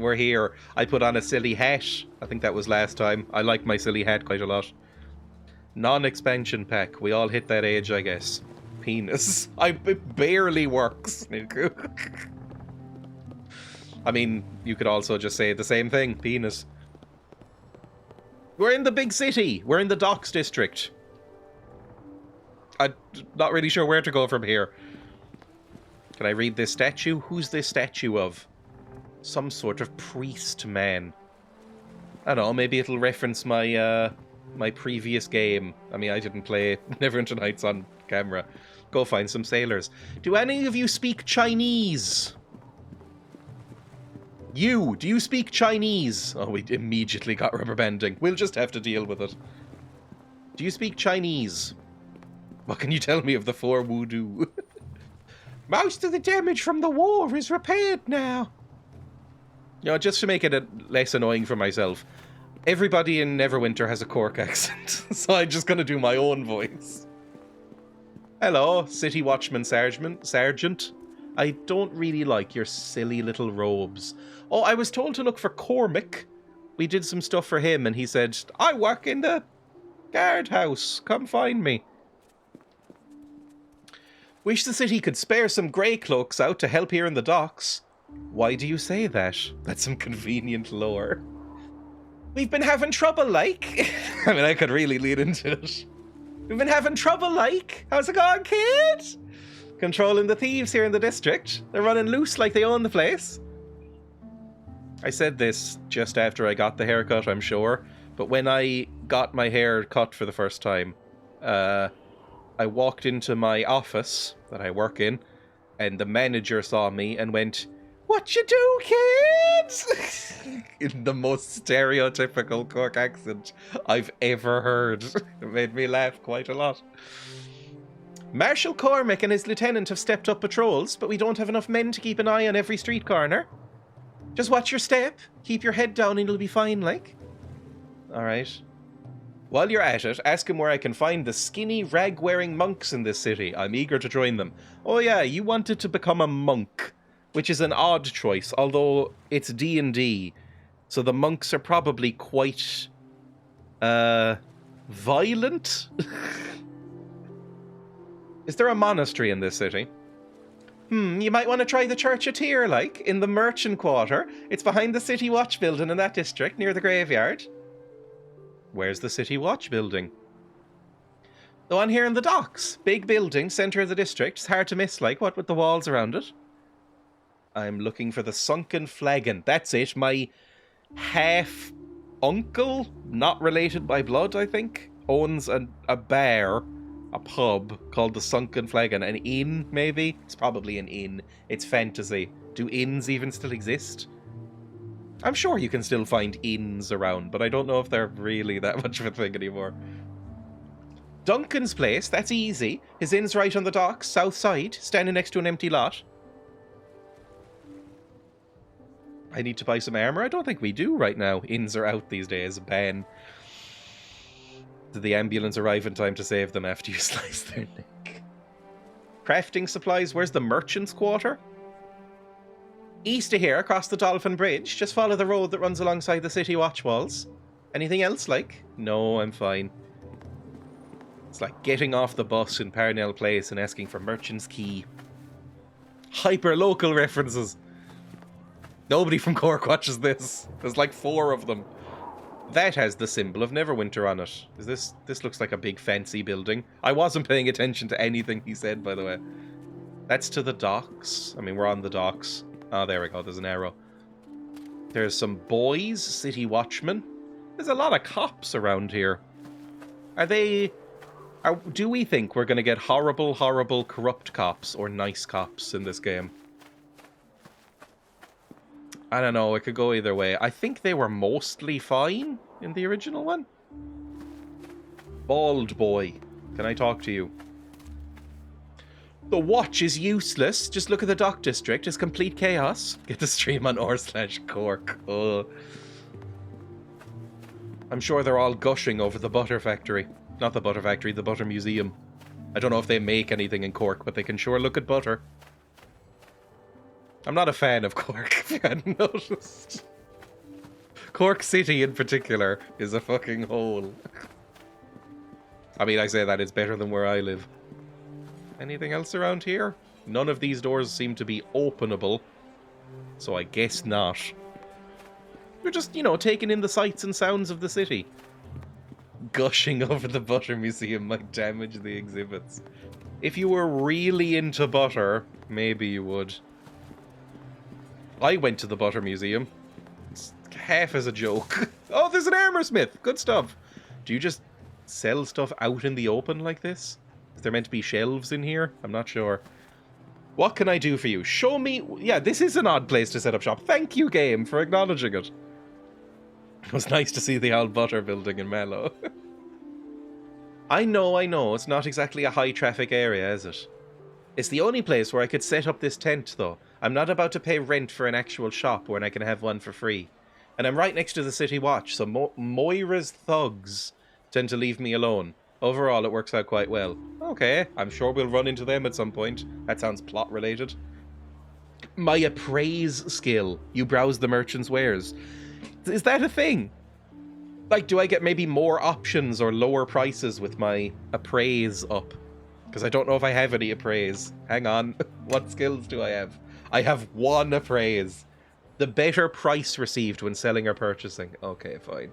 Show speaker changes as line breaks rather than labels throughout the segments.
we're here. I put on a silly hat. I think that was last time. I like my silly hat quite a lot. Non-expansion pack. We all hit that age, I guess. Penis. It barely works. I mean, you could also just say the same thing. Penis. We're in the big city. We're in the docks district. I'm not really sure where to go from here. Can I read this statue? Who's this statue of? Some sort of priest man. I don't know, maybe it'll reference my my previous game. I mean, I didn't play Neverwinter Nights on camera. Go find some sailors. Do any of you speak Chinese? Do you speak Chinese? Oh, we immediately got rubber banding. We'll just have to deal with it. Do you speak Chinese? What can you tell me of the 4 voodoo? Most of the damage from the war is repaired now. You know, just to make it less annoying for myself, everybody in Neverwinter has a Cork accent, so I'm just going to do my own voice. Hello, City Watchman Sergeant. I don't really like your silly little robes. Oh, I was told to look for Cormac. We did some stuff for him, and he said, I work in the guardhouse. Come find me. Wish the city could spare some grey cloaks out to help here in the docks. Why do you say that? That's some convenient lore. We've been having trouble, like. I mean, I could really lead into it. We've been having trouble, like. How's it going, kid? Controlling the thieves here in the district. They're running loose like they own the place. I said this just after I got the haircut, I'm sure. But when I got my hair cut for the first time, I walked into my office that I work in, and the manager saw me and went, "What you do, kids?" In the most stereotypical Cork accent I've ever heard. It made me laugh quite a lot. Marshal Cormac and his lieutenant have stepped up patrols, but we don't have enough men to keep an eye on every street corner. Just watch your step, keep your head down and you'll be fine, like. Alright. While you're at it, ask him where I can find the skinny, rag-wearing monks in this city. I'm eager to join them. Oh yeah, you wanted to become a monk, which is an odd choice, although it's D&D, so the monks are probably quite, violent? Is there a monastery in this city? You might want to try the Church of Tyr, like, in the Merchant Quarter. It's behind the City Watch building in that district, near the graveyard. Where's the City Watch building? The one here in the docks. Big building, centre of the district. It's hard to miss, like, what with the walls around it. I'm looking for the Sunken Flagon. That's it, my half-uncle, not related by blood, I think, owns a bar, a pub, called the Sunken Flagon. An inn, maybe? It's probably an inn. It's fantasy. Do inns even still exist? I'm sure you can still find inns around, but I don't know if they're really that much of a thing anymore. Duncan's place, that's easy. His inn's right on the docks, south side, standing next to an empty lot. I need to buy some armor? I don't think we do right now. Inns are out these days. Ban. Did the ambulance arrive in time to save them after you slice their neck? Crafting supplies? Where's the merchant's quarter? East of here, across the Dolphin Bridge. Just follow the road that runs alongside the city watch walls. Anything else, like? No, I'm fine. It's like getting off the bus in Parnell Place and asking for Merchant's Key. Hyper-local references. Nobody from Cork watches this. There's like 4 of them. That has the symbol of Neverwinter on it. This looks like a big fancy building. I wasn't paying attention to anything he said, by the way. That's to the docks. I mean, we're on the docks. Oh, there we go. There's an arrow. There's some boys, city watchmen. There's a lot of cops around here. Do we think we're going to get horrible, horrible, corrupt cops or nice cops in this game? I don't know, it could go either way. I think they were mostly fine in the original one. Bald boy, can I talk to you? The watch is useless. Just look at the dock district. It's complete chaos. Get the stream on r/Cork. Oh. I'm sure they're all gushing over the butter factory. Not the butter factory, the butter museum. I don't know if they make anything in Cork, but they can sure look at butter. I'm not a fan of Cork, if you hadn't noticed. Cork City, in particular, is a fucking hole. I mean, I say that it's better than where I live. Anything else around here? None of these doors seem to be openable, so I guess not. We're just, you know, taking in the sights and sounds of the city. Gushing over the butter museum might damage the exhibits. If you were really into butter, maybe you would. I went to the butter museum. It's half as a joke. Oh, there's an armor smith. Good stuff. Do you just sell stuff out in the open like this? Is there meant to be shelves in here? I'm not sure. What can I do for you? Show me... Yeah, this is an odd place to set up shop. Thank you, game, for acknowledging it. It was nice to see the old butter building in Mallow. I know. It's not exactly a high-traffic area, is it? It's the only place where I could set up this tent, though. I'm not about to pay rent for an actual shop when I can have one for free. And I'm right next to the City Watch, so Moira's thugs tend to leave me alone. Overall, it works out quite well. Okay, I'm sure we'll run into them at some point. That sounds plot-related. My appraise skill. You browse the merchant's wares. Is that a thing? Like, do I get maybe more options or lower prices with my appraise up? Because I don't know if I have any appraise. Hang on. What skills do I have? I have 1 appraise. The better price received when selling or purchasing. Okay, fine.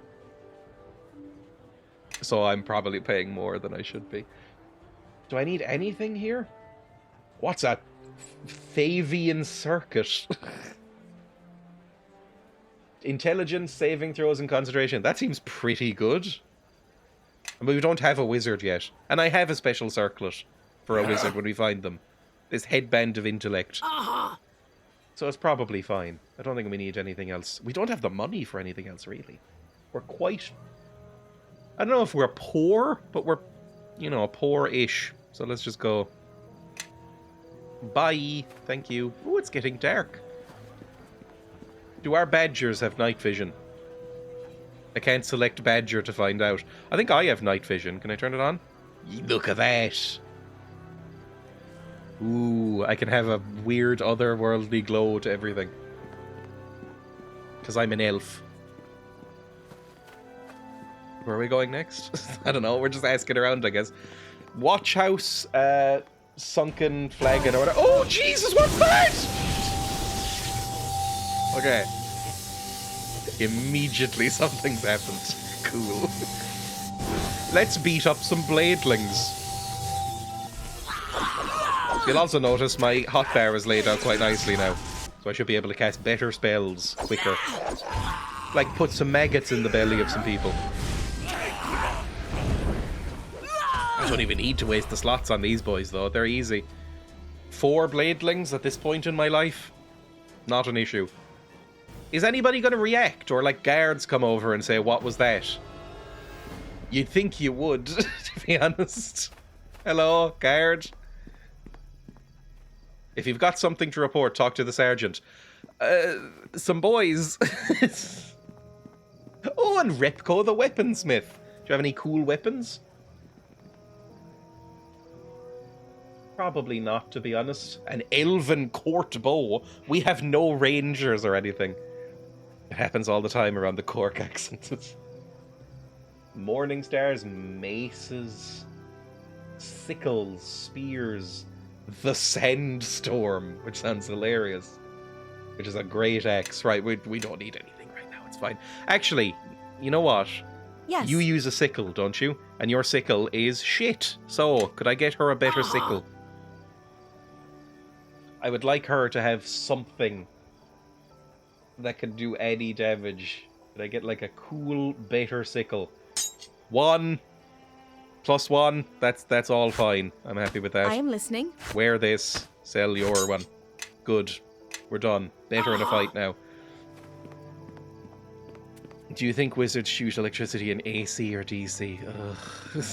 So I'm probably paying more than I should be. Do I need anything here? What's that? Favian circuit. Intelligence, saving throws, and concentration. That seems pretty good. But we don't have a wizard yet. And I have a special circlet for a wizard when we find them. This headband of intellect. So it's probably fine. I don't think we need anything else. We don't have the money for anything else, really. We're quite... I don't know if we're poor, but we're, you know, poor-ish. So let's just go. Bye. Thank you. Oh, it's getting dark. Do our badgers have night vision? I can't select badger to find out. I think I have night vision. Can I turn it on? Look at that. Ooh, I can have a weird otherworldly glow to everything. Because I'm an elf. Where are we going next? I don't know. We're just asking around, I guess. Watch house, sunken flagon or whatever. Oh, Jesus, what's that? Okay. Immediately something's happened. Cool. Let's beat up some bladelings. You'll also notice my hotbar is laid out quite nicely now. So I should be able to cast better spells quicker. Like put some maggots in the belly of some people. I don't even need to waste the slots on these boys, though. They're easy. 4 bladelings at this point in my life? Not an issue. Is anybody going to react? Or, like, guards come over and say, what was that? You'd think you would, to be honest. Hello, guard. If you've got something to report, talk to the sergeant. Some boys. Oh, and Repco the weaponsmith. Do you have any cool weapons? Probably not, to be honest. An elven court bow. We have no rangers or anything. It happens all the time around the Cork accents. Morning stars, maces, sickles, spears, the sandstorm, which sounds hilarious. Which is a great axe. Right, we don't need anything right now. It's fine. Actually, you know what?
Yes.
You use a sickle, don't you? And your sickle is shit. So, could I get her a better sickle? I would like her to have something that can do any damage. Could I get like a cool, better sickle? 1 + 1. That's all fine. I'm happy with that.
I am listening.
Wear this. Sell your one. Good. We're done. Better in a fight now. Do you think wizards shoot electricity in AC or DC? Ugh.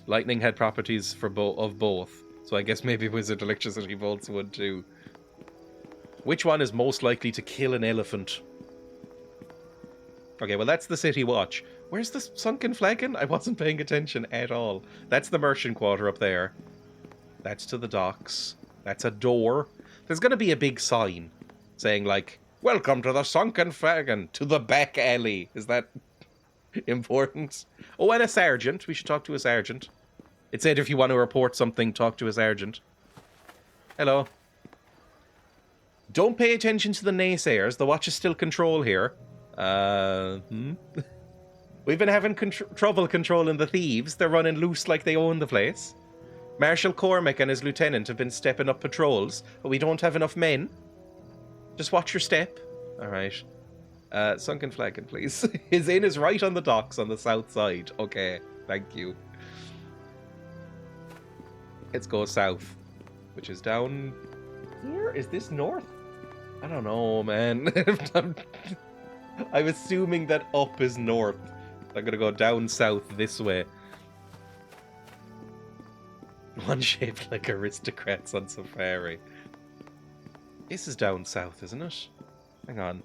Lightning had properties for both, so I guess maybe wizard electricity bolts would too. Which one is most likely to kill an elephant? Okay, well that's the City Watch. Where's the sunken flagon? I wasn't paying attention at all. That's the merchant quarter up there. That's to the docks. That's a door. There's going to be a big sign saying, like, welcome to the sunken flagon, to the back alley. Is that important? Oh, and a sergeant. We should talk to a sergeant. It said if you want to report something, talk to a sergeant. Hello. Don't pay attention to the naysayers. The watch is still control here. We've been having trouble controlling the thieves. They're running loose like they own the place. Marshal Cormac and his lieutenant have been stepping up patrols, but we don't have enough men. Just watch your step. All right. Sunken flagon, please. His inn is right on the docks on the south side. Okay, thank you. Let's go south, which is down here. Is this north? I don't know, man. I'm assuming that up is north. I'm gonna go down south this way. One shaped like aristocrats on safari. This is down south, isn't it? Hang on.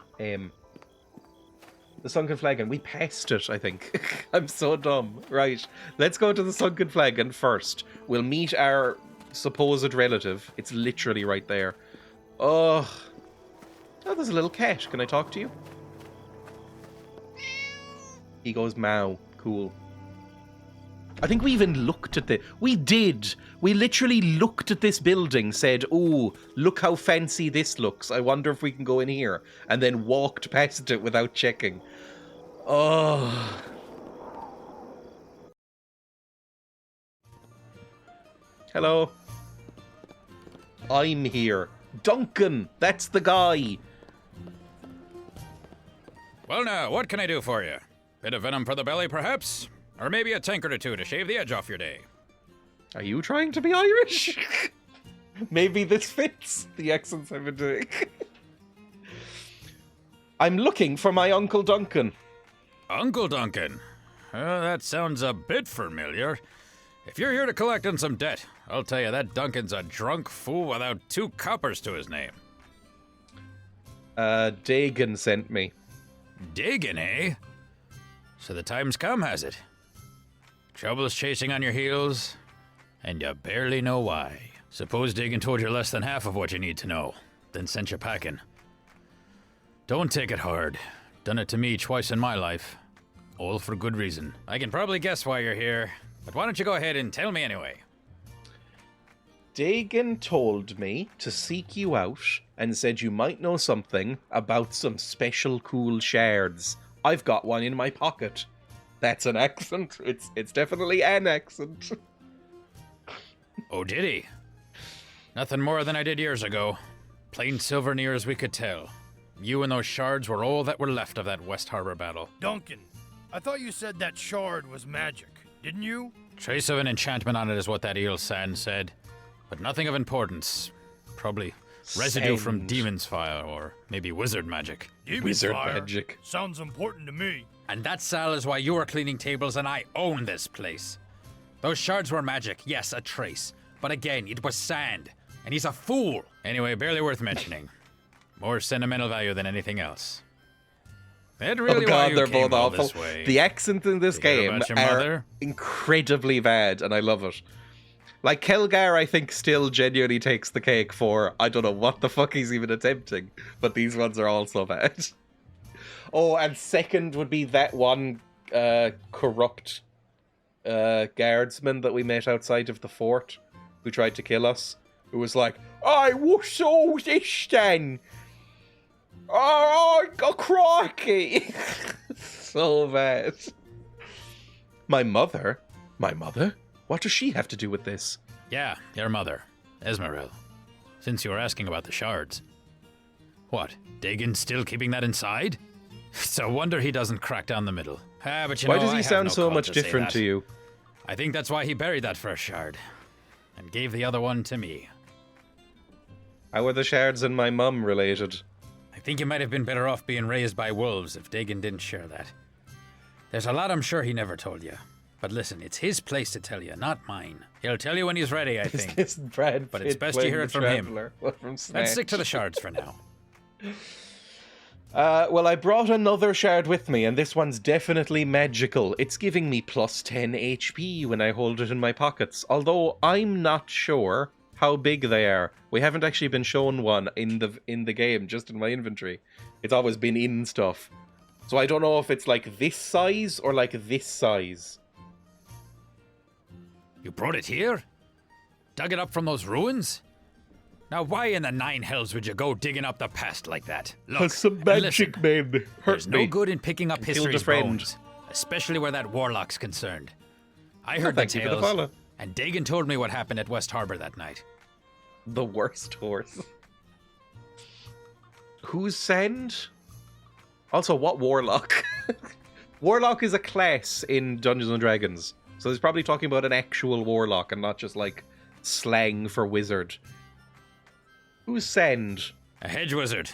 The Sunken Flagon. We passed it, I think. I'm so dumb. Right. Let's go to the Sunken Flagon first. We'll meet our supposed relative. It's literally right there. Oh, there's a little cat. Can I talk to you? He goes meow. Cool. I think we even looked at the... We did. We literally looked at this building, said, "Oh, look how fancy this looks. I wonder if we can go in here." And then walked past it without checking. Oh. Hello. I'm here. Duncan, that's the guy.
Well now, what can I do for you? Bit of venom for the belly, perhaps? Or maybe a tankard or two to shave the edge off your day.
Are you trying to be Irish? Maybe this fits the accents I've been doing. I'm looking for my Uncle Duncan.
Uncle Duncan? That sounds a bit familiar. If you're here to collect on some debt, I'll tell you that Duncan's a drunk fool without 2 coppers to his name.
Dagan sent me.
Dagan, eh? So the time's come, has it? Trouble's chasing on your heels, and you barely know why. Suppose Dagan told you less than half of what you need to know, then sent you packing. Don't take it hard. Done it to me twice in my life. All for good reason. I can probably guess why you're here, but why don't you go ahead and tell me anyway?
Dagan told me to seek you out and said you might know something about some special cool shards. I've got one in my pocket. That's an accent. It's definitely an accent.
Oh, did he? Nothing more than I did years ago. Plain silver near as we could tell. You and those shards were all that were left of that West Harbor battle.
Duncan, I thought you said that shard was magic, didn't you?
Trace of an enchantment on it is what that eel sand said. But nothing of importance. Probably residue from demon's fire, or maybe wizard magic.
Wizard magic.
Sounds important to me.
And that, Sal, is why you are cleaning tables and I own this place. Those shards were magic, yes, a trace. But again, it was sand. And he's a fool. Anyway, barely worth mentioning. More sentimental value than anything else. That really
oh god,
why
they're
you came
both
all
awful.
this way.
The accents in this game
about your
are
mother?
incredibly bad, and I love it. Like, Kelgar, I think, still genuinely takes the cake for, I don't know what the fuck he's even attempting, but these ones are all so bad. Oh, and second would be that one corrupt guardsman that we met outside of the fort, who tried to kill us, who was like, "I what's all this then? Oh, crikey!" So bad. My mother? My mother? What does she have to do with this?
Yeah, your mother, Esmeril. Since you were asking about the shards. What, Dagan's still keeping that inside? It's a wonder he doesn't crack down the middle. But you know,
why does he sound
no
so
cause
much
to say
different
that.
to you?
I think that's why he buried that first shard. And gave the other one to me.
How are the shards and my mum related?
I think you might have been better off being raised by wolves if Dagan didn't share that. There's a lot I'm sure he never told you. But listen, it's his place to tell you, not mine. He'll tell you when he's ready, I think.
This Brad
But it's
Pitt
best you
playing
hear
the
it from him.
Traveller. From
Let's
Snatch.
stick to the shards for now.
Well, I brought another shard with me, and this one's definitely magical. It's giving me plus 10 HP when I hold it in my pockets, although I'm not sure how big they are. We haven't actually been shown one in the game, just in my inventory. It's always been in stuff. So I don't know if it's like this size or like this size.
You brought it here? Dug it up from those ruins? Now why in the nine hells would you go digging up the past like that? Look,
some
and listen,
men hurt
there's no
me.
good in picking up
And killed a
history's
friend.
bones, especially where that warlock's concerned. I
Oh,
heard the
thank you for the
tales,
follow.
and Dagan told me what happened at West Harbor that night.
The worst horse. Who's Send? Also, what Warlock? Warlock is a class in Dungeons and Dragons. So he's probably talking about an actual Warlock and not just like slang for wizard. Who's Send?
A hedge wizard.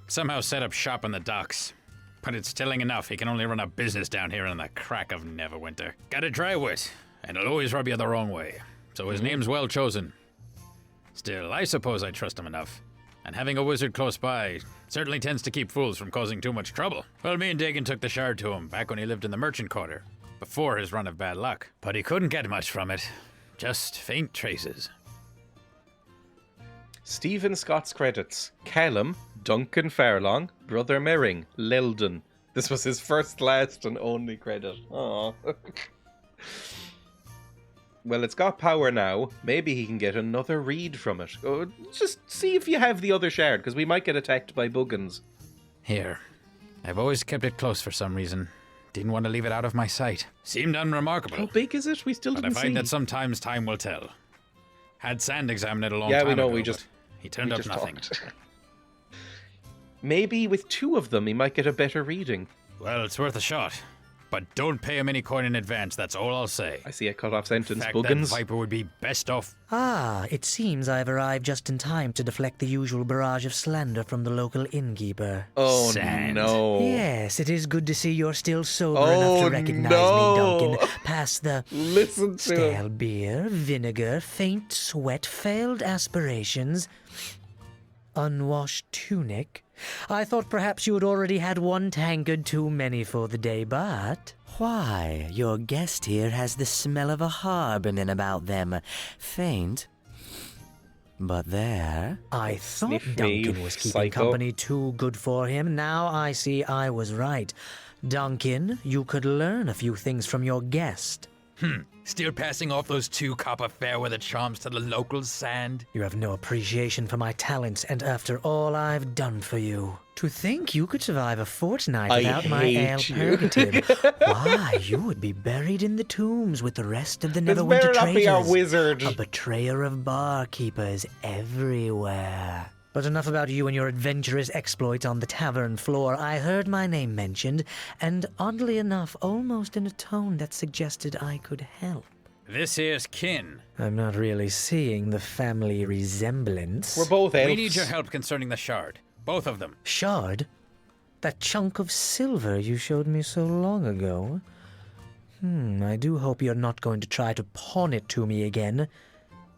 Somehow set up shop on the docks. But it's telling enough he can only run a business down here in the crack of Neverwinter. Got a dry wit, and he'll always rub you the wrong way. So his name's well chosen. Still, I suppose I trust him enough. And having a wizard close by certainly tends to keep fools from causing too much trouble. Well, me and Dagan took the shard to him back when he lived in the merchant quarter, before his run of bad luck. But he couldn't get much from it. Just faint traces.
Stephen Scott's credits. Callum, Duncan Fairlong, Brother Merring, Leldon. This was his first, last, and only credit. Aww. Well, it's got power now. Maybe he can get another read from it. Oh, just see if you have the other shard, because we might get attacked by buggins.
Here. I've always kept it close for some reason. Didn't want to leave it out of my sight. Seemed unremarkable.
How big is it? We still
But I
didn't
find
see.
that sometimes time will tell. Had Sand examine it a long
Yeah,
time
we know,
ago,
we
but
just-
he turned
We
up
just
nothing.
talked. Maybe with two of them, he might get a better reading.
Well, it's worth a shot. But don't pay him any coin in advance, that's all I'll say.
I see a cut-off sentence.
In fact, that
Buggins.
Viper would be best off.
Ah, it seems I've arrived just in time to deflect the usual barrage of slander from the local innkeeper.
Oh,
Sand.
no.
Yes, it is good to see you're still sober enough
Oh,
to recognize
no.
me, Duncan. Past the
Listen to
stale
him.
beer, vinegar, faint sweat, failed aspirations, unwashed tunic. I thought perhaps you had already had one tankard too many for the day, but... Why, your guest here has the smell of a harbin about them. Faint, but there. I thought
Sniff me,
Duncan was keeping
psycho.
company too good for him. Now I see I was right. Duncan, you could learn a few things from your guest.
Still passing off those 2 copper fairweather charms to the locals, Sand?
You have no appreciation for my talents, and after all I've done for you. To think you could survive a fortnight
I
without my ale
hate you.
purgative. Why, you would be buried in the tombs with the rest of the
This
Neverwinter
better not be our
traitors.
wizard.
A betrayer of barkeepers everywhere. But enough about you and your adventurous exploits on the tavern floor. I heard my name mentioned, and oddly enough, almost in a tone that suggested I could help.
This here's kin.
I'm not really seeing the family resemblance.
We're both elves.
We need your help concerning the shard. Both of them.
Shard? That chunk of silver you showed me so long ago? I do hope you're not going to try to pawn it to me again.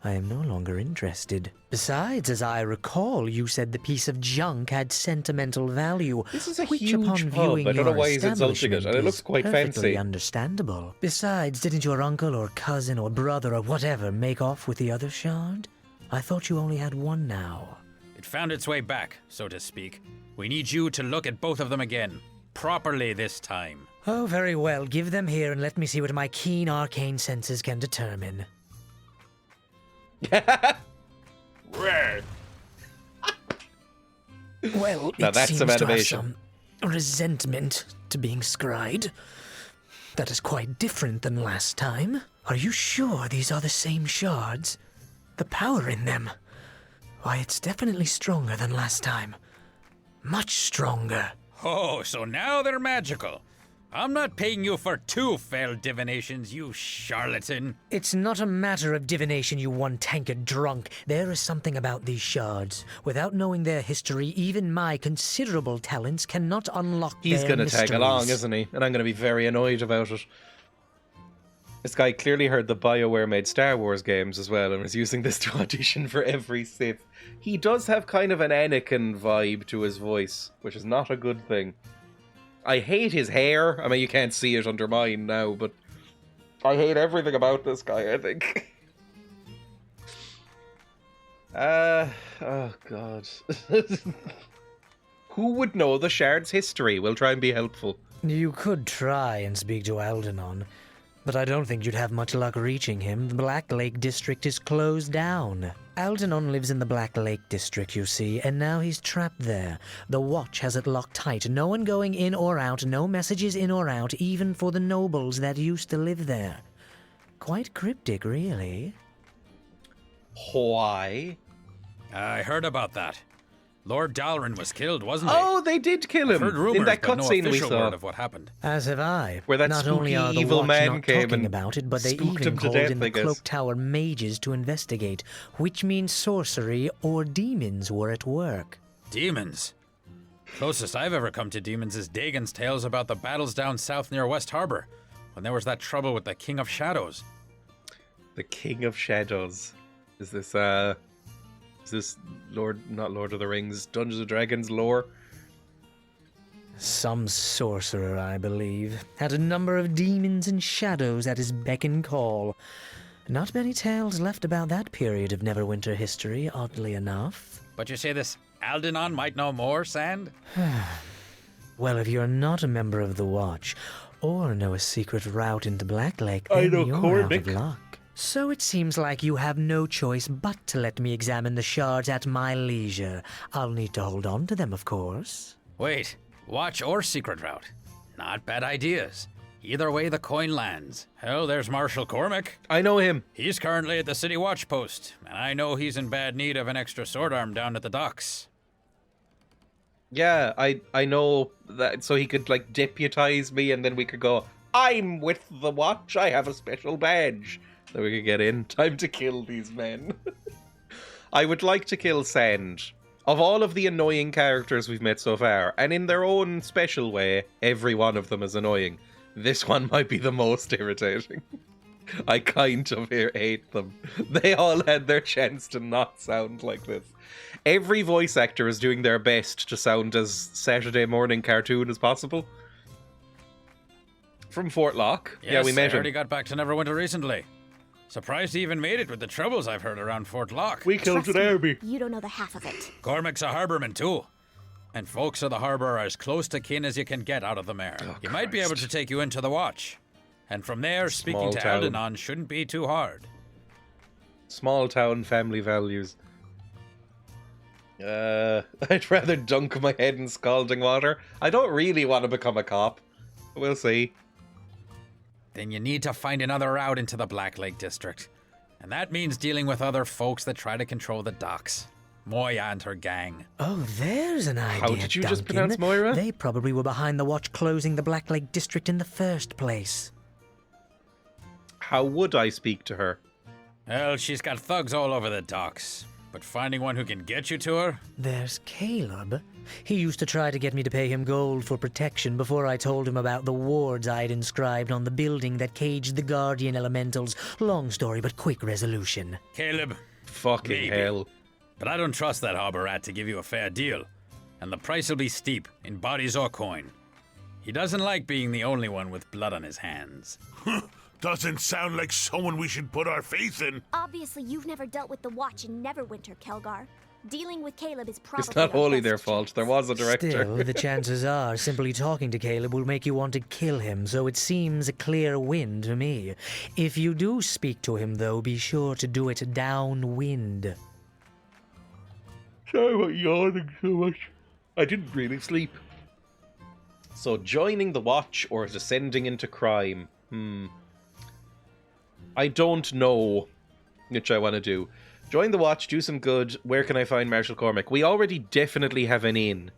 I am no longer interested. Besides, as I recall, you said the piece of junk had sentimental value.
This is a
which,
huge
upon
pub.
viewing
I don't know
your
why he's insulting it, and it looks
establishment,
quite
is perfectly
fancy.
understandable. Besides, didn't your uncle or cousin or brother or whatever make off with the other shard? I thought you only had one now.
It found its way back, so to speak. We need you to look at both of them again. Properly this time.
Oh, very well. Give them here and let me see what my keen arcane senses can determine. Well,
Now
it
that's
seems
some
to have
animation.
some resentment to being scryed. That is quite different than last time. Are you sure these are the same shards? The power in them. Why, it's definitely stronger than last time. Much stronger.
Oh, so now they're magical. I'm not paying you for 2 failed divinations, you charlatan.
It's not a matter of divination, you one-tankard drunk. There is something about these shards. Without knowing their history, even my considerable talents cannot unlock
He's
their
going to tag
mysteries.
along, isn't he? And I'm going to be very annoyed about it. This guy clearly heard the BioWare made Star Wars games as well and was using this to audition for every Sith. He does have kind of an Anakin vibe to his voice, which is not a good thing. I hate his hair. I mean, you can't see it under mine now, but I hate everything about this guy, I think. Oh god. Who would know the Shard's history? We'll try and be helpful.
You could try and speak to Aldenon, but I don't think you'd have much luck reaching him. The Black Lake District is closed down. Aldenon lives in the Black Lake District, you see, and now he's trapped there. The Watch has it locked tight. No one going in or out, no messages in or out, even for the nobles that used to live there. Quite cryptic, really.
Why?
I heard about that. Lord Dalrin was killed, wasn't he?
Oh, they did kill him
Heard rumors,
in that
but no
cutscene we
official
saw.
word of what happened.
As have I.
Where that
Not only
spooky
are the
evil
Watch
man
not
came
talking
and
about it, but they
spooked
even
him to
called
death,
in the
I guess.
Cloak Tower mages to investigate, which means sorcery or demons were at work.
Demons? Closest I've ever come to demons is Dagon's tales about the battles down south near West Harbor, when there was that trouble with the King of Shadows.
The King of Shadows. Is this not Lord of the Rings, Dungeons and Dragons lore?
Some sorcerer, I believe, had a number of demons and shadows at his beck and call. Not many tales left about that period of Neverwinter history, oddly enough.
But you say this Aldenon might know more, Sand?
Well, if you're not a member of the Watch, or know a secret route into Black Lake,
I
then
know
you're out
Cormac.
of luck. So it seems like you have no choice but to let me examine the shards at my leisure. I'll need to hold on to them, of course.
Wait, Watch or secret route? Not bad ideas. Either way the coin lands. Hell, there's Marshal Cormac.
I know him.
He's currently at the city watch post, and I know he's in bad need of an extra sword arm down at the docks.
Yeah, I know that, so he could like deputize me and then we could go, I'm with the Watch, I have a special badge. Then we could get in. Time to kill these men. I would like to kill Sand. Of all of the annoying characters we've met so far, and in their own special way, every one of them is annoying. This one might be the most irritating. I kind of hate them. They all had their chance to not sound like this. Every voice actor is doing their best to sound as Saturday morning cartoon as possible. From Fort Lock.
Yes,
Yeah, we met
I
him.
heard he got back to Neverwinter recently. Surprised he even made it with the troubles I've heard around Fort Lock.
We killed
Trust
an
me,
army.
You don't know the half of it.
Cormac's a harborman too. And folks of the harbor are as close to kin as you can get out of the mare. He might be able
Christ.
to take you into the watch. And from there, speaking to
Small town.
Aldenon shouldn't be too hard.
Small town family values. I'd rather dunk my head in scalding water. I don't really want to become a cop. We'll see.
Then you need to find another route into the Black Lake District. And that means dealing with other folks that try to control the docks. Moya and her gang.
Oh, there's an idea,
How did you just
Duncan.
pronounce Moira?
They probably were behind the Watch closing the Black Lake District in the first place.
How would I speak to her?
Well, she's got thugs all over the docks. But finding one who can get you to her?
There's Caleb. He used to try to get me to pay him gold for protection before I told him about the wards I'd inscribed on the building that caged the Guardian Elementals. Long story, but quick resolution.
Caleb.
Fucking
Maybe.
hell.
But I don't trust that harbor rat to give you a fair deal. And the price will be steep, in bodies or coin. He doesn't like being the only one with blood on his hands.
Doesn't sound like someone we should put our faith in.
Obviously, you've never dealt with the Watch in Neverwinter, Kelgar. Dealing with Caleb is probably
It's not
our
wholly
best
their fault.
chance.
There was a director.
Still, the chances are simply talking to Caleb will make you want to kill him, so it seems a clear win to me. If you do speak to him, though, be sure to do it downwind.
Sorry about yawning so much. I didn't really sleep. So, joining the Watch or descending into crime? I don't know which I want to do. Join the Watch, do some good. Where can I find Marshal Cormac? We already definitely have an in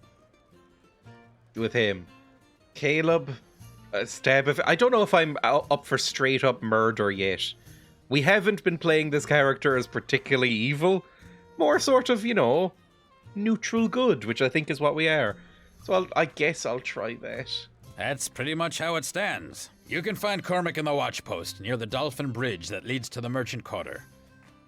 with him. Caleb, stab. I don't know if I'm up for straight up murder yet. We haven't been playing this character as particularly evil. More sort of, neutral good, which I think is what we are. So I guess I'll try that.
That's pretty much how it stands. You can find Cormac in the watch post near the Dolphin Bridge that leads to the Merchant Quarter.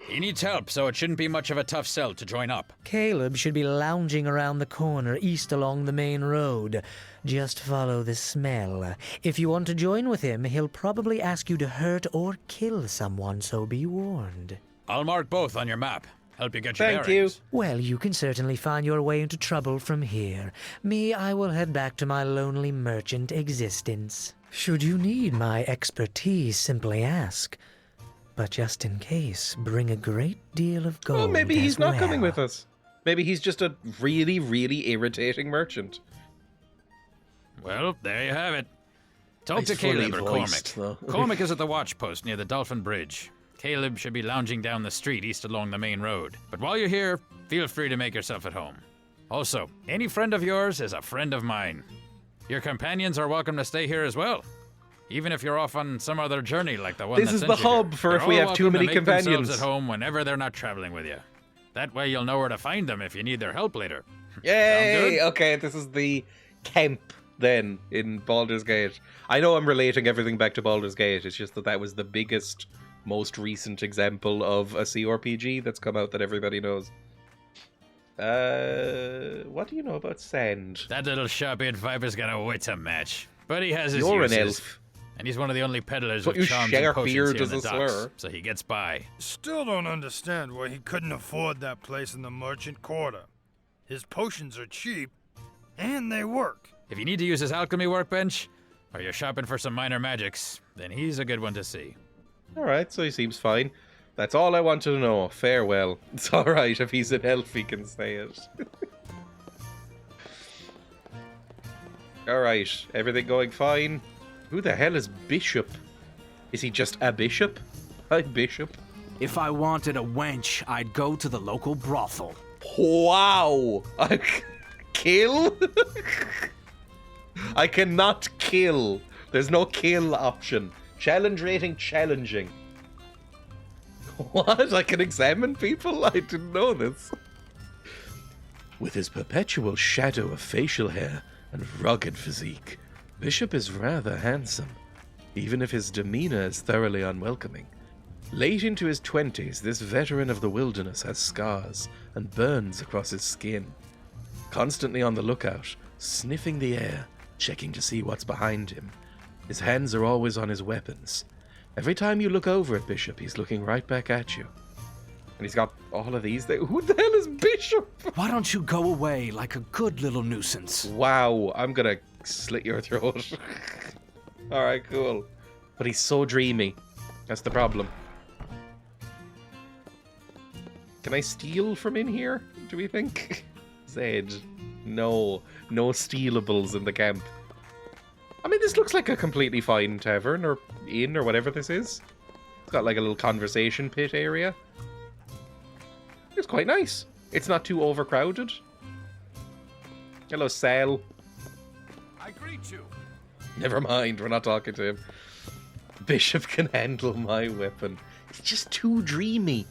He needs help, so it shouldn't be much of a tough sell to join up.
Caleb should be lounging around the corner east along the main road. Just follow the smell. If you want to join with him, he'll probably ask you to hurt or kill someone, so be warned.
I'll mark both on your map. help you get your
Thank
bearings.
you.
Well, you can certainly find your way into trouble from here. Me, I will head back to my lonely merchant existence. Should you need my expertise, simply ask. But just in case, bring a great deal of gold.
Well, maybe he's
as
not coming
well.
with us. Maybe he's just a really, really irritating merchant.
Well, there you have it. Talk
He's
to Caleb or
fully voiced,
Cormac.
though.
Cormac is at the watch post near the Dolphin Bridge. Caleb should be lounging down the street east along the main road. But while you're here, feel free to make yourself at home. Also, any friend of yours is a friend of mine. Your companions are welcome to stay here as well. Even if you're off on some other journey like the one
This
that
is
sent
the
you here.
hub for
They're
if we
all
have too
welcome to
many
make themselves
companions.
at home whenever they're not traveling with you. That way you'll know where to find them if you need their help later.
Yay!
good?
Okay, this is the camp then in Baldur's Gate. I know I'm relating everything back to Baldur's Gate. It's just that that was the biggest, most recent example of a CRPG that's come out that everybody knows. What do you know about sand?
That little sharp-eared viper's got a wit to match. But he has his
You're an
uses.
elf.
And he's one of the only peddlers
But
with
you
charms
share
and potions
beer
here in
does
the
a
docks,
slur.
so he gets by.
Still don't understand why he couldn't afford that place in the merchant quarter. His potions are cheap, and they work.
If you need to use his alchemy workbench, or you're shopping for some minor magics, then he's a good one to see.
Alright, so he seems fine. That's all I wanted to know. Farewell. It's alright, if he's an elf, he can say it. Alright, everything going fine? Who the hell is Bishop? Is he just a bishop? Hi, Bishop.
If I wanted a wench, I'd go to the local brothel.
Wow! Kill? I cannot kill. There's no kill option. Challenge rating challenging. What? I can examine people? I didn't know this. With his perpetual shadow of facial hair and rugged physique, Bishop is rather handsome, even if his demeanor is thoroughly unwelcoming. Late into his 20s, this veteran of the wilderness has scars and burns across his skin. Constantly on the lookout, sniffing the air, checking to see what's behind him. His hands are always on his weapons. Every time you look over at Bishop, he's looking right back at you. And he's got all of these there. Who the hell is Bishop?
Why don't you go away like a good little nuisance?
Wow, I'm gonna slit your throat. Alright, cool. But he's so dreamy. That's the problem. Can I steal from in here, do we think? Zed. No. No stealables in the camp. I mean, this looks like a completely fine tavern, or inn, or whatever this is. It's got like a little conversation pit area. It's quite nice. It's not too overcrowded. Hello, Sal.
I greet you.
Never mind, we're not talking to him. Bishop can handle my weapon. It's just too dreamy.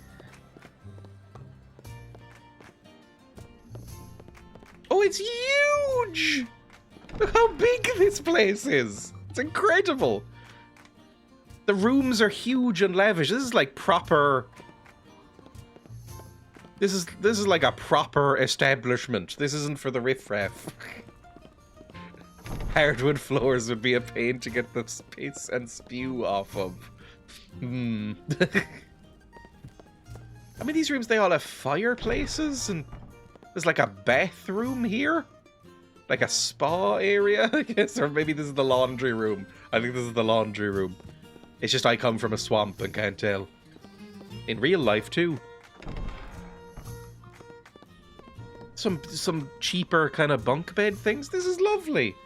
Oh, it's huge! Look how big this place is. It's incredible. The rooms are huge and lavish. This is like proper... This is like a proper establishment. This isn't for the riffraff. Hardwood floors would be a pain to get the piss and spew off of. I mean, these rooms, they all have fireplaces, and there's like a bathroom here. Like a spa area, I guess. Or maybe this is the laundry room. I think this is the laundry room. It's just I come from a swamp and can't tell. In real life, too. Some cheaper kind of bunk bed things. This is lovely.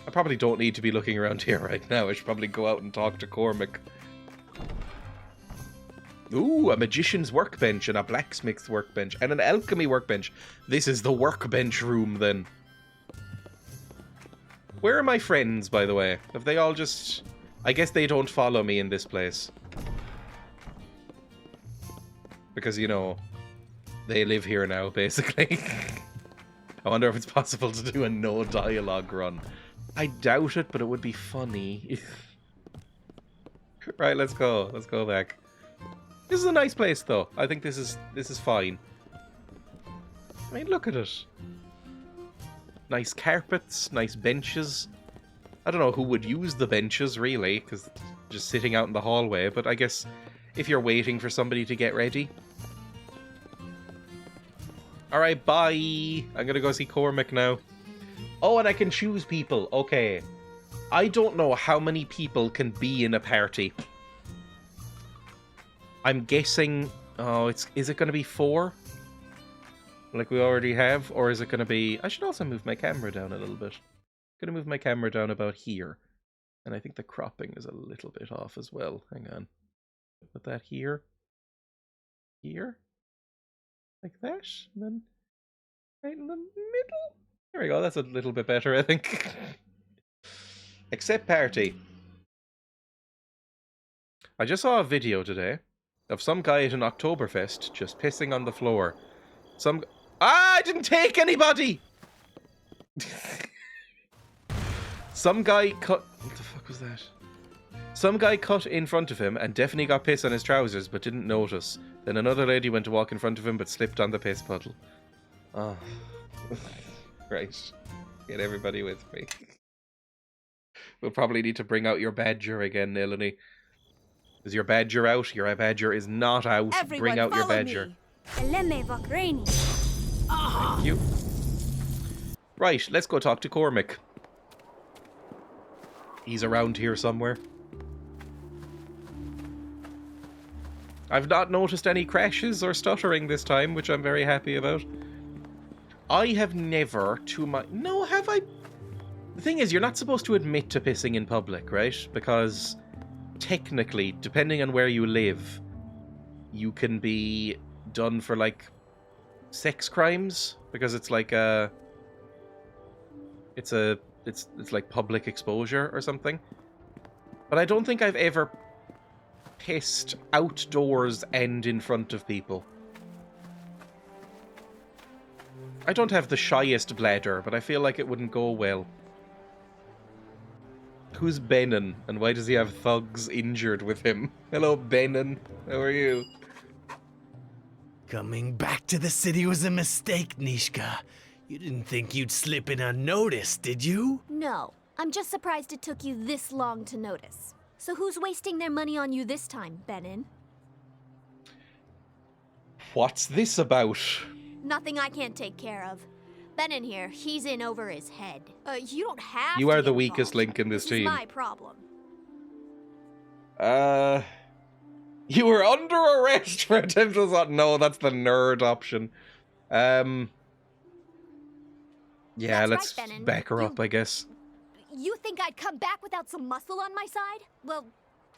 I probably don't need to be looking around here right now. I should probably go out and talk to Cormac. Ooh, a magician's workbench and a blacksmith's workbench and an alchemy workbench. This is the workbench room, then. Where are my friends, by the way? Have they all just... I guess they don't follow me in this place. Because, you know, they live here now, basically. I wonder if it's possible to do a no dialogue run. I doubt it, but it would be funny. Right, let's go. Let's go back. This is a nice place, though. I think this is fine. I mean, look at it. Nice carpets, nice benches. I don't know who would use the benches, really, because just sitting out in the hallway, but I guess if you're waiting for somebody to get ready, Alright, bye. I'm gonna go see Cormac now. Oh, and I can choose people. Okay. I don't know how many people can be in a party. I'm guessing... Oh, is it gonna be 4? Like we already have? Or is it gonna be... I should also move my camera down a little bit. I'm gonna move my camera down about here. And I think the cropping is a little bit off as well. Hang on. Put that here. Here. Like that. And then right in the middle. There we go. That's a little bit better, I think. Accept party. I just saw a video today of some guy at an Oktoberfest just pissing on the floor. I didn't take anybody! Some guy cut... What the fuck was that? Some guy cut in front of him and definitely got piss on his trousers but didn't notice. Then another lady went to walk in front of him but slipped on the piss puddle. Oh. Right. Get everybody with me. We'll probably need to bring out your badger again, Eleni. Is your badger out? Your badger is not out.
Everyone
bring out your badger.
Me. Thank
you. Right, let's go talk to Cormac. He's around here somewhere. I've not noticed any crashes or stuttering this time, which I'm very happy about. I have never, to my... No, have I? The thing is, you're not supposed to admit to pissing in public, right? Because technically, depending on where you live, you can be done for, like, sex crimes. Because it's like a... It's like public exposure or something. But I don't think I've ever pissed outdoors and in front of people. I don't have the shyest bladder, but I feel like it wouldn't go well. Who's Benin, and why does he have thugs injured with him? Hello, Benin. How are you?
Coming back to the city was a mistake, Nishka. You didn't think you'd slip in unnoticed, did you?
No, I'm just surprised it took you this long to notice. So who's wasting their money on you this time, Benin?
What's this about?
Nothing I can't take care of. Benin here, he's in over his head. You don't have
You
to
are
get
the
involved.
weakest link in this team.
Is my problem.
You were under arrest for attempted assault. No, that's the nerd option. Yeah,
That's
let's
right, Benin.
back her up, I guess.
You think I'd come back without some muscle on my side? Well,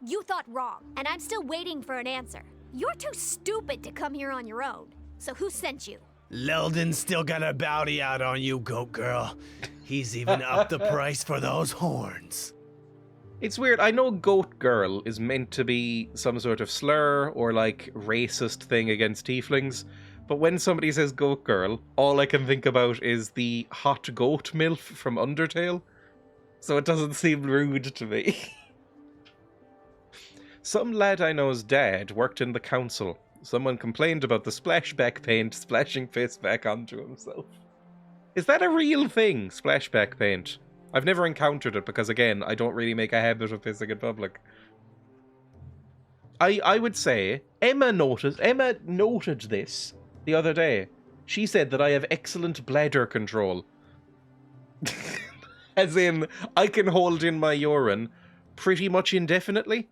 you thought wrong, and I'm still waiting for an answer. You're too stupid to come here on your own. So who sent you?
Leldon's still got a bounty out on you, goat girl. He's even upped the price for those horns.
It's weird. I know goat girl is meant to be some sort of slur or like racist thing against tieflings, but when somebody says goat girl, all I can think about is the hot goat milf from Undertale. So it doesn't seem rude to me. Some lad I know's dad worked in the council. Someone complained about the splashback paint splashing piss back onto himself. Is that a real thing, splashback paint? I've never encountered it because, again, I don't really make a habit of pissing in public. I would say Emma noted this the other day. She said that I have excellent bladder control. As in, I can hold in my urine pretty much indefinitely.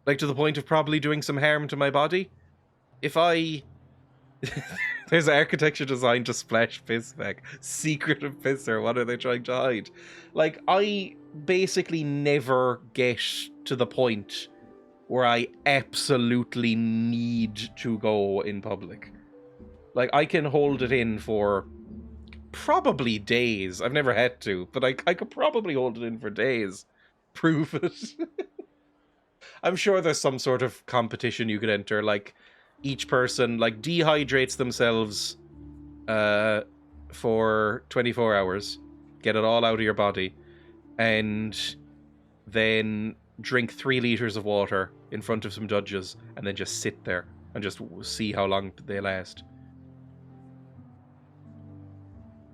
Like, to the point of probably doing some harm to my body. If I... There's architecture designed to splash piss back. Secretive pisser, what are they trying to hide? Like, I basically never get to the point where I absolutely need to go in public. Like, I can hold it in for probably days. I've never had to, but I could probably hold it in for days. Prove it. I'm sure there's some sort of competition you could enter, like each person like dehydrates themselves for 24 hours, get it all out of your body, and then drink 3 liters of water in front of some judges, and then just sit there and just see how long they last.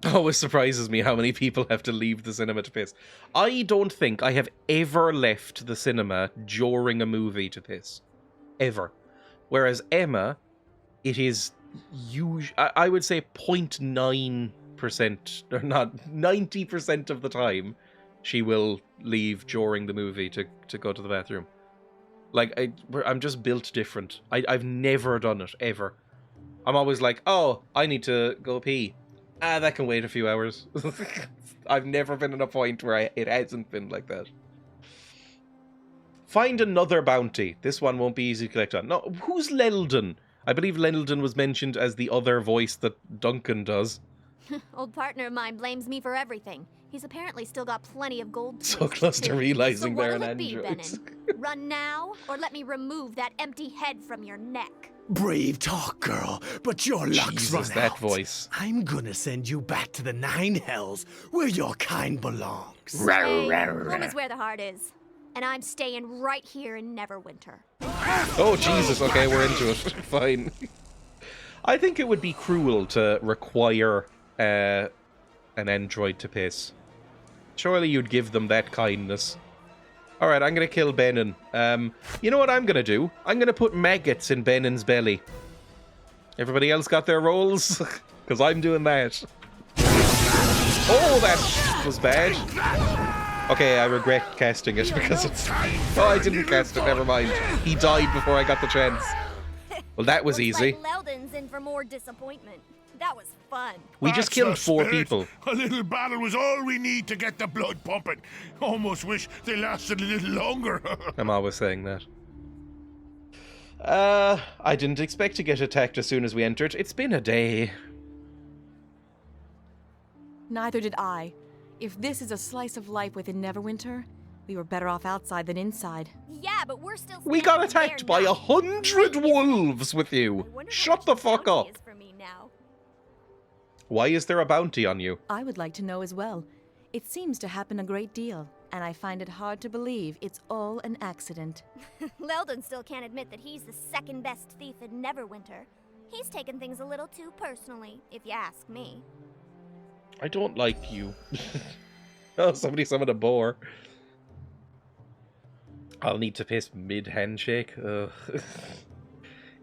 Always surprises me how many people have to leave the cinema to piss. I don't think I have ever left the cinema during a movie to piss. Ever. Whereas Emma, it is I would say 0.9%, or not 90% of the time, she will leave during the movie to go to the bathroom. Like, I'm just built different. I've never done it, ever. I'm always like, oh, I need to go pee. That can wait a few hours. I've never been in a point where it hasn't been like that. Find another bounty. This one won't be easy to collect on. No, who's Leldon? I believe Leldon was mentioned as the other voice that Duncan does.
Old partner of mine blames me for everything. He's apparently still got plenty of gold.
So close to realizing they're an
android.
android.
Run now, or let me remove that empty head from your neck.
Brave talk, girl, but your luck's run
Jesus,
out.
that voice.
I'm gonna send you back to the Nine Hells, where your kind belongs.
Hey, home is where the heart is. And I'm staying right here in Neverwinter.
Oh, Jesus, okay, we're into it. Fine. I think it would be cruel to require an android to piss. Surely you'd give them that kindness. Alright, I'm gonna kill Benin. You know what I'm gonna do? I'm gonna put maggots in Benin's belly. Everybody else got their rolls? Because I'm doing that. Oh, that was bad. Okay, I regret casting it because it's... Oh, I didn't cast it, never mind. He died before I got the chance. Well, that was easy.
Like Leldon's in for more disappointment. That was fun.
We just killed 4 people.
A little battle was all we need to get the blood pumping. Almost wish they lasted a little longer.
I'm always saying that. I didn't expect to get attacked as soon as we entered. It's been a day.
Neither did I. If this is a slice of life within Neverwinter, we were better off outside than inside.
Yeah, but we're still.
We got attacked by 100 wolves with you. Shut the fuck up. Why is there a bounty on you?
I would like to know as well. It seems to happen a great deal, and I find it hard to believe it's all an accident.
Leldon still can't admit that he's the second best thief in Neverwinter. He's taken things a little too personally, if you ask me.
I don't like you. Oh, somebody summoned a boar. I'll need to piss mid-handshake.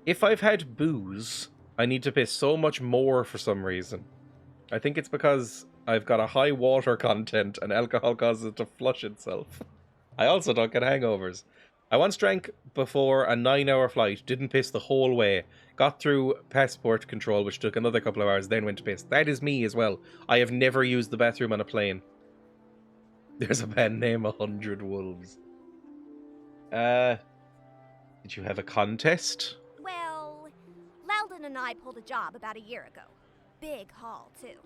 If I've had booze, I need to piss so much more for some reason. I think it's because I've got a high water content and alcohol causes it to flush itself. I also don't get hangovers. I once drank before a 9-hour flight, didn't piss the whole way, got through passport control, which took another couple of hours, then went to piss. That is me as well. I have never used the bathroom on a plane. There's a band name, 100 Wolves. Did you have a contest?
Well, Leldon and I pulled a job about a year ago. Big haul, too.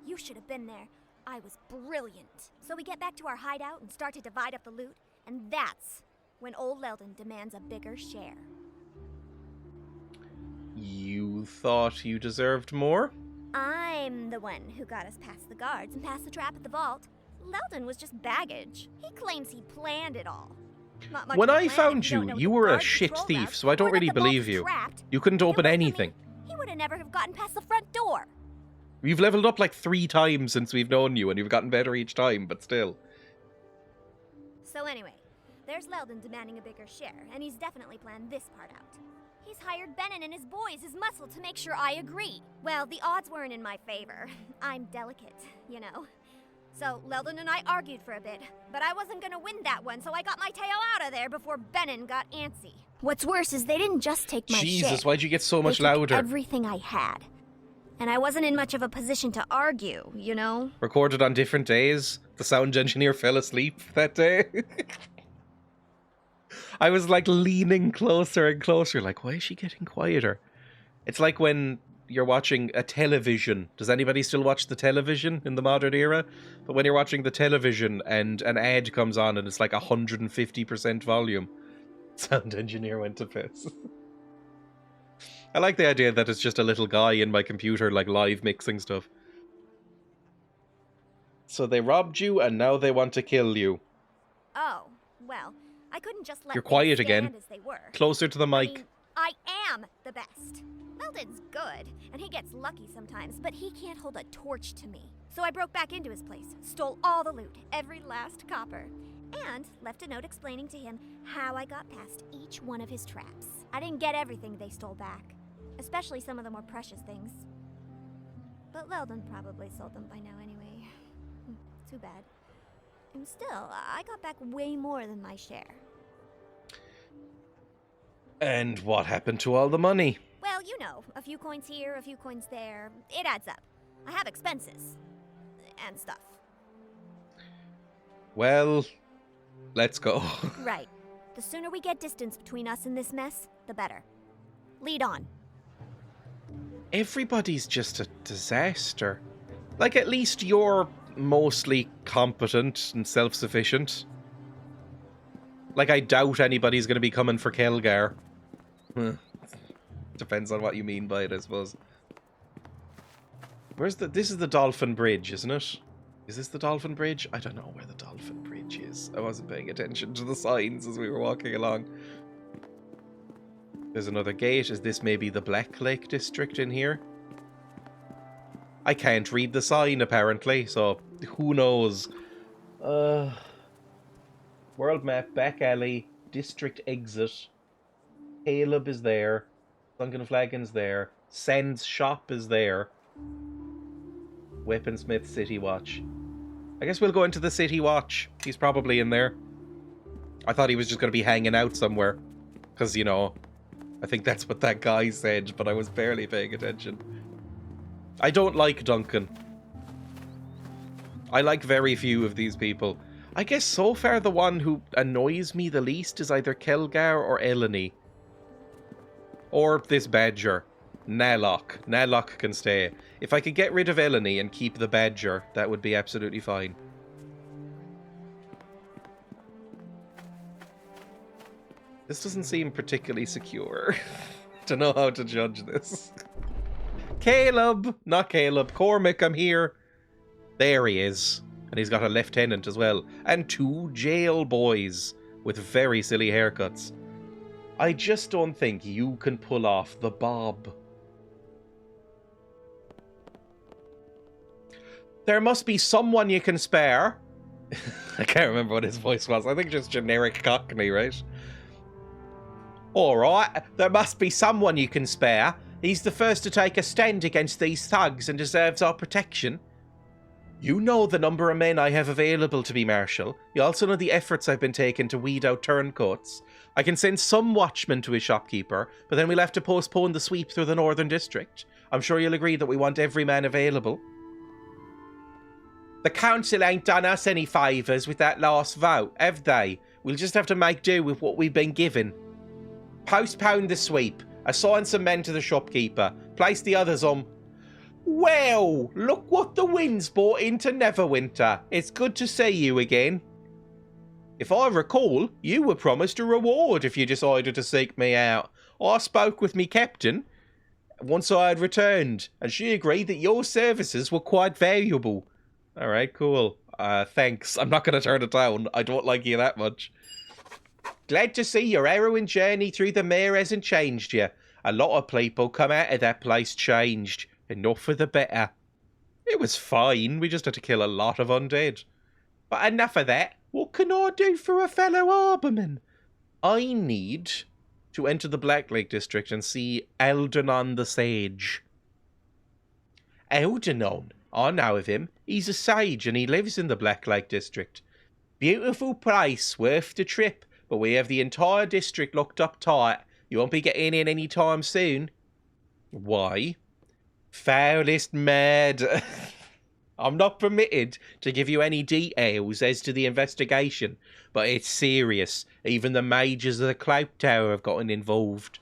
You should have been there. I was brilliant. So we get back to our hideout and start to divide up the loot, and that's when old Leldon demands a bigger share.
You thought you deserved more?
I'm the one who got us past the guards and past the trap at the vault. Leldon was just baggage. He claims he planned it all.
When I found you, you were a shit thief, so I don't really believe you. You couldn't open anything.
He would have never have gotten past the front door.
We've leveled up like 3 times since we've known you, and you've gotten better each time, but still.
So anyway, there's Leldon demanding a bigger share, and he's definitely planned this part out. He's hired Benin and his boys as muscle to make sure I agree. Well, the odds weren't in my favor. I'm delicate, you know. So Leldon and I argued for a bit, but I wasn't gonna win that one, so I got my tail out of there before Benin got antsy. What's worse is they didn't just take my shit.
Jesus, why'd you get so much
They took
louder?
everything I had. And I wasn't in much of a position to argue, you know?
Recorded on different days. The sound engineer fell asleep that day. I was like leaning closer and closer, like, why is she getting quieter? It's like when you're watching a television. Does anybody still watch the television in the modern era? But when you're watching the television and an ad comes on and it's like 150% volume, sound engineer went to piss. I like the idea that it's just a little guy in my computer, like, live mixing stuff. So they robbed you, and now they want to kill you.
Oh, well, I couldn't just let
You're quiet
things
again.
stand as they were.
Closer to the mic.
I mean, I am the best. Leldon's good, and he gets lucky sometimes, but he can't hold a torch to me. So I broke back into his place, stole all the loot, every last copper, and left a note explaining to him how I got past each one of his traps. I didn't get everything they stole back, especially some of the more precious things. But Leldon probably sold them by now anyway. Too bad. And still, I got back way more than my share.
And what happened to all the money?
Well, you know, a few coins here, a few coins there. It adds up. I have expenses. And stuff.
Well, let's go.
Right. The sooner we get distance between us and this mess, the better. Lead on.
Everybody's just a disaster. Like, at least you're mostly competent and self-sufficient. Like, I doubt anybody's going to be coming for Kelgar. Depends on what you mean by it, I suppose. This is the Dolphin Bridge, isn't it? Is this the Dolphin Bridge? I don't know where the Dolphin Bridge is. I wasn't paying attention to the signs as we were walking along. There's another gate. Is this maybe the Black Lake District in here? I can't read the sign, apparently, so who knows? World map, back alley, district exit. Caleb is there. Sunken Flagon's there. Sen's shop is there. Weaponsmith City Watch. I guess we'll go into the City Watch. He's probably in there. I thought he was just going to be hanging out somewhere. Because, you know, I think that's what that guy said, but I was barely paying attention. I don't like Duncan. I like very few of these people. I guess so far the one who annoys me the least is either Kelgar or Eleni. Or this Badger. Nalok. Nalok can stay. If I could get rid of Eleni and keep the Badger, that would be absolutely fine. This doesn't seem particularly secure. Don't know how to judge this. Caleb! Not Caleb. Cormac, I'm here. There he is. And he's got a lieutenant as well. And 2 jail boys with very silly haircuts. I just don't think you can pull off the bob. There must be someone you can spare. I can't remember what his voice was. I think just generic Cockney, right? Alright, there must be someone you can spare. He's the first to take a stand against these thugs and deserves our protection. You know the number of men I have available to be marshal. You also know the efforts I've been taking to weed out turncoats. I can send some watchmen to his shopkeeper, but then we'll have to postpone the sweep through the Northern District. I'm sure you'll agree that we want every man available. The council ain't done us any favours with that last vote, have they? We'll just have to make do with what we've been given. Postpone the sweep. Assign some men to the shopkeeper. Place the others on... Well, look what the wind's brought into Neverwinter. It's good to see you again. If I recall, you were promised a reward if you decided to seek me out. I spoke with me captain once I had returned, and she agreed that your services were quite valuable. Alright, cool. Thanks. I'm not going to turn it down. I don't like you that much. Glad to see your harrowing journey through the mare hasn't changed you. A lot of people come out of that place changed. Enough for the better. It was fine. We just had to kill a lot of undead. But enough of that. What can I do for a fellow Arborman? I need to enter the Black Lake District and see Algernon the Sage. Algernon? I know of him. He's a sage and he lives in the Black Lake District. Beautiful place, worth the trip, but we have the entire district locked up tight. You won't be getting in any time soon. Why? Foulest mad. I'm not permitted to give you any details as to the investigation, but it's serious. Even the mages of the Cloak Tower have gotten involved.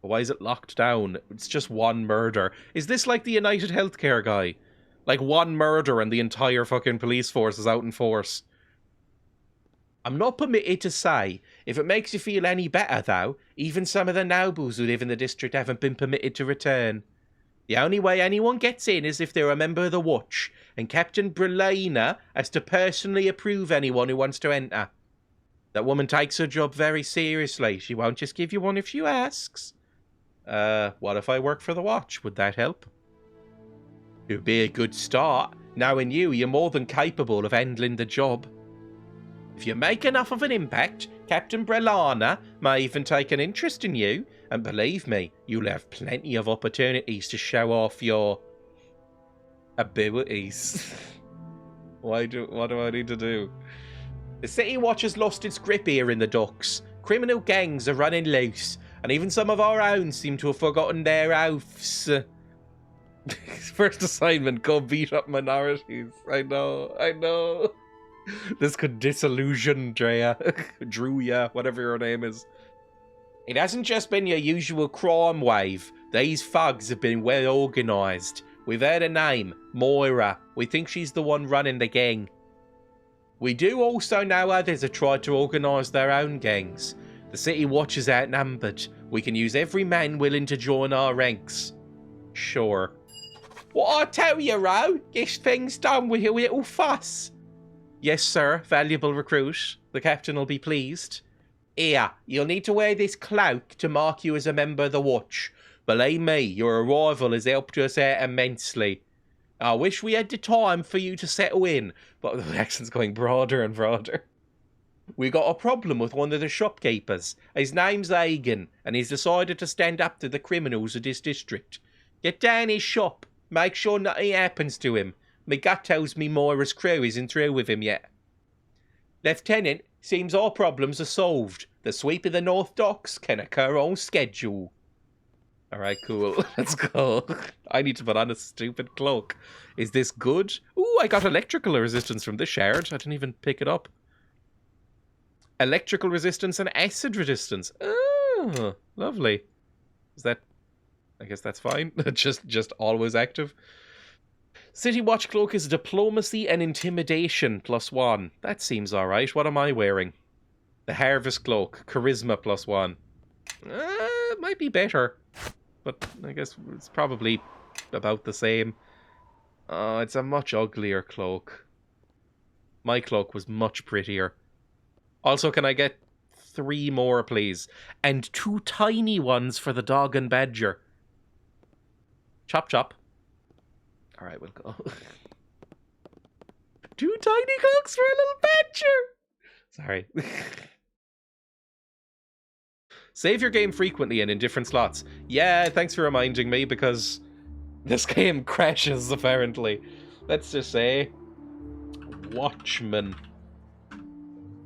Why is it locked down? It's just one murder. Is this like the United Healthcare guy? Like one murder and the entire fucking police force is out in force. I'm not permitted to say. If it makes you feel any better, though, even some of the nobles who live in the district haven't been permitted to return. The only way anyone gets in is if they're a member of the Watch, and Captain Brelina has to personally approve anyone who wants to enter. That woman takes her job very seriously. She won't just give you one if she asks. What if I work for the Watch? Would that help? It would be a good start. Knowing you, you're more than capable of handling the job. If you make enough of an impact, Captain Brelana may even take an interest in you, and believe me, you'll have plenty of opportunities to show off your abilities. What do I need to do? The City Watch has lost its grip here in the docks. Criminal gangs are running loose, and even some of our own seem to have forgotten their oaths. First assignment, go beat up minorities. I know. This could disillusion Dreya. Dreya, whatever your name is. It hasn't just been your usual crime wave. These thugs have been well organised. We've heard her name, Moira. We think she's the one running the gang. We do also know others have tried to organise their own gangs. The City Watch is outnumbered. We can use every man willing to join our ranks. Sure. What I tell you, Ro, this thing's done with your little fuss. Yes, sir, valuable recruit. The captain will be pleased. Here, you'll need to wear this cloak to mark you as a member of the Watch. Believe me, your arrival has helped us out immensely. I wish we had the time for you to settle in, but the accent's going broader and broader. We got a problem with one of the shopkeepers. His name's Hagen, and he's decided to stand up to the criminals of this district. Get down his shop. Make sure nothing happens to him. My gut tells me Moira's crew isn't through with him yet. Lieutenant, seems our problems are solved. The sweep of the North Docks can occur on schedule. Alright, cool. Let's go. I need to put on a stupid cloak. Is this good? Ooh, I got electrical resistance from this shard. I didn't even pick it up. Electrical resistance and acid resistance. Oh, lovely. Is that... I guess that's fine. just always active. City Watch cloak is diplomacy and intimidation +1. That seems alright. What am I wearing? The Harvest cloak. Charisma +1. It might be better. But I guess it's probably about the same. Oh, it's a much uglier cloak. My cloak was much prettier. Also, can I get 3 more, please? And 2 tiny ones for the dog and badger. Chop, chop. Alright, we'll go. 2 tiny cloaks for a little badger! Sorry. Save your game frequently and in different slots. Yeah, thanks for reminding me, because this game crashes, apparently. Let's just say... Watchman.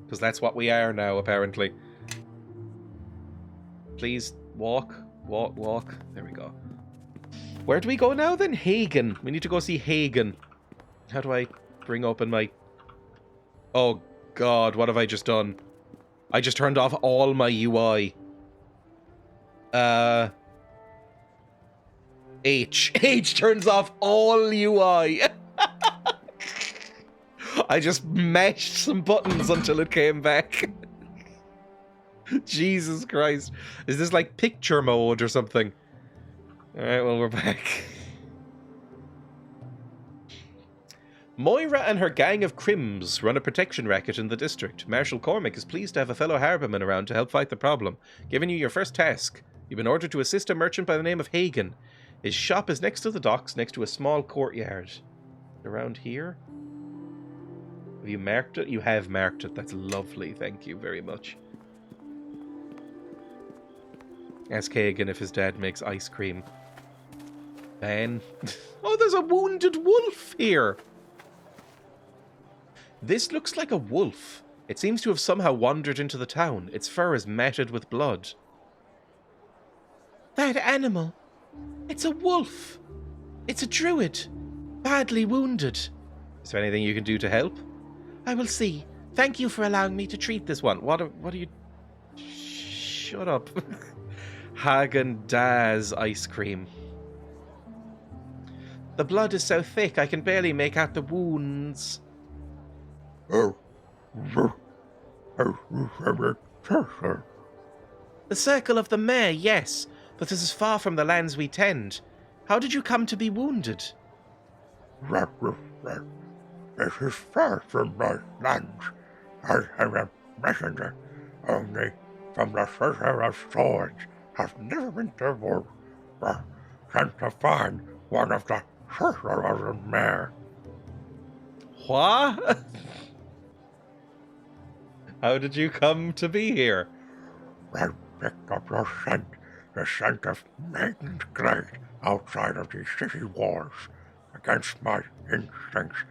Because that's what we are now, apparently. Please, walk. There we go. Where do we go now, then? Hagen. We need to go see Hagen. How do I bring open my... Oh, God, what have I just done? I just turned off all my UI. H turns off all UI. I just mashed some buttons until it came back. Jesus Christ. Is this like picture mode or something? Alright, well, we're back. Moira and her gang of crims run a protection racket in the district. Marshal Cormac is pleased to have a fellow harborman around to help fight the problem. Giving you your first task. You've been ordered to assist a merchant by the name of Hagen. His shop is next to the docks, next to a small courtyard. Around here? Have you marked it? You have marked it. That's lovely. Thank you very much. Ask Hagen if his dad makes ice cream. Ben. Oh, there's a wounded wolf here. This looks like a wolf. It seems to have somehow wandered into the town. Its fur is matted with blood. That animal. It's a wolf. It's a druid. Badly wounded. Is there anything you can do to help? I will see. Thank you for allowing me to treat this one. What are you... Shut up. Häagen-Dazs ice cream. The blood is so thick I can barely make out the wounds. The Circle of the Mare, yes, but this is far from the lands we tend. How did you come to be wounded?
This is far from my lands. I am a messenger, only from the City of Swords. Have Neverwinter wolf sent to find one of the Circle of the Mare.
What? How did you come to be here?
I picked up your scent, the scent of Maiden's Glade outside of these city walls. Against my instincts,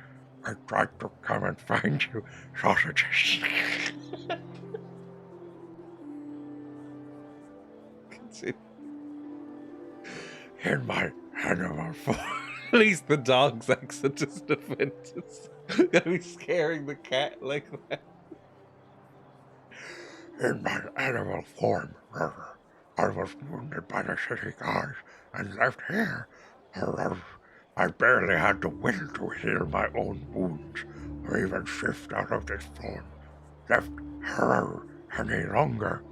I tried to come and find you, sausages. In my animal form.
At least the dog's accent isn't offensive. Gonna be scaring the cat like that.
In my animal form, I was wounded by the city guards and left here. I barely had the will to heal my own wounds, or even shift out of this form. Left her any longer,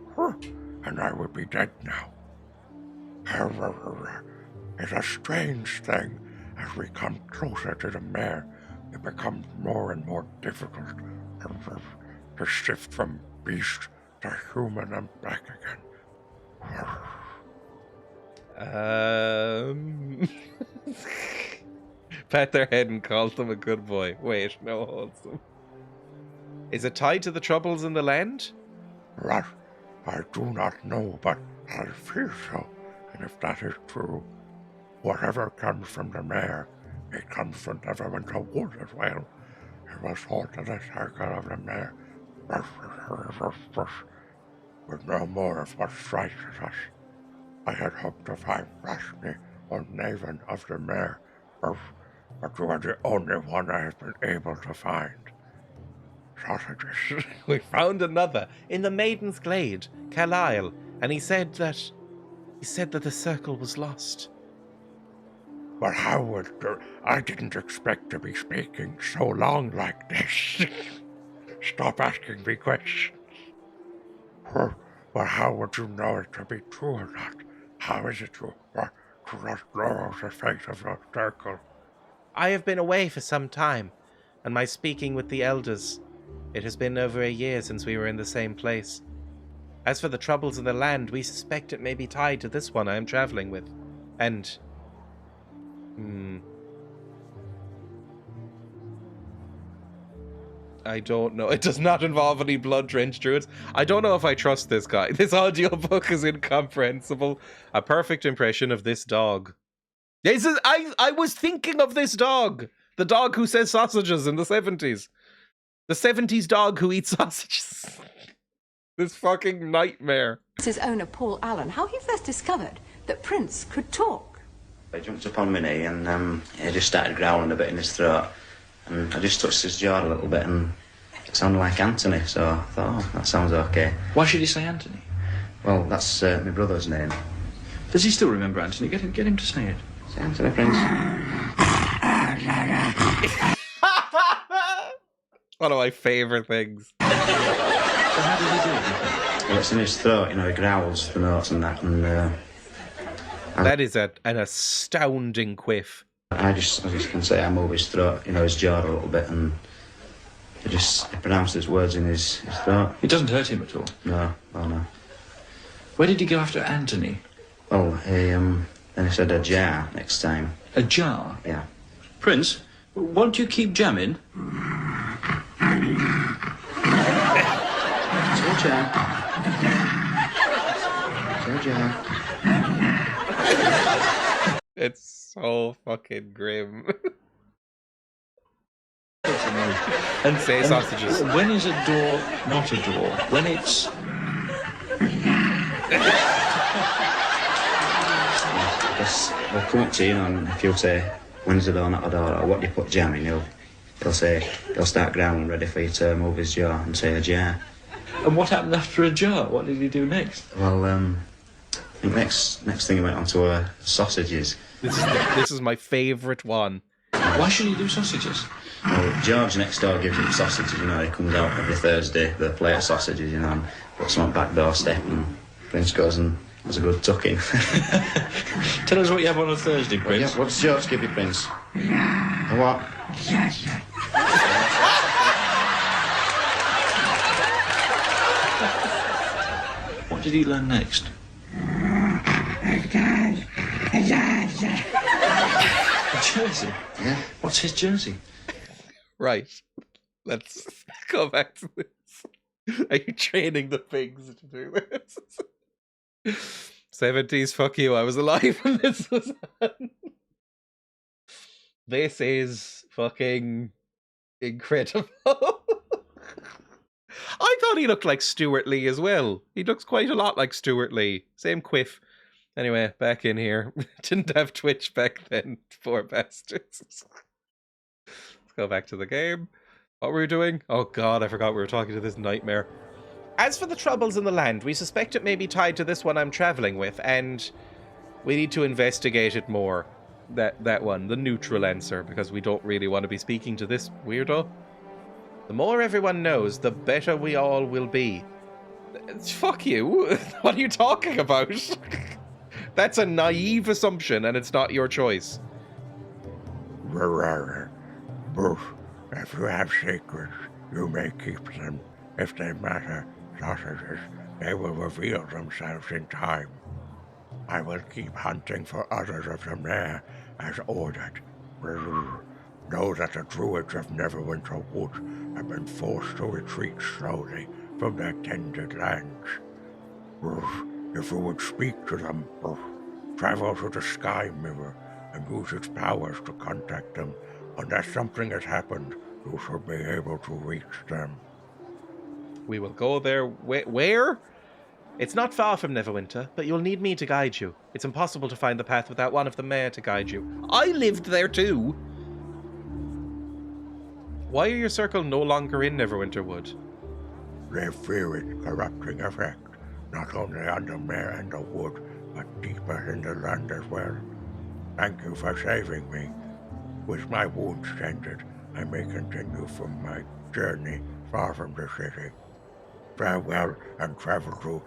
and I would be dead now. It's a strange thing. As we come closer to the mare, it becomes more and more difficult to shift from beast to human and back again.
Pat their head and call them a good boy. Wait, no, wholesome. Is it tied to the troubles in the land?
That I do not know, but I feel so. And if that is true, whatever comes from the mare, it comes from Neverwinter Wood as well. It was thought that the circle of the mare would know more of what strikes us. I had hoped to find Rashmi or Naven of the mare, but you are the only one I have been able to find. Sausages.
We found another in the Maiden's Glade, Carlisle, and he said that the circle was lost.
But how would I didn't expect to be speaking so long like this. Stop asking me questions. But how would you know it to be true or not? How is it to not know the fate of the circle?
I have been away for some time, and my speaking with the elders, it has been over a year since we were in the same place. As for the troubles in the land, we suspect it may be tied to this one I am traveling with. And... I don't know. It does not involve any blood-drenched druids. I don't know if I trust this guy. This audiobook is incomprehensible. A perfect impression of this dog. I was thinking of this dog. The dog who says sausages in the 70s. The 70s dog who eats sausages. This fucking nightmare.
His owner, Paul Allen, how he first discovered that Prince could talk.
He jumped up on my knee and he just started growling a bit in his throat. And I just touched his jaw a little bit and it sounded like Anthony, so I thought, oh, that sounds okay.
Why should he say Anthony?
Well, that's my brother's name.
Does he still remember Anthony? Get him to say it.
Say Anthony, Prince.
One of my favourite things.
So how did he do it? Well, it's in his throat, he growls the notes and that, and...
that is an astounding quiff.
I just can say, I move his throat, his jaw a little bit, and he pronounces words in his throat.
It doesn't hurt him at all?
No, well, no.
Where did he go after Anthony?
Well, then he said a jar next time.
A jar?
Yeah.
Prince, won't you keep jamming?
It's a jar. It's a jar.
It's so fucking grim. And say sausages.
When is a door not a door? When it's...
I guess I'll come up to you, and if you'll say, when's the door not a door, or what do you put jam in, he'll start growling ready for you to move his jaw and say a jar.
And what happened after a jar? What did he do next?
Well, I think next thing he went on to sausages.
This is my favourite one.
Why should he do sausages?
Well, George next door gives him sausages, he comes out every Thursday with a plate of sausages, and puts them on back doorstep, and Prince goes and has a good tucking.
Tell us what you have on a Thursday, Prince.
Yeah, what's George give you, Prince? A what?
What did he learn next? A jersey?
Yeah.
What's his jersey?
Right. Let's go back to this. Are you training the pigs to do this? 70s, fuck you, I was alive when this was on. This is fucking incredible. I thought he looked like Stuart Lee as well. He looks quite a lot like Stuart Lee. Same quiff. Anyway, back in here. Didn't have Twitch back then, poor bastards. Let's go back to the game. What were we doing? Oh god, I forgot we were talking to this nightmare. As for the troubles in the land, we suspect it may be tied to this one I'm travelling with, and we need to investigate it more. That one, the neutral answer, because we don't really want to be speaking to this weirdo. The more everyone knows, the better we all will be. Fuck you. What are you talking about? That's a naive assumption, and it's not your choice.
Both, if you have secrets, you may keep them. If they matter, sausages, they will reveal themselves in time. I will keep hunting for others of them there, as ordered. Know that the druids of Neverwinter Wood have been forced to retreat slowly from their tended lands. If you would speak to them, travel to the Sky Mirror and use its powers to contact them. Unless something has happened, you should be able to reach them.
We will go there. Where? It's not far from Neverwinter, but you'll need me to guide you. It's impossible to find the path without one of the Mare to guide you. I lived there too! Why are your circle no longer in Neverwinter Wood?
They fear its corrupting effect, not only on the Mare and the Wood, but deeper in the land as well. Thank you for saving me. With my wounds tended, I may continue from my journey far from the city. Farewell and travel to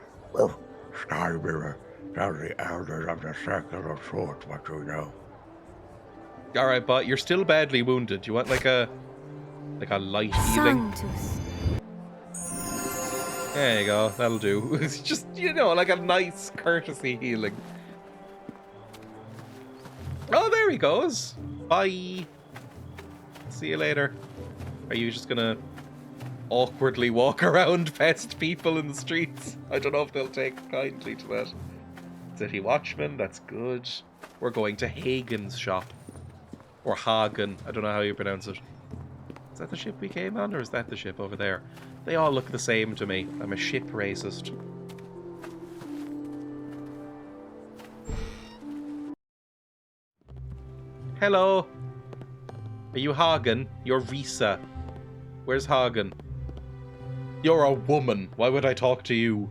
Sky Mirror. Tell the elders of the Circle of Swords what you know.
Alright, but you're still badly wounded. You want like a light healing? There you go, that'll do. It's just, you know, like a nice courtesy healing. Oh, there he goes. Bye. See you later. Are you just gonna awkwardly walk around past people in the streets? I don't know if they'll take kindly to that. City Watchman, that's good. We're going to Hagen's shop. Or Hagen, I don't know how you pronounce it. Is that the ship we came on, or is that the ship over there? They all look the same to me. I'm a ship racist. Hello. Are you Hagen? You're Risa. Where's Hagen? You're a woman. Why would I talk to you?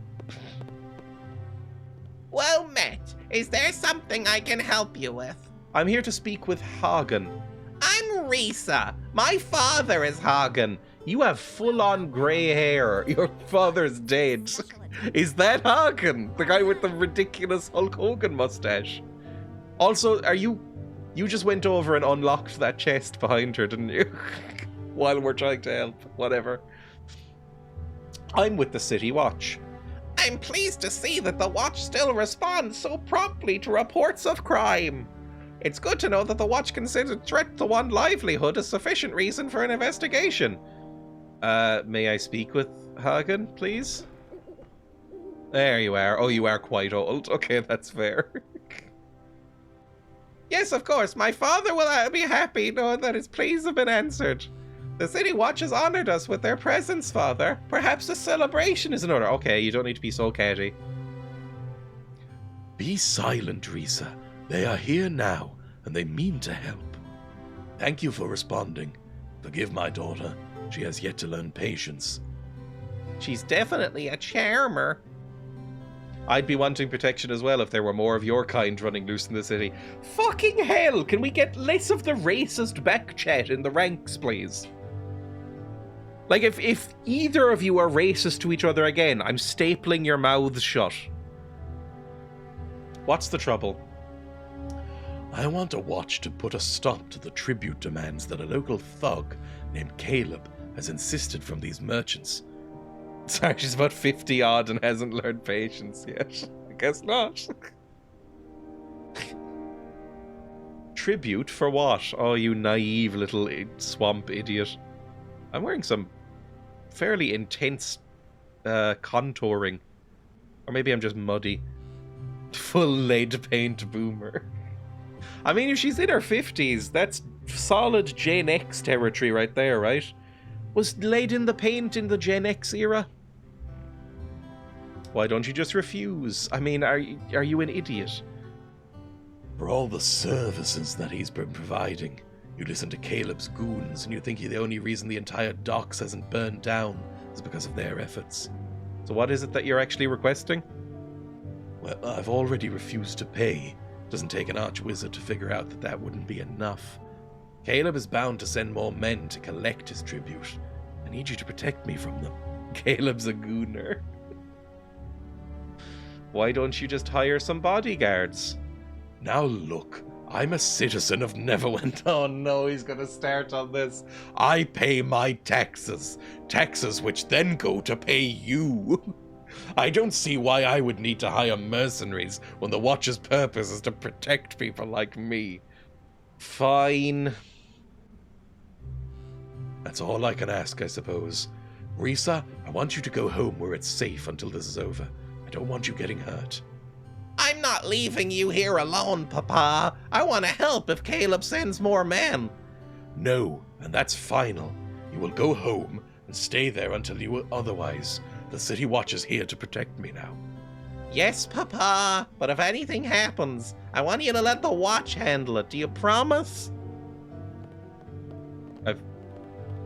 Well met. Is there something I can help you with?
I'm here to speak with Hagen.
I'm Risa. My father is Hagen.
You have full-on grey hair. Your father's dead. Is that Hagen? The guy with the ridiculous Hulk Hogan mustache? Also, are you... You just went over and unlocked that chest behind her, didn't you? While we're trying to help. Whatever. I'm with the City Watch.
I'm pleased to see that the Watch still responds so promptly to reports of crime. It's good to know that the Watch considers threat to one livelihood a sufficient reason for an investigation.
May I speak with Hagen, please? There you are. Oh, you are quite old. Okay, that's fair.
Yes, of course. My father will be happy knowing that his pleas have been answered. The City Watch has honored us with their presence, Father. Perhaps a celebration is in order.
Okay, you don't need to be so catty.
Be silent, Risa. They are here now, and they mean to help. Thank you for responding. Forgive my daughter. She has yet to learn patience.
She's definitely a charmer.
I'd be wanting protection as well if there were more of your kind running loose in the city. Fucking hell! Can we get less of the racist backchat in the ranks, please? Like, if either of you are racist to each other again, I'm stapling your mouths shut. What's the trouble?
I want a watch to put a stop to the tribute demands that a local thug named Caleb has insisted from these merchants.
Sorry, she's about 50 odd and hasn't learned patience yet. I guess not. Tribute for what? Oh, you naive little swamp idiot. I'm wearing some fairly intense contouring. Or maybe I'm just muddy. Full lead paint boomer. I mean, if she's in her 50s, that's solid Gen X territory right there, right? Was laid in the paint in the Gen X era? Why don't you just refuse? I mean, are you an idiot?
For all the services that he's been providing, you listen to Caleb's goons and you think the only reason the entire docks hasn't burned down is because of their efforts.
So what is it that you're actually requesting?
Well, I've already refused to pay. Doesn't take an archwizard to figure out that that wouldn't be enough. Caleb is bound to send more men to collect his tribute. I need you to protect me from them.
Caleb's a gooner. Why don't you just hire some bodyguards?
Now look, I'm a citizen of Neverwinter.
Oh no, he's gonna start on this.
I pay my taxes. Taxes which then go to pay you. I don't see why I would need to hire mercenaries when the Watch's purpose is to protect people like me.
Fine.
That's all I can ask, I suppose. Risa, I want you to go home where it's safe until this is over. I don't want you getting hurt.
I'm not leaving you here alone, Papa. I want to help if Caleb sends more men.
No, and that's final. You will go home and stay there until you will otherwise. The City Watch is here to protect me now.
Yes, Papa, but if anything happens, I want you to let the Watch handle it. Do you promise?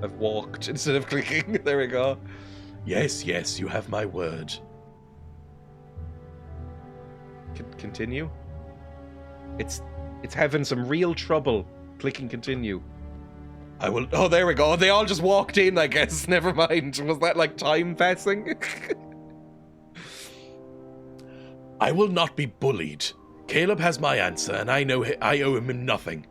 I've walked instead of clicking. There we go.
Yes, you have my word.
Continue? It's having some real trouble clicking continue.
I will...
Oh, there we go. They all just walked in, I guess. Never mind. Was that like time passing?
I will not be bullied. Caleb has my answer, and I know I owe him nothing.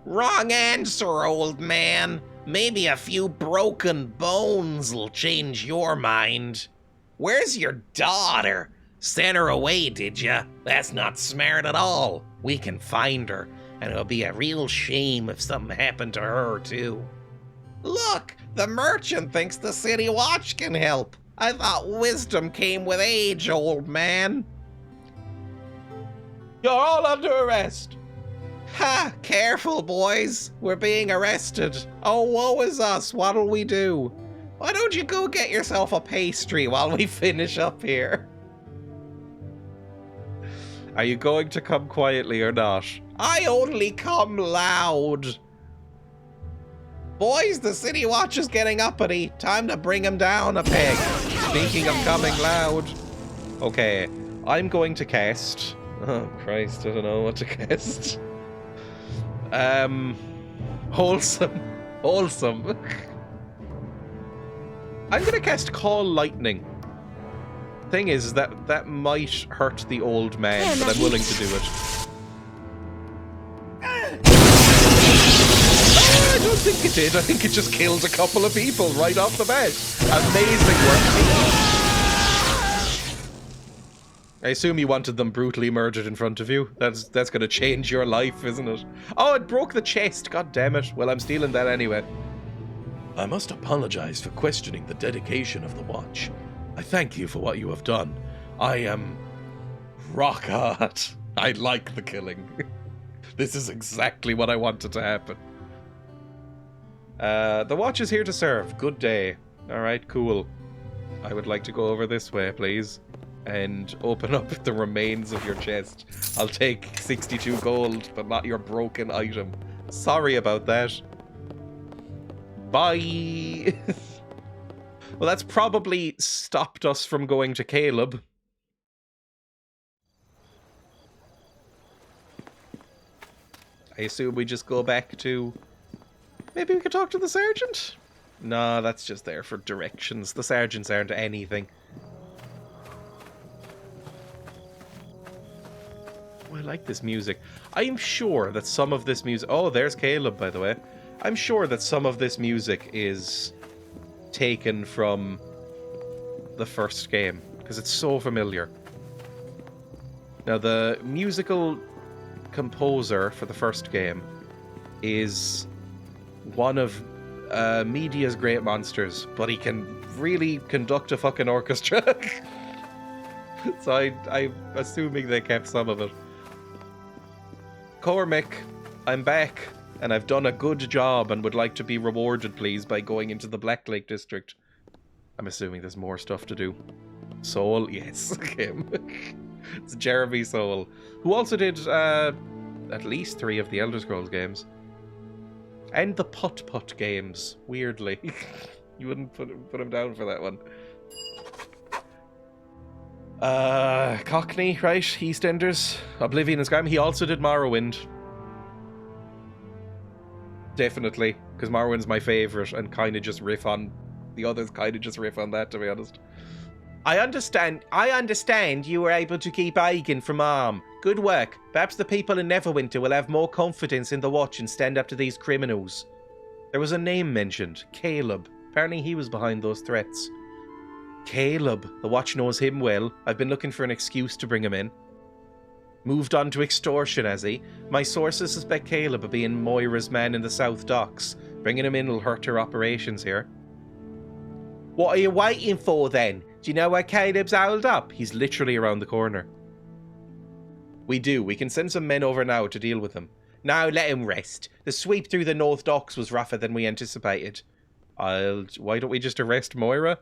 Wrong answer, old man. Maybe a few broken bones will change your mind. Where's your daughter? Sent her away, did ya? That's not smart at all. We can find her, and it'll be a real shame if something happened to her, too. Look, the merchant thinks the City Watch can help. I thought wisdom came with age, old man.
You're all under arrest.
Ha! Careful, boys. We're being arrested. Oh, woe is us. What'll we do? Why don't you go get yourself a pastry while we finish up here?
Are you going to come quietly or not?
I only come loud. Boys, the City Watch is getting uppity. Time to bring him down a peg.
Speaking of coming loud. Okay, I'm going to cast... Oh, Christ, I don't know what to cast. Wholesome. I'm gonna cast Call Lightning. Thing is that might hurt the old man, but I'm willing to do it. I don't think it did. I think it just killed a couple of people right off the bat. Amazing work. I assume you wanted them brutally murdered in front of you. That's going to change your life, isn't it? Oh, it broke the chest. God damn it. Well, I'm stealing that anyway.
I must apologize for questioning the dedication of the Watch. I thank you for what you have done. I am rock hard. I like the killing. This is exactly what I wanted to happen.
The Watch is here to serve. Good day. All right, cool. I would like to go over this way, please. And open up the remains of your chest. I'll take 62 gold, but not your broken item. Sorry about that. Bye. Well, that's probably stopped us from going to Caleb. I assume we just go back to... Maybe we could talk to the sergeant? No, that's just there for directions. The sergeants aren't anything. Oh, I like this music. I'm sure that some of this music... Oh, there's Caleb, by the way. I'm sure that some of this music is taken from the first game, because it's so familiar. Now, the musical composer for the first game is one of media's great monsters, but he can really conduct a fucking orchestra. So I'm assuming they kept some of it. Cormac, I'm back, and I've done a good job and would like to be rewarded, please, by going into the Black Lake District. I'm assuming there's more stuff to do. Soul, yes, him. It's Jeremy Soul, who also did at least 3 of the Elder Scrolls games. And the Putt-Putt games, weirdly. You wouldn't put him down for that one. Cockney, right? EastEnders, Oblivion and Skyrim. He also did Morrowind. Definitely, because Morrowind's my favourite and kind of just riff on... The others kind of just riff on that, to be honest. I understand you were able to keep Aigen from harm. Good work. Perhaps the people in Neverwinter will have more confidence in the Watch and stand up to these criminals. There was a name mentioned. Caleb. Apparently he was behind those threats. Caleb. The Watch knows him well. I've been looking for an excuse to bring him in. Moved on to extortion, has he? My sources suspect Caleb of being Moira's man in the South Docks. Bringing him in will hurt her operations here. What are you waiting for, then? Do you know where Caleb's holed up? He's literally around the corner. We do. We can send some men over now to deal with him. Now let him rest. The sweep through the North Docks was rougher than we anticipated. Why don't we just arrest Moira?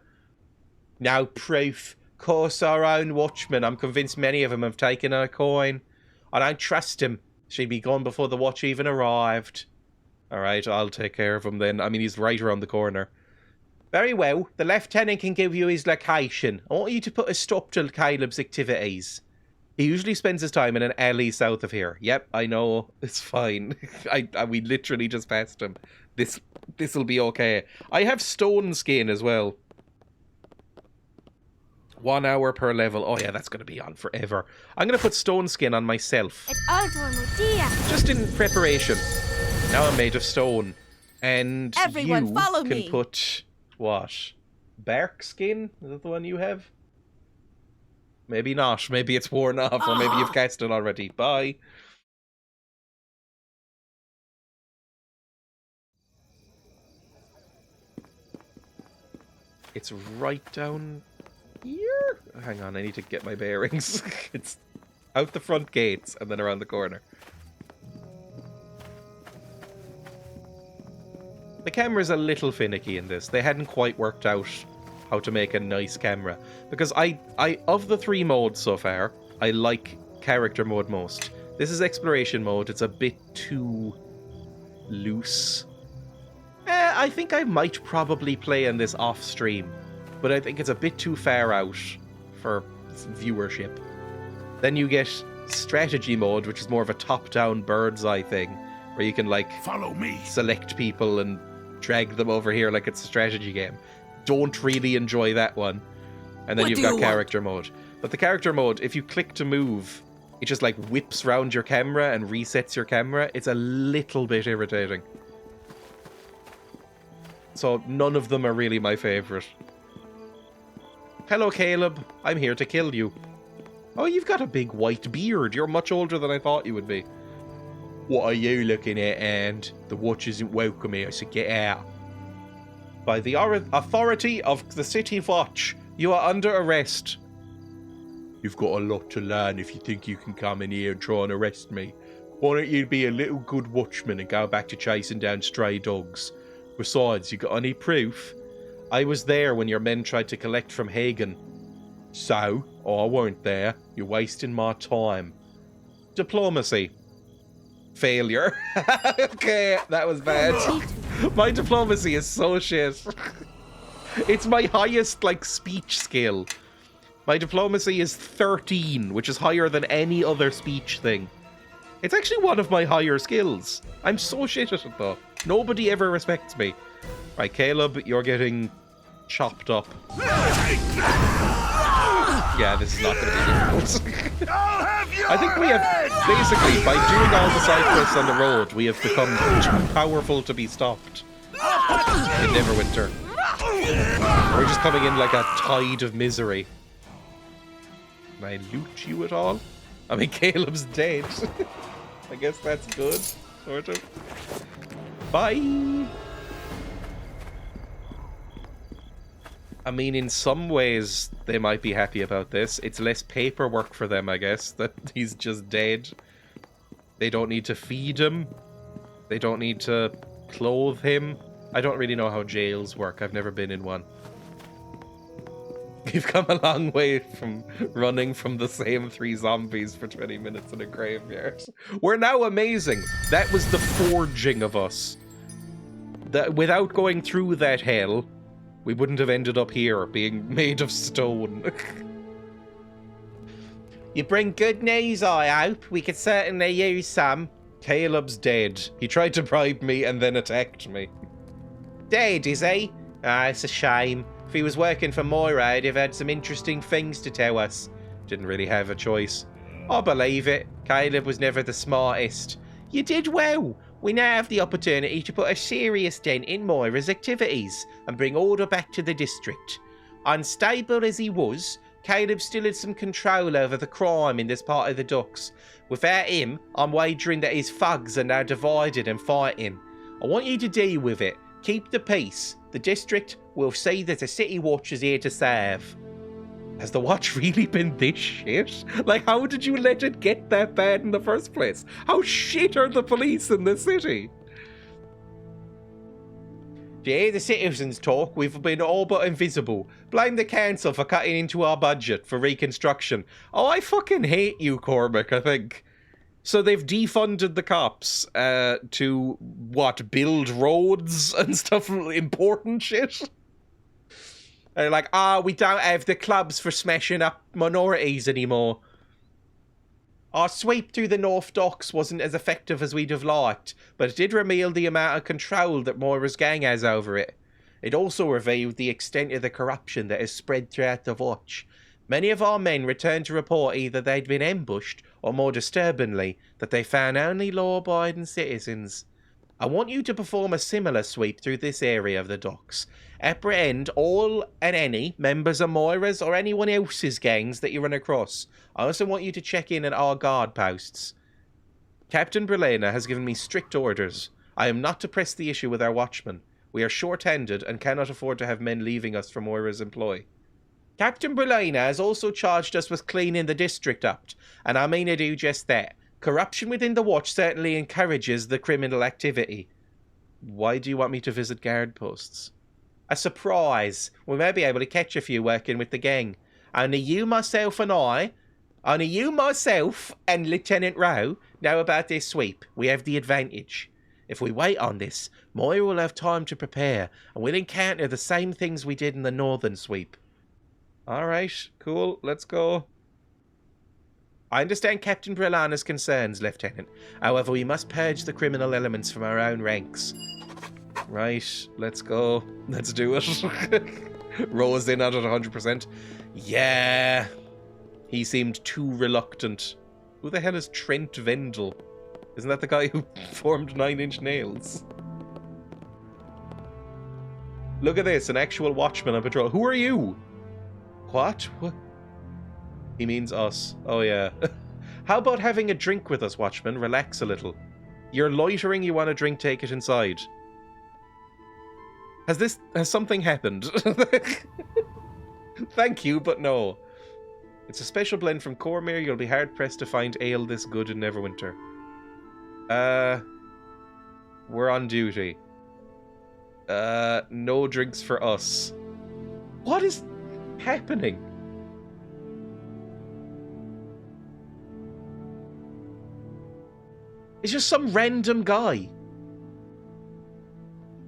No proof. Course our own watchman. I'm convinced many of them have taken her coin. I don't trust him. She'd be gone before the watch even arrived. Alright, I'll take care of him then. I mean, he's right around the corner. Very well. The lieutenant can give you his location. I want you to put a stop to Caleb's activities. He usually spends his time in an alley south of here. Yep, I know. It's fine. We literally just passed him. This'll be okay. I have stone skin as well. 1 hour per level. Oh yeah, that's going to be on forever. I'm going to put stone skin on myself. Just in preparation. Now I'm made of stone. And
Everyone,
you
follow
can
me.
put... What? Bark skin? Is that the one you have? Maybe not. Maybe it's worn off, or maybe you've cast it already. Bye. It's right down here? Hang on, I need to get my bearings. It's out the front gates and then around the corner. The camera's a little finicky in this. They hadn't quite worked out how to make a nice camera. Because I of the 3 modes so far, I like character mode most. This is exploration mode. It's a bit too loose. I think I might probably play in this off stream, but I think it's a bit too far out for viewership. Then you get strategy mode, which is more of a top-down bird's eye thing, where you can like follow me, select people and drag them over here like it's a strategy game. Don't really enjoy that one. And then you've got character mode. But the character mode, if you click to move, it just like whips round your camera and resets your camera. It's a little bit irritating. So none of them are really my favorite. Hello, Caleb. I'm here to kill you. Oh, you've got a big white beard. You're much older than I thought you would be. What are you looking at, and the watch isn't welcome here, so get out. By the authority of the City Watch, you are under arrest. You've got a lot to learn if you think you can come in here and try and arrest me. Why don't you be a little good watchman and go back to chasing down stray dogs? Besides, you got any proof? I was there when your men tried to collect from Hagen. So, I weren't there. You're wasting my time. Diplomacy. Failure. Okay, that was bad. My diplomacy is so shit. It's my highest, like, speech skill. My diplomacy is 13, which is higher than any other speech thing. It's actually one of my higher skills. I'm so shit at it, though. Nobody ever respects me. Right, Caleb, you're getting chopped up. Yeah, this is not going to be difficult. I think we have, basically, by doing all the side quests on the road, we have become too powerful to be stopped. In Neverwinter. We're just coming in like a tide of misery. Can I loot you at all? I mean, Caleb's dead. I guess that's good, sort of. Bye! I mean, in some ways, they might be happy about this. It's less paperwork for them, I guess, that he's just dead. They don't need to feed him. They don't need to clothe him. I don't really know how jails work. I've never been in one. You've come a long way from running from the same 3 zombies for 20 minutes in a graveyard. We're now amazing. That was the forging of us. That without going through that hell, we wouldn't have ended up here, being made of stone. You bring good news, I hope. We could certainly use some. Caleb's dead. He tried to bribe me and then attacked me. Dead, is he? Ah, it's a shame. If he was working for Moira, he'd have had some interesting things to tell us. Didn't really have a choice. I believe it. Caleb was never the smartest. You did well. We now have the opportunity to put a serious dent in Moira's activities and bring order back to the district. Unstable as he was, Caleb still had some control over the crime in this part of the docks. Without him, I'm wagering that his thugs are now divided and fighting. I want you to deal with it. Keep the peace. The district will see that the city watch is here to serve. Has the watch really been this shit? Like, how did you let it get that bad in the first place? How shit are the police in this city? Do you hear the citizens talk? We've been all but invisible. Blame the council for cutting into our budget for reconstruction. Oh, I fucking hate you, Cormac, I think. So they've defunded the cops to, what, build roads and stuff, important shit? They're like, we don't have the clubs for smashing up minorities anymore. Our sweep through the North Docks wasn't as effective as we'd have liked, but it did reveal the amount of control that Moira's gang has over it. It also revealed the extent of the corruption that has spread throughout the Watch. Many of our men returned to report either they'd been ambushed, or more disturbingly, that they found only law-abiding citizens. I want you to perform a similar sweep through this area of the docks. Apprehend all and any members of Moira's or anyone else's gangs that you run across. I also want you to check in at our guard posts. Captain Brelena has given me strict orders. I am not to press the issue with our watchmen. We are short-handed and cannot afford to have men leaving us for Moira's employ. Captain Brelena has also charged us with cleaning the district up, and I mean to do just that. Corruption within the Watch certainly encourages the criminal activity. Why do you want me to visit guard posts? A surprise. We may be able to catch a few working with the gang. Only you, myself, and Lieutenant Rowe know about this sweep. We have the advantage. If we wait on this, Moira will have time to prepare, and we'll encounter the same things we did in the northern sweep. Alright, cool, let's go. I understand Captain Brelana's concerns, Lieutenant. However, we must purge the criminal elements from our own ranks. Right, let's go. Let's do it. Rose in at 100%. Yeah. He seemed too reluctant. Who the hell is Trent Vendel? Isn't that the guy who formed 9 Inch Nails? Look at this, an actual watchman on patrol. Who are you? What? He means us. Oh, yeah. How about having a drink with us, watchman? Relax a little. You're loitering, you want a drink, take it inside. Has something happened? Thank you, but no. It's a special blend from Cormyr. You'll be hard-pressed to find ale this good in Neverwinter. We're on duty. No drinks for us. What is happening? It's just some random guy.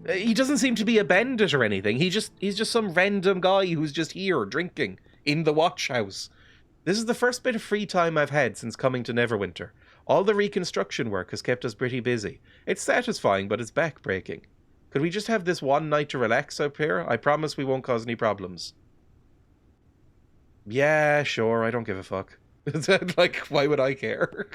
He doesn't seem to be a bandit or anything. He's just some random guy who's just here drinking in the watch house. This is the first bit of free time I've had since coming to Neverwinter. All the reconstruction work has kept us pretty busy. It's satisfying, but it's backbreaking. Could we just have this one night to relax up here? I promise we won't cause any problems. Yeah, sure, I don't give a fuck. Like, why would I care?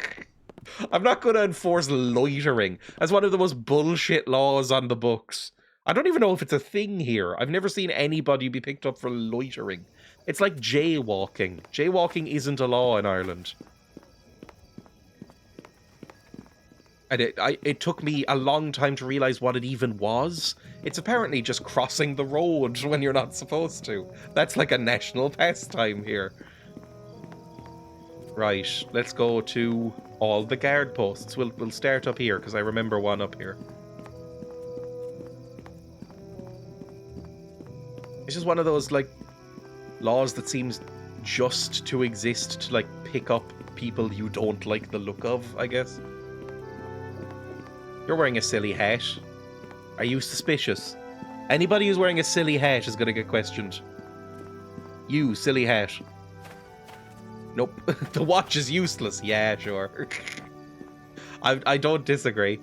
I'm not going to enforce loitering as one of the most bullshit laws on the books. I don't even know if it's a thing here. I've never seen anybody be picked up for loitering. It's like jaywalking. Jaywalking isn't a law in Ireland. And it took me a long time to realize what it even was. It's apparently just crossing the road when you're not supposed to. That's like a national pastime here. Right, let's go to all the guard posts. We'll start up here, because I remember one up here. It's just one of those, like, laws that seems just to exist to, like, pick up people you don't like the look of, I guess. You're wearing a silly hat. Are you suspicious? Anybody who's wearing a silly hat is going to get questioned. You, silly hat. Nope. The watch is useless. Yeah, sure. I don't disagree.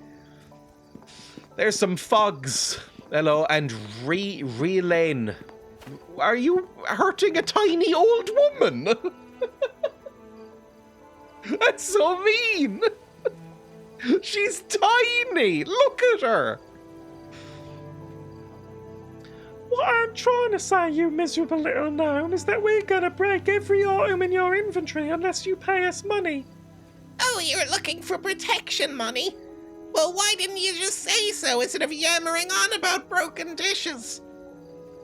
There's some fogs. Hello, and Relane. Are you hurting a tiny old woman? That's so mean. She's tiny. Look at her.
What I'm trying to say, you miserable little gnome, is that we're gonna break every item in your inventory unless you pay us money.
Oh, you're looking for protection money? Well, why didn't you just say so instead of yammering on about broken dishes?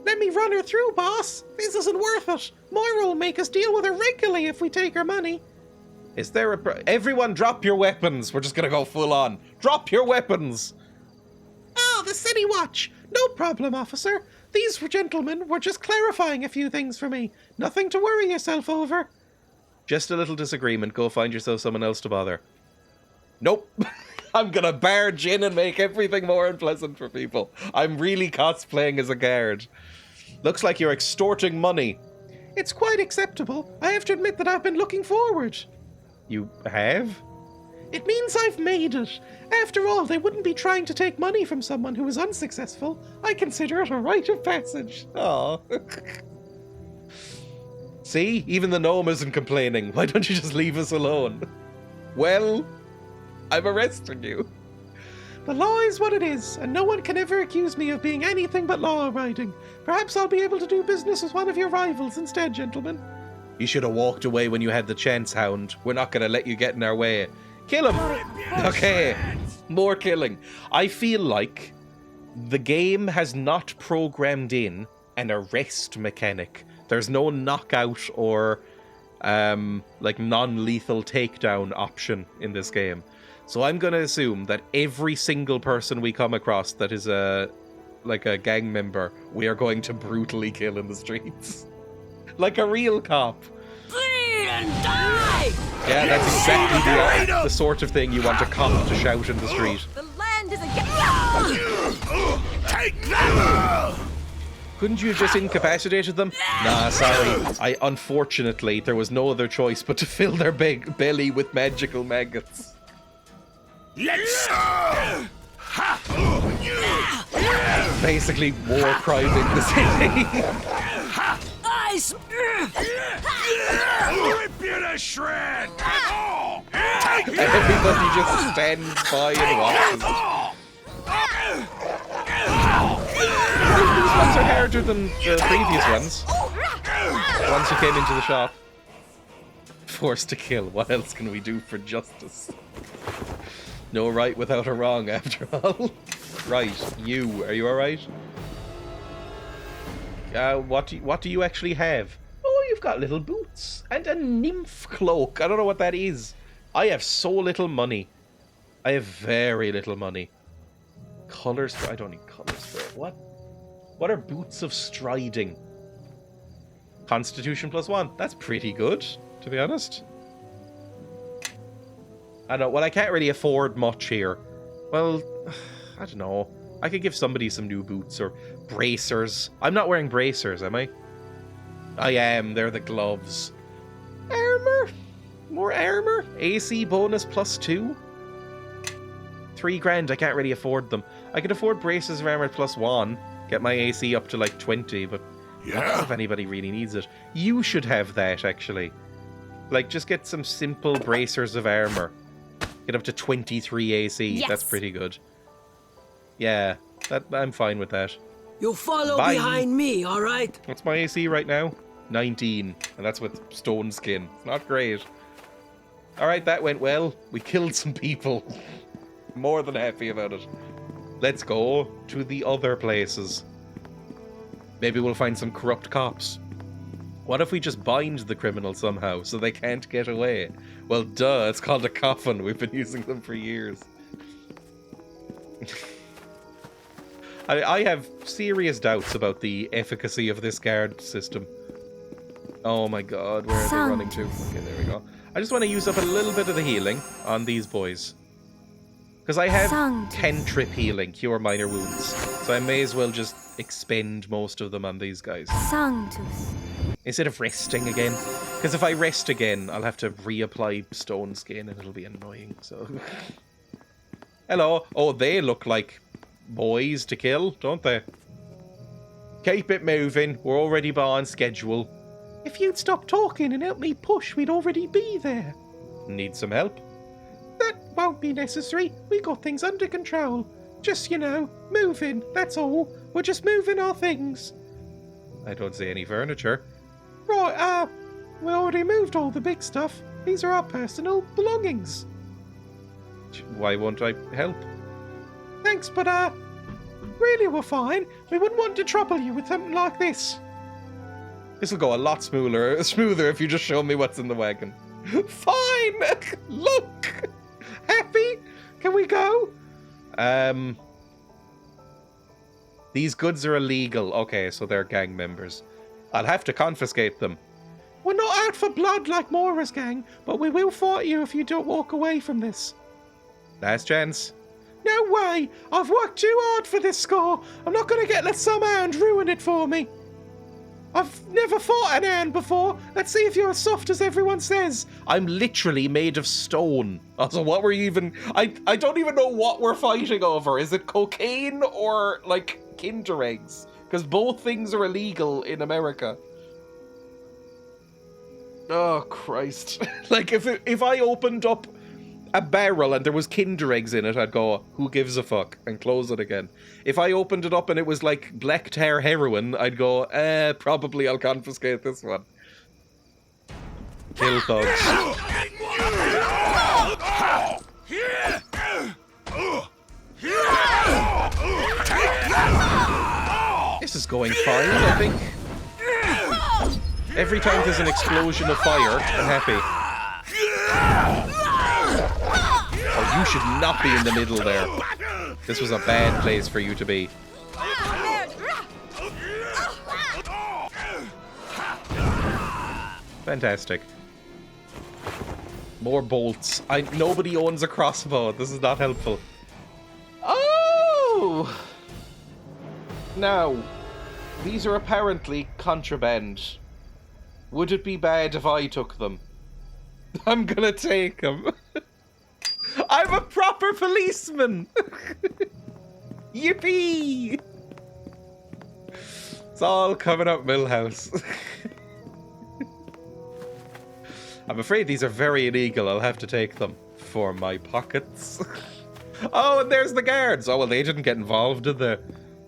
Let me run her through, boss. This isn't worth it. Moira will make us deal with her regularly if we take her money.
Is there everyone drop your weapons. We're just gonna go full on. Drop your weapons.
Oh, the city watch. No problem, officer. These gentlemen were just clarifying a few things for me. Nothing to worry yourself over.
Just a little disagreement. Go find yourself someone else to bother. Nope. I'm gonna barge in and make everything more unpleasant for people. I'm really cosplaying as a guard. Looks like you're extorting money.
It's quite acceptable. I have to admit that I've been looking forward.
You have?
It means I've made it. After all, they wouldn't be trying to take money from someone who is unsuccessful. I consider it a rite of passage.
Aw. See? Even the gnome isn't complaining. Why don't you just leave us alone? Well, I'm arresting you.
The law is what it is, and no one can ever accuse me of being anything but law-abiding. Perhaps I'll be able to do business with one of your rivals instead, gentlemen.
You should have walked away when you had the chance, Hound. We're not going to let you get in our way. Kill him! Okay, more killing. I feel like the game has not programmed in an arrest mechanic. There's no knockout or like non-lethal takedown option in this game. So I'm going to assume that every single person we come across that is like a gang member, we are going to brutally kill in the streets. Like a real cop.
Bleed and die!
Yeah, that's exactly the sort of thing you want a cop to shout in the street.
The land is against
Take that!
Couldn't you have just incapacitated them? Nah, sorry. Unfortunately, there was no other choice but to fill their belly with magical maggots.
Let's
Basically, war crime in the city.
ice!
rip you to shreds!
Everybody just stands by and watches. These ones are harder than the previous ones. The ones who came into the shop. Forced to kill. What else can we do for justice? No right without a wrong, after all. Right, you. Are you alright? What do you actually have? Oh, you've got little boots and a nymph cloak. I don't know what that is. I have so little money. I have very little money. Colors for... I don't need colors for it. What are boots of striding? Constitution +1. That's pretty good, to be honest. I don't know. Well, I can't really afford much here. Well, I don't know. I could give somebody some new boots or bracers. I'm not wearing bracers, am I? I am. They're the gloves. Armor? More armor? AC bonus +2? 3 grand. I can't really afford them. I could afford braces of armor +1. Get my AC up to like 20, but I don't know if anybody really needs it. You should have that, actually. Like, just get some simple bracers of armor. Get up to 23 AC.
Yes.
That's pretty good. Yeah, I'm fine with that.
You follow
Bye.
behind me, alright?
What's my AC right now? 19. And that's with stone skin. It's not great. Alright, that went well. We killed some people. More than happy about it. Let's go to the other places. Maybe we'll find some corrupt cops. What if we just bind the criminals somehow so they can't get away? Well, duh, it's called a coffin. We've been using them for years. I have serious doubts about the efficacy of this guard system. Oh my god, where are they running to? Okay, there we go. I just want to use up a little bit of the healing on these boys. Because I have 10 trip healing, cure minor wounds. So I may as well just expend most of them on these guys. Instead of resting again. Because if I rest again, I'll have to reapply stone skin and it'll be annoying, so... Hello. Oh, they look like boys to kill, don't they? Keep it moving. We're already on schedule.
If you'd stop talking and help me push, we'd already be there.
Need some help?
That won't be necessary. We got things under control. Just, moving, that's all. We're just moving our things.
I don't see any furniture.
Right, we already moved all the big stuff. These are our personal belongings.
Why won't I help?
Thanks, but, really we're fine. We wouldn't want to trouble you with something like this.
This'll go a lot smoother if you just show me what's in the wagon.
Fine! Look! Happy? Can we go?
These goods are illegal. Okay, so they're gang members. I'll have to confiscate them.
We're not out for blood like Moira's gang, but we will fight you if you don't walk away from this.
Last chance.
No way! I've worked too hard for this score. I'm not going to let some hound ruin it for me. I've never fought an hound before. Let's see if you're as soft as everyone says.
I'm literally made of stone. Also, what were you even... I don't even know what we're fighting over. Is it cocaine or, like, Kinder Eggs? Because both things are illegal in America. Oh, Christ. Like, if I opened up a barrel and there was Kinder Eggs in it, I'd go, who gives a fuck, and close it again. If I opened it up and it was like black tar heroin, I'd go, probably I'll confiscate this one. Kill thugs. This is going fine, I think. Every time there's an explosion of fire, I'm happy. Oh, you should not be in the middle there. This was a bad place for you to be. Fantastic. More bolts. Nobody owns a crossbow. This is not helpful. Oh! Now, these are apparently contraband. Would it be bad if I took them? I'm gonna take them. I'm a proper policeman! Yippee! It's all coming up Millhouse. I'm afraid these are very illegal. I'll have to take them for my pockets. Oh, and there's the guards. Oh, well, they didn't get involved, did they?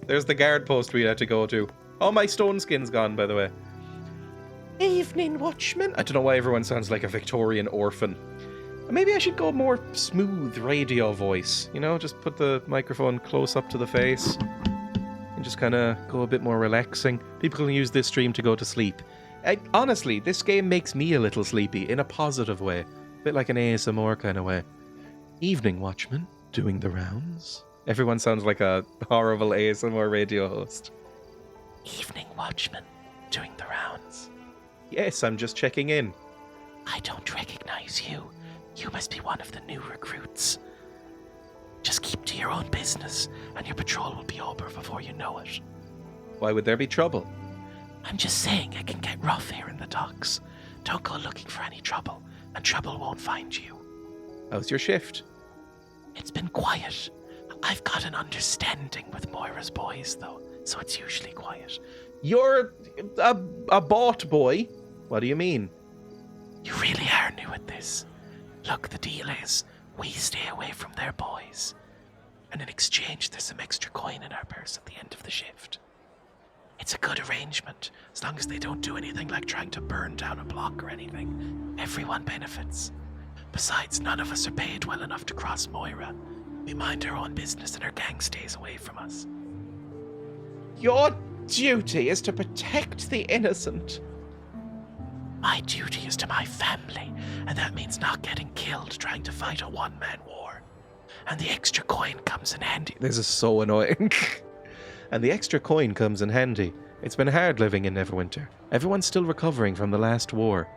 There's the guard post we had to go to. Oh, my stone skin's gone, by the way.
Evening, Watchman.
I don't know why everyone sounds like a Victorian orphan. Maybe I should go more smooth radio voice. You know, just put the microphone close up to the face. And just kind of go a bit more relaxing. People can use this stream to go to sleep. Honestly, this game makes me a little sleepy in a positive way. A bit like an ASMR kind of way. Evening, Watchman. Doing the rounds. Everyone sounds like a horrible ASMR radio host.
Evening, Watchman. Doing the rounds.
Yes, I'm just checking in.
I don't recognize you. You must be one of the new recruits. Just keep to your own business, and your patrol will be over before you know it.
Why would there be trouble?
I'm just saying it can get rough here in the docks. Don't go looking for any trouble, and trouble won't find you.
How's your shift?
It's been quiet. I've got an understanding with Moira's boys, though, so it's usually quiet.
You're a bought boy? What do you mean?
You really are new at this. Look, the deal is, we stay away from their boys. And in exchange, there's some extra coin in our purse at the end of the shift. It's a good arrangement, as long as they don't do anything like trying to burn down a block or anything. Everyone benefits. Besides, none of us are paid well enough to cross Moira. We mind our own business and our gang stays away from us.
Your duty is to protect the innocent.
My duty is to my family, and that means not getting killed trying to fight a one-man war. And the extra coin comes in handy.
This is so annoying. And the extra coin comes in handy. It's been hard living in Neverwinter. Everyone's still recovering from the last war.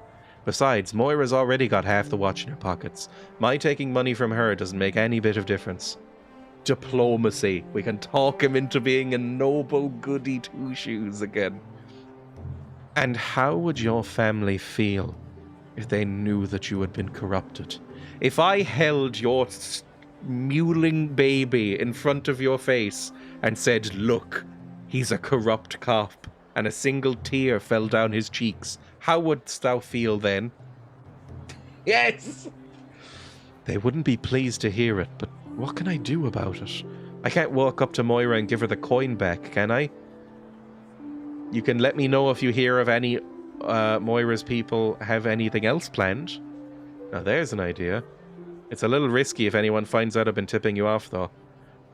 Besides, Moira's already got half the watch in her pockets. My taking money from her doesn't make any bit of difference. Diplomacy. We can talk him into being a noble goody two-shoes again. And how would your family feel if they knew that you had been corrupted? If I held your mewling baby in front of your face and said, look, he's a corrupt cop, and a single tear fell down his cheeks, how wouldst thou feel then?
Yes!
They wouldn't be pleased to hear it, but what can I do about it? I can't walk up to Moira and give her the coin back, can I? You can let me know if you hear of any Moira's people have anything else planned. Now there's an idea. It's a little risky if anyone finds out I've been tipping you off, though.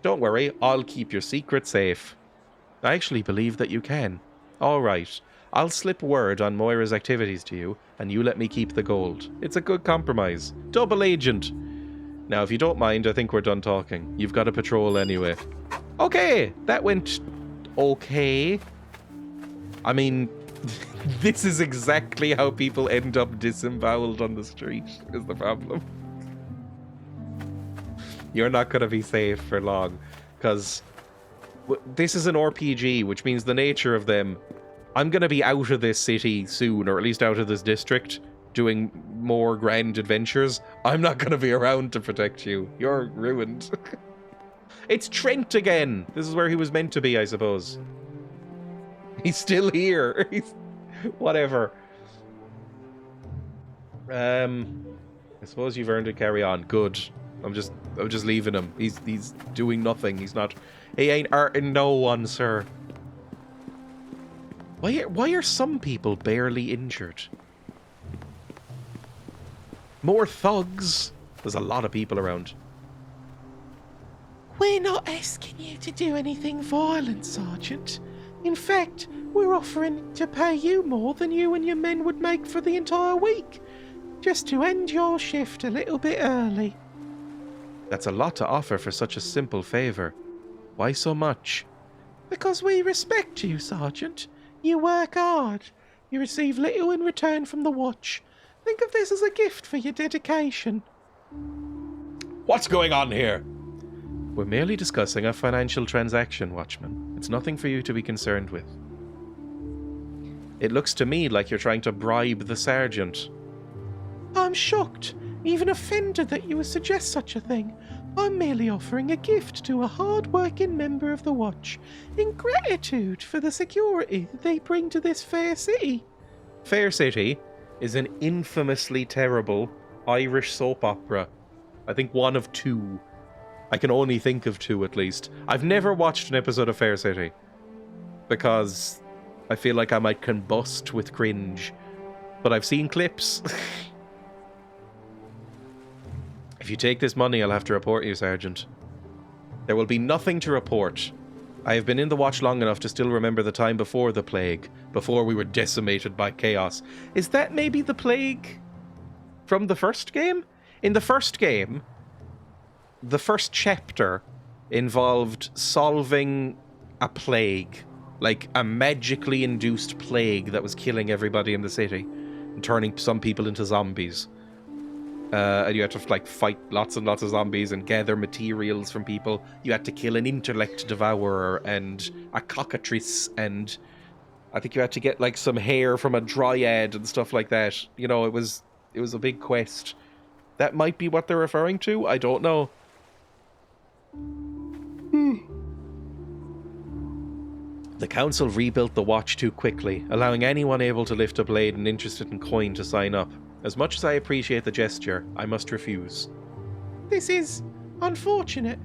Don't worry, I'll keep your secret safe. I actually believe that you can. All right, I'll slip word on Moira's activities to you, and you let me keep the gold. It's a good compromise. Double agent. Now, if you don't mind, I think we're done talking. You've got a patrol anyway. Okay, that went okay. I mean, this is exactly how people end up disemboweled on the street, is the problem. You're not going to be safe for long, because this is an RPG, which means the nature of them... I'm going to be out of this city soon, or at least out of this district, doing more grand adventures. I'm not going to be around to protect you. You're ruined. It's Trent again! This is where he was meant to be, I suppose. He's still here. He's... Whatever. I suppose you've earned it. Carry on. Good. I'm just leaving him. He's doing nothing. He ain't hurting no one, sir. Why are some people barely injured? More thugs. There's a lot of people around.
We're not asking you to do anything violent, Sergeant. In fact, we're offering to pay you more than you and your men would make for the entire week, just to end your shift a little bit early.
That's a lot to offer for such a simple favor. Why so much?
Because we respect you, Sergeant. You work hard. You receive little in return from the watch. Think of this as a gift for your dedication.
What's going on here?
We're merely discussing a financial transaction, Watchman. It's nothing for you to be concerned with. It looks to me like you're trying to bribe the sergeant.
I'm shocked, even offended that you would suggest such a thing. I'm merely offering a gift to a hard-working member of the Watch in gratitude for the security they bring to this fair city.
Fair City is an infamously terrible Irish soap opera. I think one of two. I can only think of two, at least. I've never watched an episode of Fair City, because I feel like I might combust with cringe. But I've seen clips. If you take this money, I'll have to report you, Sergeant. There will be nothing to report. I have been in the Watch long enough to still remember the time before the plague, before we were decimated by chaos. Is that maybe the plague from the first game? In the first game, the first chapter involved solving a plague, like a magically induced plague that was killing everybody in the city and turning some people into zombies. And you had to fight lots and lots of zombies and gather materials from people. You had to kill an intellect devourer and a cockatrice, and I think you had to get some hair from a dryad and stuff like that. You know, it was a big quest. That might be what they're referring to. I don't know. The council rebuilt the watch too quickly, allowing anyone able to lift a blade and interested in coin to sign up. As much as I appreciate the gesture, I must refuse.
This is unfortunate.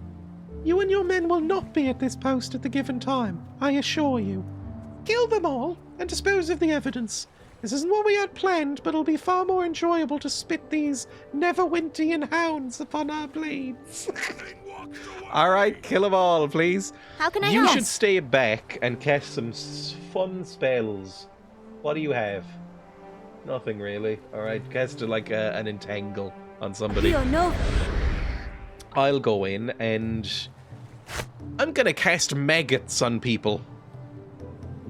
You and your men will not be at this post at the given time, I assure you. Kill them all and dispose of the evidence. This isn't what we had planned, but it'll be far more enjoyable to spit these Neverwintian hounds upon our blades.
All right, kill them all, please.
How can I
You
help?
should stay back and cast some fun spells. What do you have? Nothing really. All right, cast like an entangle on somebody.
Leo, no.
I'll go in and I'm gonna cast maggots on people.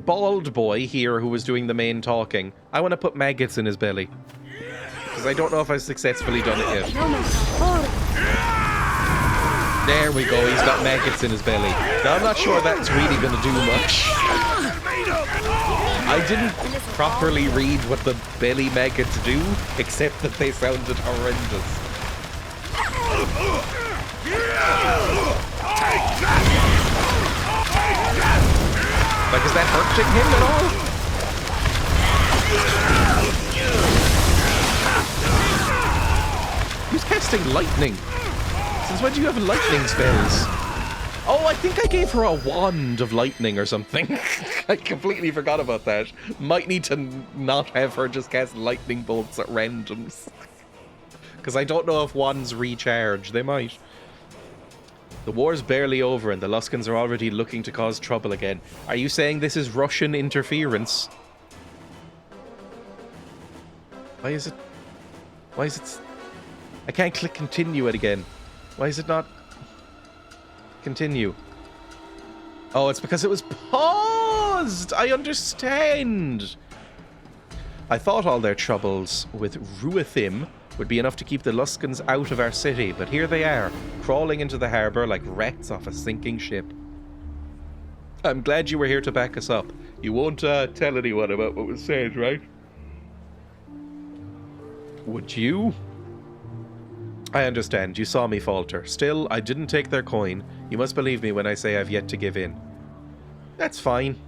Bald boy here who was doing the main talking. I want to put maggots in his belly. Because I don't know if I've successfully done it yet. There we go, he's got maggots in his belly. Now I'm not sure that's really going to do much. I didn't properly read what the belly maggots do, except that they sounded horrendous. Like, is that hurting him at all? Who's casting lightning? Since when do you have lightning spells? Oh, I think I gave her a wand of lightning or something. I completely forgot about that. Might need to not have her just cast lightning bolts at randoms. Because I don't know if wands recharge. They might. The war's barely over and the Luskans are already looking to cause trouble again. Are you saying this is Russian interference? Why is it... I can't click continue it again. Why is it not... Continue. Oh, it's because it was paused! I understand! I thought all their troubles with Ruathim would be enough to keep the Luskans out of our city, but here they are, crawling into the harbour like rats off a sinking ship. I'm glad you were here to back us up. You won't tell anyone about what was said, right? Would you? I understand. You saw me falter. Still, I didn't take their coin. You must believe me when I say I've yet to give in. That's fine.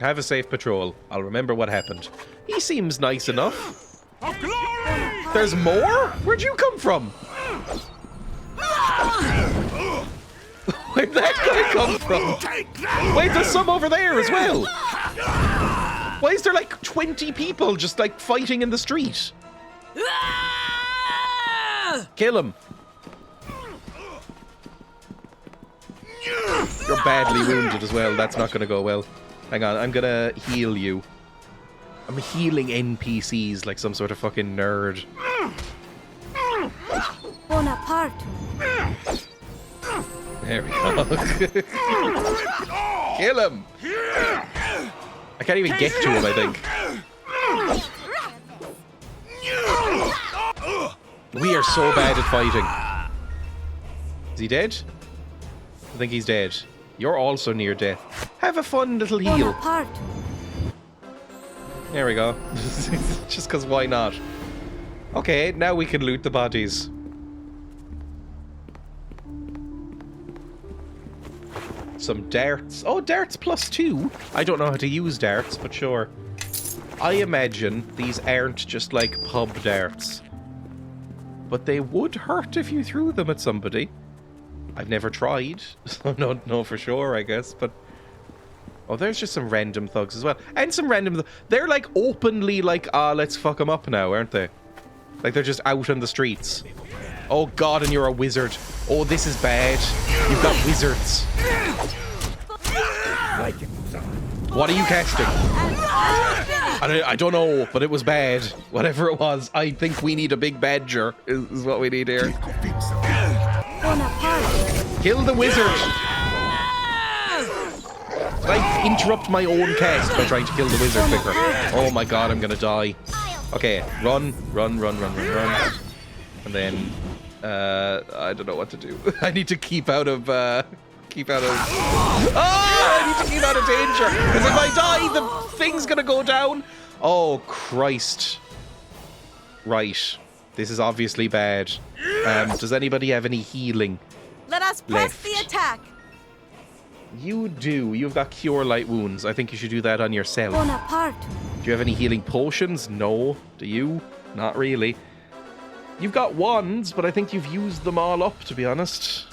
Have a safe patrol. I'll remember what happened. He seems nice enough. There's more? Where'd you come from? Where'd that guy come from? Wait, there's some over there as well. Why is there like 20 people just like fighting in the street? Kill him. You're badly wounded as well. That's not going to go well. Hang on, I'm going to heal you. I'm healing NPCs like some sort of fucking nerd.
Bonaparte.
There we go. Kill him! I can't even get to him, I think. We are so bad at fighting. Is he dead? I think he's dead. You're also near death. Have a fun little heal.
Bonaparte.
There we go. Just because why not? Okay, now we can loot the bodies. Some darts. Oh, darts +2. I don't know how to use darts, but sure. I imagine these aren't just like pub darts. But they would hurt if you threw them at somebody. I've never tried, so don't know for sure, I guess, but... Oh, there's just some random thugs as well. And some random... They're like openly like, let's fuck them up now, aren't they? Like they're just out on the streets. Oh god, and you're a wizard. Oh, this is bad. You've got wizards. What are you casting? I don't know, but it was bad. Whatever it was, I think we need a big badger, is what we need here. Kill the wizard! Did I interrupt my own cast by trying to kill the wizard quicker? Oh my god, I'm gonna die. Okay, run. And then, I don't know what to do. I need to keep out of, I need to keep out of danger! Because if I die, the thing's gonna go down! Oh, Christ. Right. This is obviously bad. Does anybody have any healing?
Let us press
left?
the attack.
You do. You've got cure light wounds. I think you should do that on yourself.
Bonaparte.
Do you have any healing potions? No. Do you? Not really. You've got wands, but I think you've used them all up, to be honest.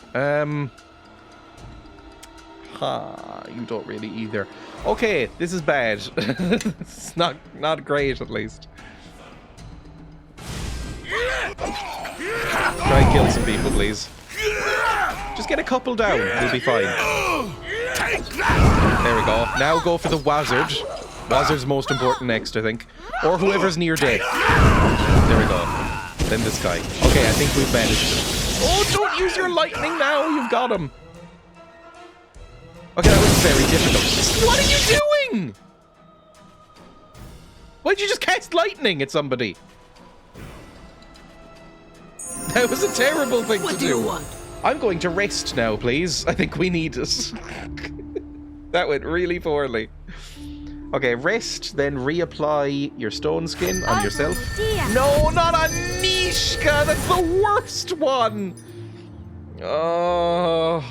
Haha, you don't really either. Okay, this is bad. It's not great, at least. Try and kill some people, please. Just get a couple down. We'll be fine. There we go. Now go for the wizard. Wizard's most important next, I think. Or whoever's near death. There we go. Then this guy. Okay, I think we've managed it. Oh, don't use your lightning now. You've got him. Okay, that was very difficult. What are you doing? Why'd you just cast lightning at somebody? That was a terrible thing to do.
What do you want?
I'm going to rest now, please. I think we need it. That went really poorly. Okay, rest, then reapply your stone skin on yourself. No, not on Mishka! That's the worst one! Oh.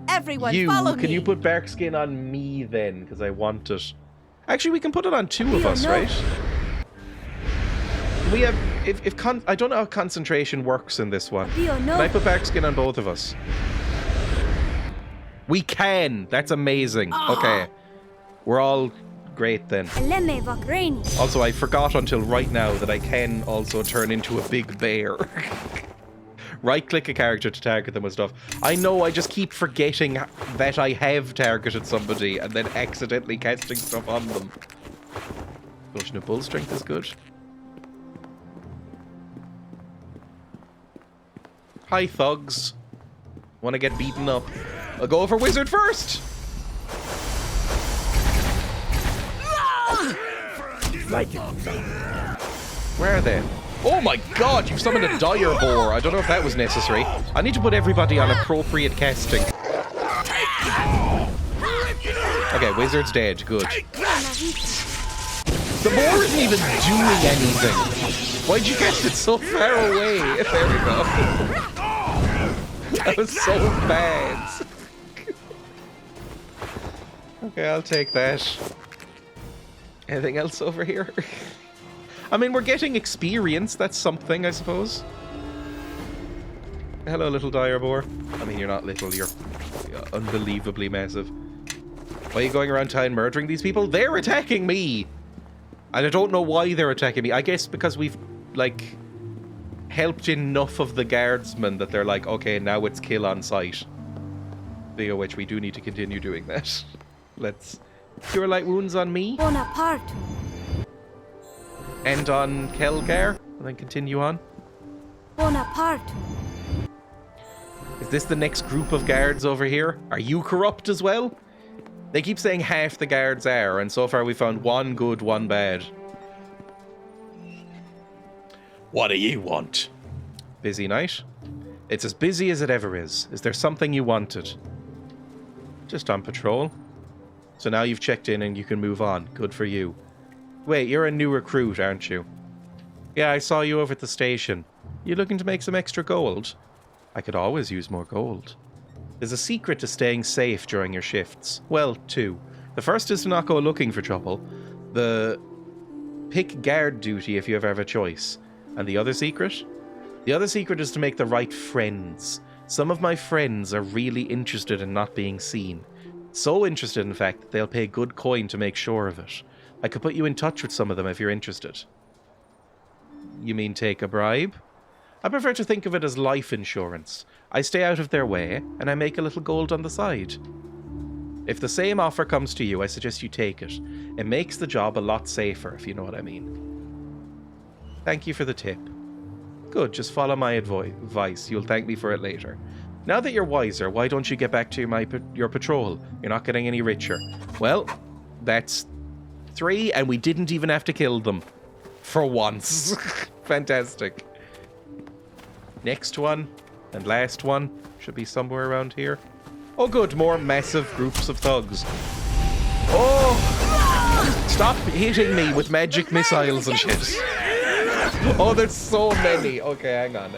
Everyone, follow me.
Can you put bark skin on me then? Because I want it. Actually, we can put it on two of us, right? We have... I don't know how concentration works in this one. Can I put bark skin on both of us? We can! That's amazing. Okay. We're all great then. Also, I forgot until right now that I can also turn into a big bear. Right-click a character to target them with stuff. I know, I just keep forgetting that I have targeted somebody and then accidentally casting stuff on them. Potion of bull strength is good. Hi, thugs. Want to get beaten up? I'll go for wizard first! Where are they? Oh my god, you've summoned a dire boar. I don't know if that was necessary. I need to put everybody on appropriate casting. Okay, wizard's dead. Good. The boar isn't even doing anything. Why'd you cast it so far away? There we go. That was so bad. Okay, I'll take that. Anything else over here? I mean, we're getting experience. That's something, I suppose. Hello, little dire boar. I mean, you're not little. You're unbelievably massive. Why are you going around town murdering these people? They're attacking me! And I don't know why they're attacking me. I guess because we've, like, helped enough of the guardsmen that they're like, okay, now it's kill on sight. Speaking of which, we do need to continue doing that. Let's cure light wounds on me.
Bonaparte.
And on Kelgar, and then continue on.
Bonaparte.
Is this the next group of guards over here? Are you corrupt as well? They keep saying half the guards are, and so far we found one good, one bad.
What do you want?
Busy night? It's as busy as it ever is. Is there something you wanted? Just on patrol. So now you've checked in and you can move on. Good for you. Wait, you're a new recruit, aren't you? Yeah, I saw you over at the station. You looking to make some extra gold? I could always use more gold. There's a secret to staying safe during your shifts. Well, two. The first is to not go looking for trouble. Pick guard duty if you ever have a choice. And the other secret? The other secret is to make the right friends. Some of my friends are really interested in not being seen. So interested, in fact, that they'll pay good coin to make sure of it. I could put you in touch with some of them if you're interested. You mean take a bribe? I prefer to think of it as life insurance. I stay out of their way, and I make a little gold on the side. If the same offer comes to you, I suggest you take it. It makes the job a lot safer, if you know what I mean. Thank you for the tip. Good, just follow my advice. You'll thank me for it later. Now that you're wiser, why don't you get back to your patrol? You're not getting any richer. Well, that's 3, and we didn't even have to kill them. For once. Fantastic. Next one, and last one, should be somewhere around here. Oh good, more massive groups of thugs. Oh! Stop hitting me with magic missiles and shit. Oh, there's so many. Okay, hang on.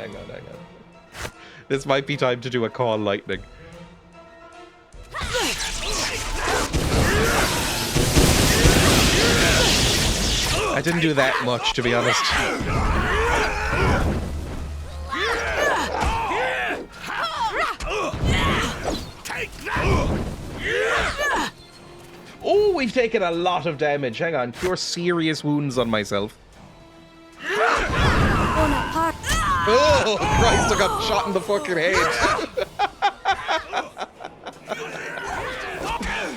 This might be time to do a call lightning. I didn't do that much, to be honest. Oh, we've taken a lot of damage. Hang on. Pure serious wounds on myself. Oh, Christ, I got shot in the fucking head.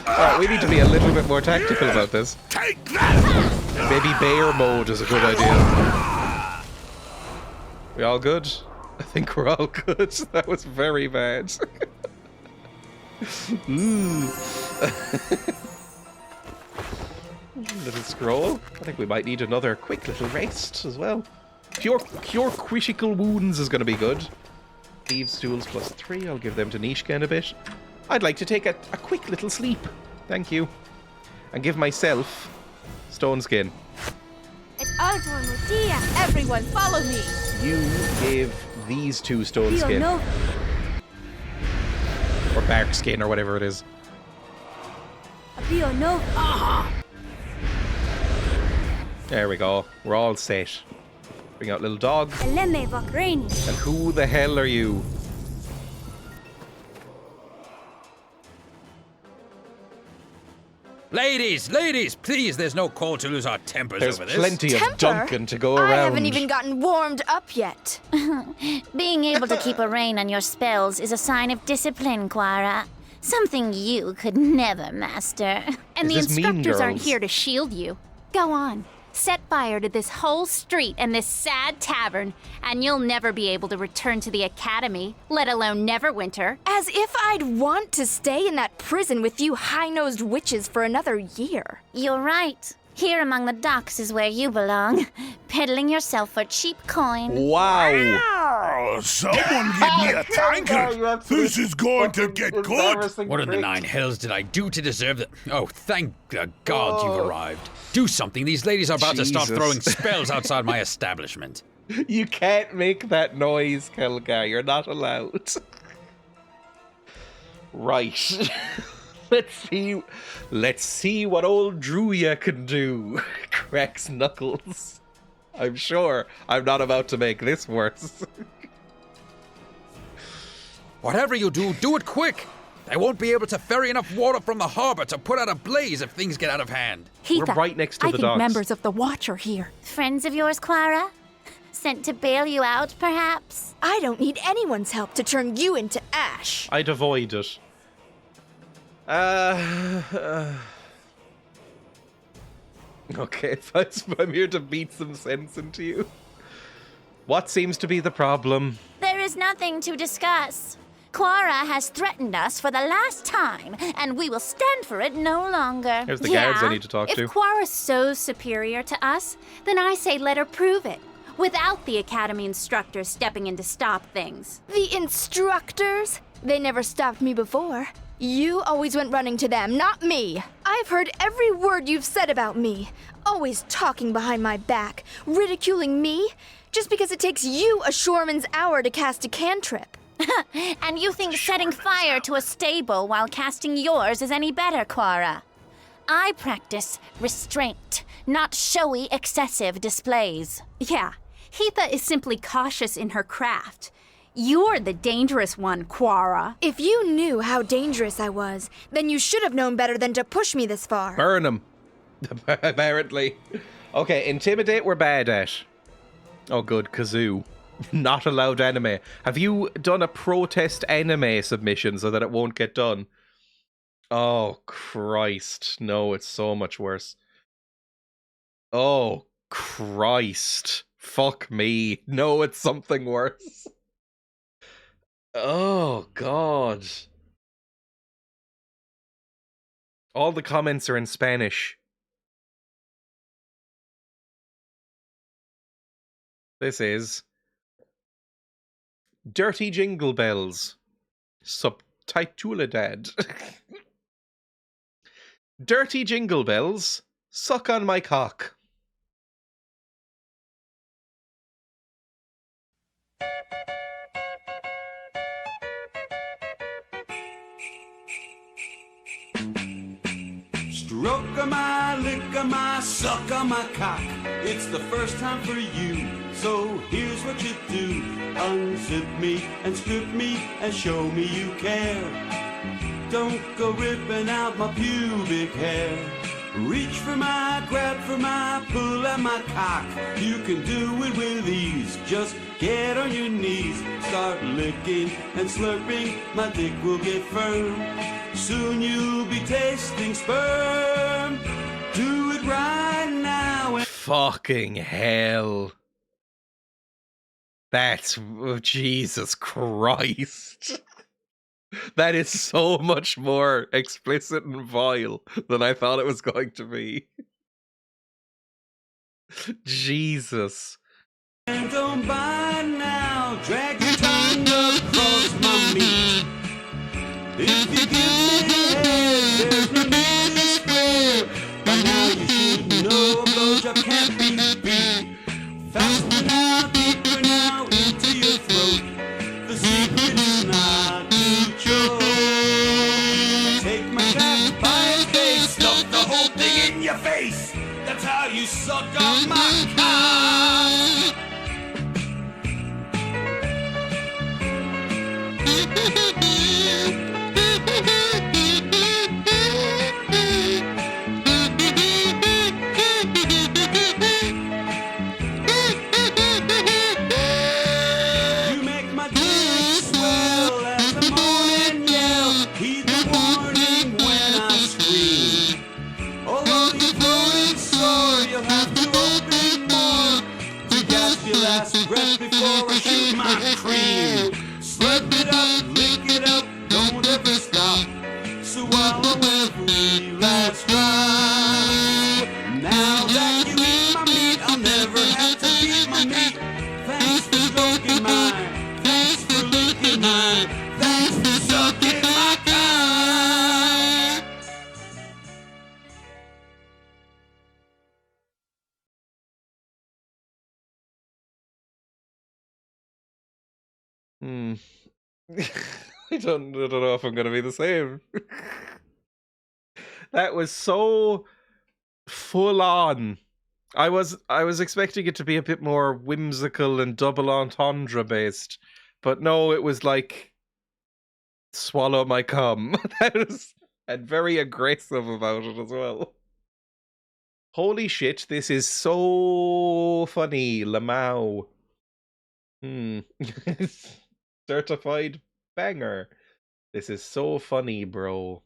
Alright, we need to be a little bit more tactical about this.
Take that!
Maybe bear mode is a good idea. We all good? I think we're all good. That was very bad. Little scroll. I think we might need another quick little rest as well. Cure critical wounds is going to be good. Thieves' tools +3. I'll give them to Nishka in a bit. I'd like to take a quick little sleep. Thank you. And give myself stone skin.
Everyone, follow me.
You give these 2 stone skin. Or bark skin, or whatever it is. There we go. We're all set. Bring out little dog. And who the hell are you?
Ladies, please, there's no call to lose our tempers
There's
over this.
plenty of Duncan to go around.
I haven't even gotten warmed up yet.
Being able to keep a rein on your spells is a sign of discipline, Quara. Something you could never master.
And the
Is this Mean
instructors aren't
Girls?
here to shield you. Go on. Set fire to this whole street and this sad tavern, and you'll never be able to return to the academy, let alone Neverwinter.
As if I'd want to stay in that prison with you high-nosed witches for another year.
You're right. Here among the docks is where you belong, peddling yourself for cheap coin.
Wow.
Oh, someone give me a tankard. This is going to get good.
What in the 9 hells did I do to deserve that? Oh, thank the gods you've arrived. Do something. These ladies are about to start
Jesus.
throwing spells outside my establishment.
You can't make that noise, Kelgar. You're not allowed. Right. Let's see what old Dreya can do. Cracks knuckles. I'm sure I'm not about to make this worse.
Whatever you do, do it quick. They won't be able to ferry enough water from the harbor to put out a blaze if things get out of hand.
Heatha,
We're right next to
I
the
think
docks.
members of the Watch are here.
Friends of yours, Quara? Sent to bail you out, perhaps?
I don't need anyone's help to turn you into ash.
I'd avoid it. Okay, I'm here to beat some sense into you. What seems to be the problem?
There is nothing to discuss. Quara has threatened us for the last time, and we will stand for it no longer.
There's the guards I need to talk to.
If Quara's so superior to us, then I say let her prove it, without the Academy instructors stepping in to stop things.
The instructors? They never stopped me before. You always went running to them, not me. I've heard every word you've said about me. Always talking behind my back, ridiculing me, just because it takes you a shoreman's hour to cast a cantrip.
And you think setting fire to a stable while casting yours is any better, Quara? I practice restraint, not showy, excessive displays.
Yeah, Heatha is simply cautious in her craft. You're the dangerous one, Quara.
If you knew how dangerous I was, then you should have known better than to push me this far.
Burn him. Apparently. Okay, intimidate we're bad at. Oh good, kazoo. Not allowed anime. Have you done a protest anime submission so that it won't get done? Oh Christ. No, it's so much worse. Oh Christ. Fuck me. No, it's something worse. Oh God. All the comments are in Spanish. This is Dirty Jingle Bells. Subtitulidad. Dirty Jingle Bells, suck on my cock.
Stroke-a-my, lick-a-my, suck-a-my cock. It's the first time for you, so here's what you do. Unzip me and strip me and show me you care. don't go ripping out my pubic hair. Reach for my, grab for my, pull at my cock. You can do it with ease. Just get on your knees, start licking and slurping. My dick will get firm. Soon you'll be tasting sperm. Do it right now.
Fucking hell. That's Jesus Christ. That is so much more explicit and vile than I thought it was going to be. Jesus.
And don't bite now, drag your tongue across my meat. If you give me head, there's no need to square. By now you should know a blowjob can't be beat. Faster now, deeper now, into your throat. The secret is not to choke. Take my cock by its base, stuff the whole thing in your face. That's how you suck on my cock. You make my dick swell as the morning yell. Heed the warning when I scream. Although you're floating sore, you'll have to open more to gasp your last breath before I shoot my cream. Slurp it up, lick it up, don't ever stop. Swallow every last drop. Now that you eat my meat, I'll never have to beat my meat. Thanks for stroking mine, thanks for licking mine, thanks for sucking my cock.
I don't know if I'm gonna be the same. That was so full on. I was expecting it to be a bit more whimsical and double entendre based, but no, it was like swallow my cum. That was, and very aggressive about it as well. Holy shit, this is so funny, Lamau. Certified banger. This is so funny, bro.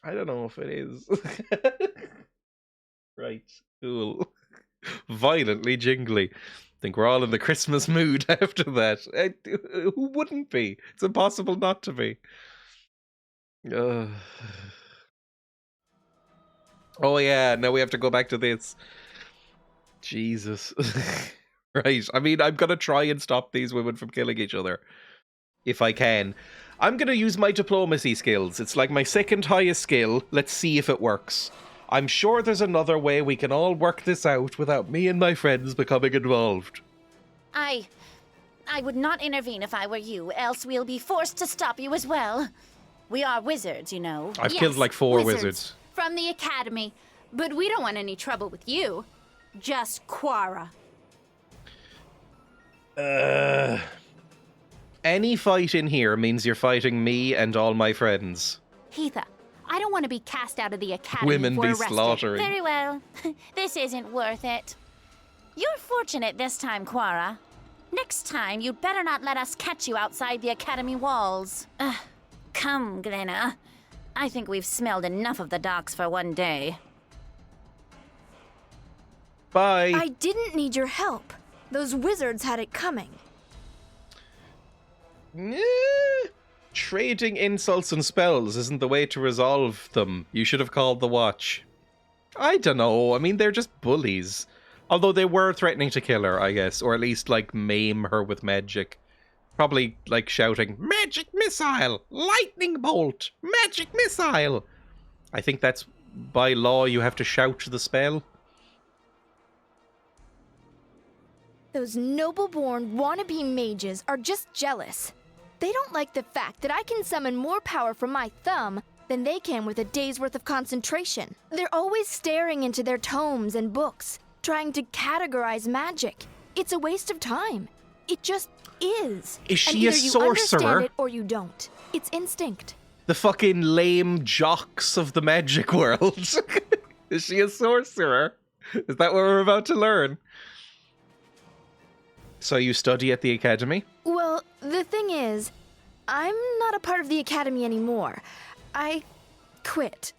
I don't know if it is. Right, cool. Violently jingly. Think we're all in the Christmas mood after that. Who wouldn't be? It's impossible not to be. Oh yeah, now we have to go back to this. Jesus. Right, I mean, I'm gonna try and stop these women from killing each other. If I can. I'm gonna use my diplomacy skills. It's like my second highest skill. Let's see if it works. I'm sure there's another way we can all work this out without me and my friends becoming involved.
I would not intervene if I were you, else we'll be forced to stop you as well. We are wizards, you know.
I've killed like 4 wizards.
From the academy. But we don't want any trouble with you. Just Quara.
Any fight in here means you're fighting me and all my friends.
Heatha, I don't want to be cast out of the academy.
Women
for
be
arrested.
slaughtering.
Very well. This isn't worth it. You're fortunate this time, Quara. Next time, you'd better not let us catch you outside the academy walls. Come, Glenna. I think we've smelled enough of the docks for one day.
Bye.
I didn't need your help. Those wizards had it coming.
Trading insults and spells isn't the way to resolve them. You should have called the watch. I don't know. I mean, they're just bullies. Although they were threatening to kill her, I guess. Or at least, like, maim her with magic. Probably, like, shouting, "Magic missile! Lightning bolt! Magic missile!" I think that's, by law, you have to shout the spell.
Those noble-born wannabe mages are just jealous. They don't like the fact that I can summon more power from my thumb than they can with a day's worth of concentration. They're always staring into their tomes and books, trying to categorize magic. It's a waste of time. It just is.
Is
And
she a
either you
sorcerer?
understand it or you don't. It's instinct.
the fucking lame jocks of the magic world. Is she a sorcerer? Is that what we're about to learn? So you study at the academy?
Well, the thing is, I'm not a part of the academy anymore. I quit.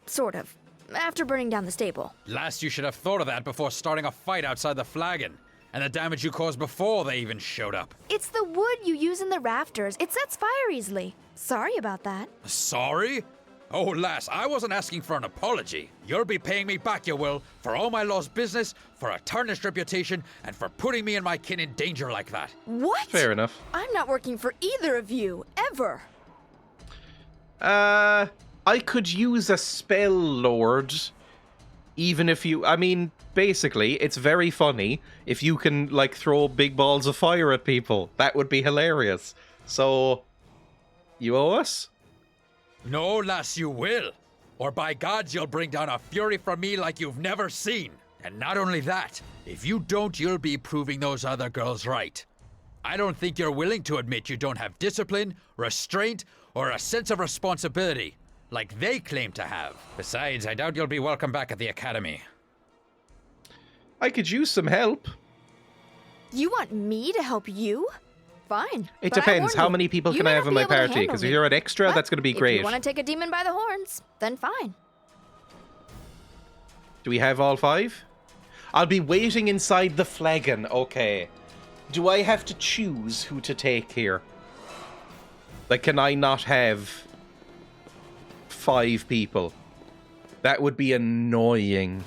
Sort of. After burning down the stable.
Last, you should have thought of that before starting a fight outside the flagon. And the damage you caused before they even showed up.
It's the wood you use in the rafters. It sets fire easily. Sorry about that.
Sorry? Oh, lass, I wasn't asking for an apology. You'll be paying me back, you will, for all my lost business, for a tarnished reputation, and for putting me and my kin in danger like that.
What?
Fair enough.
I'm not working for either of you, ever.
I could use a spell lord, even if you... I mean, basically, it's very funny if you can, like, throw big balls of fire at people. That would be hilarious. So, you owe us?
No, lass, you will. Or by gods, you'll bring down a fury from me like you've never seen. And not only that, if you don't, you'll be proving those other girls right. I don't think you're willing to admit you don't have discipline, restraint, or a sense of responsibility, like they claim to have. Besides, I doubt you'll be welcome back at the academy.
I could use some help.
You want me to help you? Fine.
It
but
depends. How many people can I have in my party?
Because
Because if you're an extra, that's going to be
If
great.
you want to take a demon by the horns, then fine.
Do we have all 5? I'll be waiting inside the flagon. Okay. Do I have to choose who to take here? Like, can I not have 5 people? That would be annoying.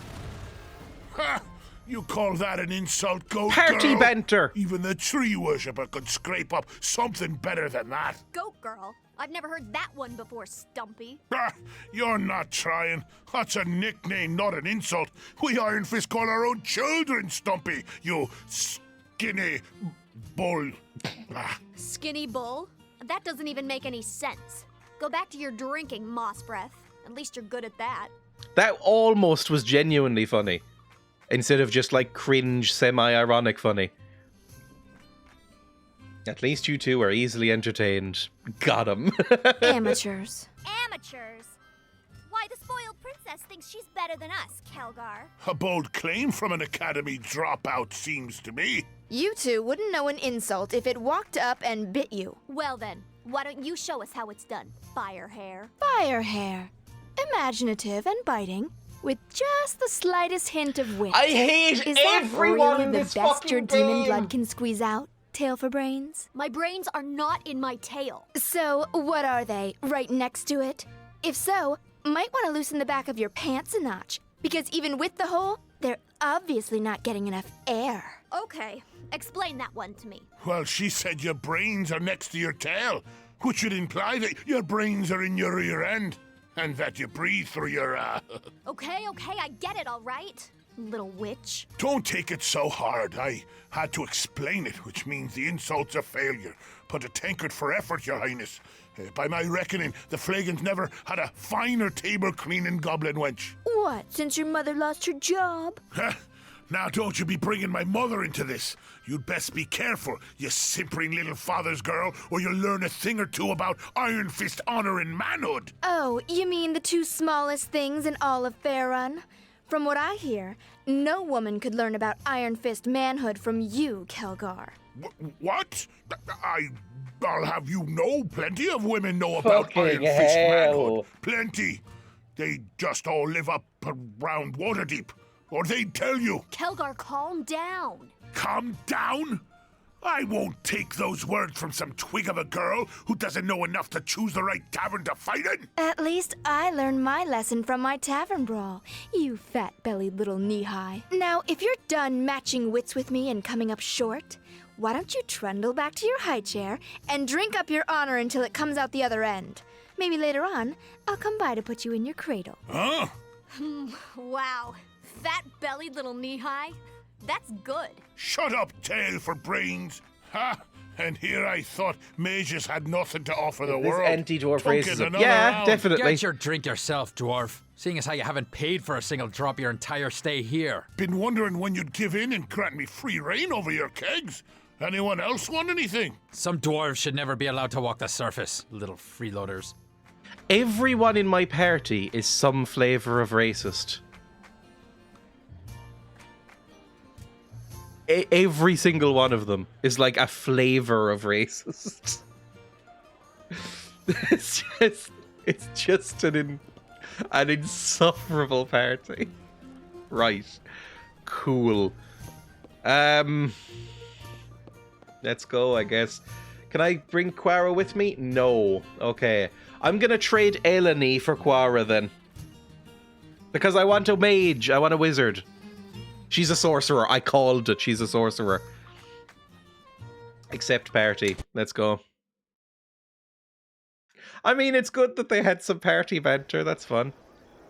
Ha! You call that an insult, goat
Party
girl?
banter!
Even the tree worshipper could scrape up something better than that.
Goat girl? I've never heard that one before, Stumpy.
Ah, you're not trying. That's a nickname, not an insult. We Iron Fist call our own children Stumpy, you skinny bull.
Skinny bull? That doesn't even make any sense. Go back to your drinking, moss breath. At least you're good at that.
That almost was genuinely funny. Instead of just, like, cringe, semi-ironic funny. At least you two are easily entertained. Got 'em.
Amateurs.
Amateurs? Why, the spoiled princess thinks she's better than us, Kelgar.
A bold claim from an academy dropout, seems to me.
You two wouldn't know an insult if it walked up and bit you.
Well then, why don't you show us how it's done, Fire Hair?
Fire hair. Imaginative and biting, with just the slightest hint of wit.
I hate
Is
everyone
that
in
really
this
the best
fucking
your demon
game?
blood can squeeze out? Tail for brains?
My brains are not in my tail.
So, what are they? Right next to it? If so, might want to loosen the back of your pants a notch, because even with the hole, they're obviously not getting enough air.
Okay, explain that one to me.
Well, she said your brains are next to your tail, which would imply that your brains are in your rear end, and that you breathe through your,
Okay, I get it, all right? Little witch.
Don't take it so hard. I had to explain it, which means the insult's a failure. But a tankard for effort, your highness. By my reckoning, the Flagon's never had a finer table-cleaning goblin wench.
What, since your mother lost her job?
Huh? Now don't you be bringing my mother into this. You'd best be careful, you simpering little father's girl, or you'll learn a thing or two about Iron Fist honor and manhood.
Oh, you mean the 2 smallest things in all of Faerun? From what I hear, no woman could learn about Iron Fist manhood from you, Kelgar.
What? I'll have you know, plenty of women know about
Fucking
Iron Fist
hell.
manhood. Plenty. They just all live up around Waterdeep. Or they'd tell you.
Kelgar, calm down.
Calm down? I won't take those words from some twig of a girl who doesn't know enough to choose the right tavern to fight in.
At least I learned my lesson from my tavern brawl, you fat-bellied little knee-high. Now, if you're done matching wits with me and coming up short, why don't you trundle back to your high chair and drink up your honor until it comes out the other end? Maybe later on, I'll come by to put you in your cradle.
Huh?
Wow. Fat-bellied little knee-high? That's good.
Shut up, tail for brains. Ha! And here I thought mages had nothing to offer the
This
world.
anti-dwarf
Took it
racism.
another
Yeah,
round.
definitely.
Get your drink yourself, dwarf. Seeing as how you haven't paid for a single drop your entire stay here.
Been wondering when you'd give in and grant me free reign over your kegs. Anyone else want anything?
Some dwarves should never be allowed to walk the surface, little freeloaders.
Everyone in my party is some flavor of racist. Every single one of them is like a flavor of racist. It's just an insufferable party. Right. Cool. Let's go, I guess. Can I bring Quara with me? No. Okay. I'm gonna trade Eleni for Quara then. Because I want a mage. I want a wizard. She's a sorcerer. I called it. She's a sorcerer. Accept party. Let's go. I mean, it's good that they had some party banter. That's fun.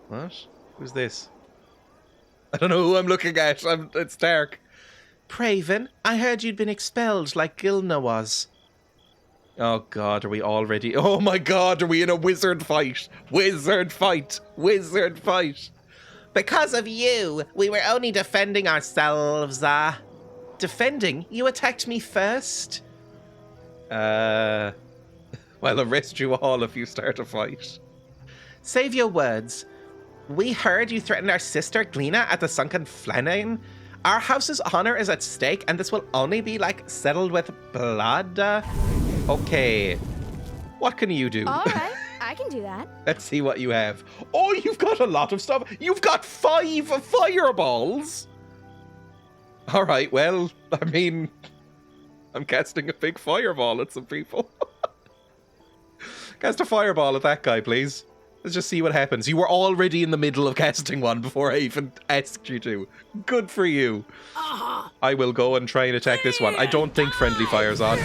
What? Who's this? I don't know who I'm looking at. It's dark.
Praven, I heard you'd been expelled like Gilna was.
Oh god, are we already... Oh my god, are we in a wizard fight? Wizard fight! Wizard fight!
Because of you, we were only defending ourselves, Defending? You attacked me first?
Well, arrest you all if you start a fight.
Save your words. We heard you threatened our sister Glina at the Sunken Flanane. Our house's honor is at stake, and this will only be, settled with blood.
Okay. What can you do?
All right, I can do that.
Let's see what you have. Oh, you've got a lot of stuff. You've got 5 fireballs. All right, well, I mean, I'm casting a big fireball at some people. Cast a fireball at that guy, please. Let's just see what happens. You were already in the middle of casting one before I even asked you to. Good for you. I will go and try and attack this one. I don't think friendly fire's on.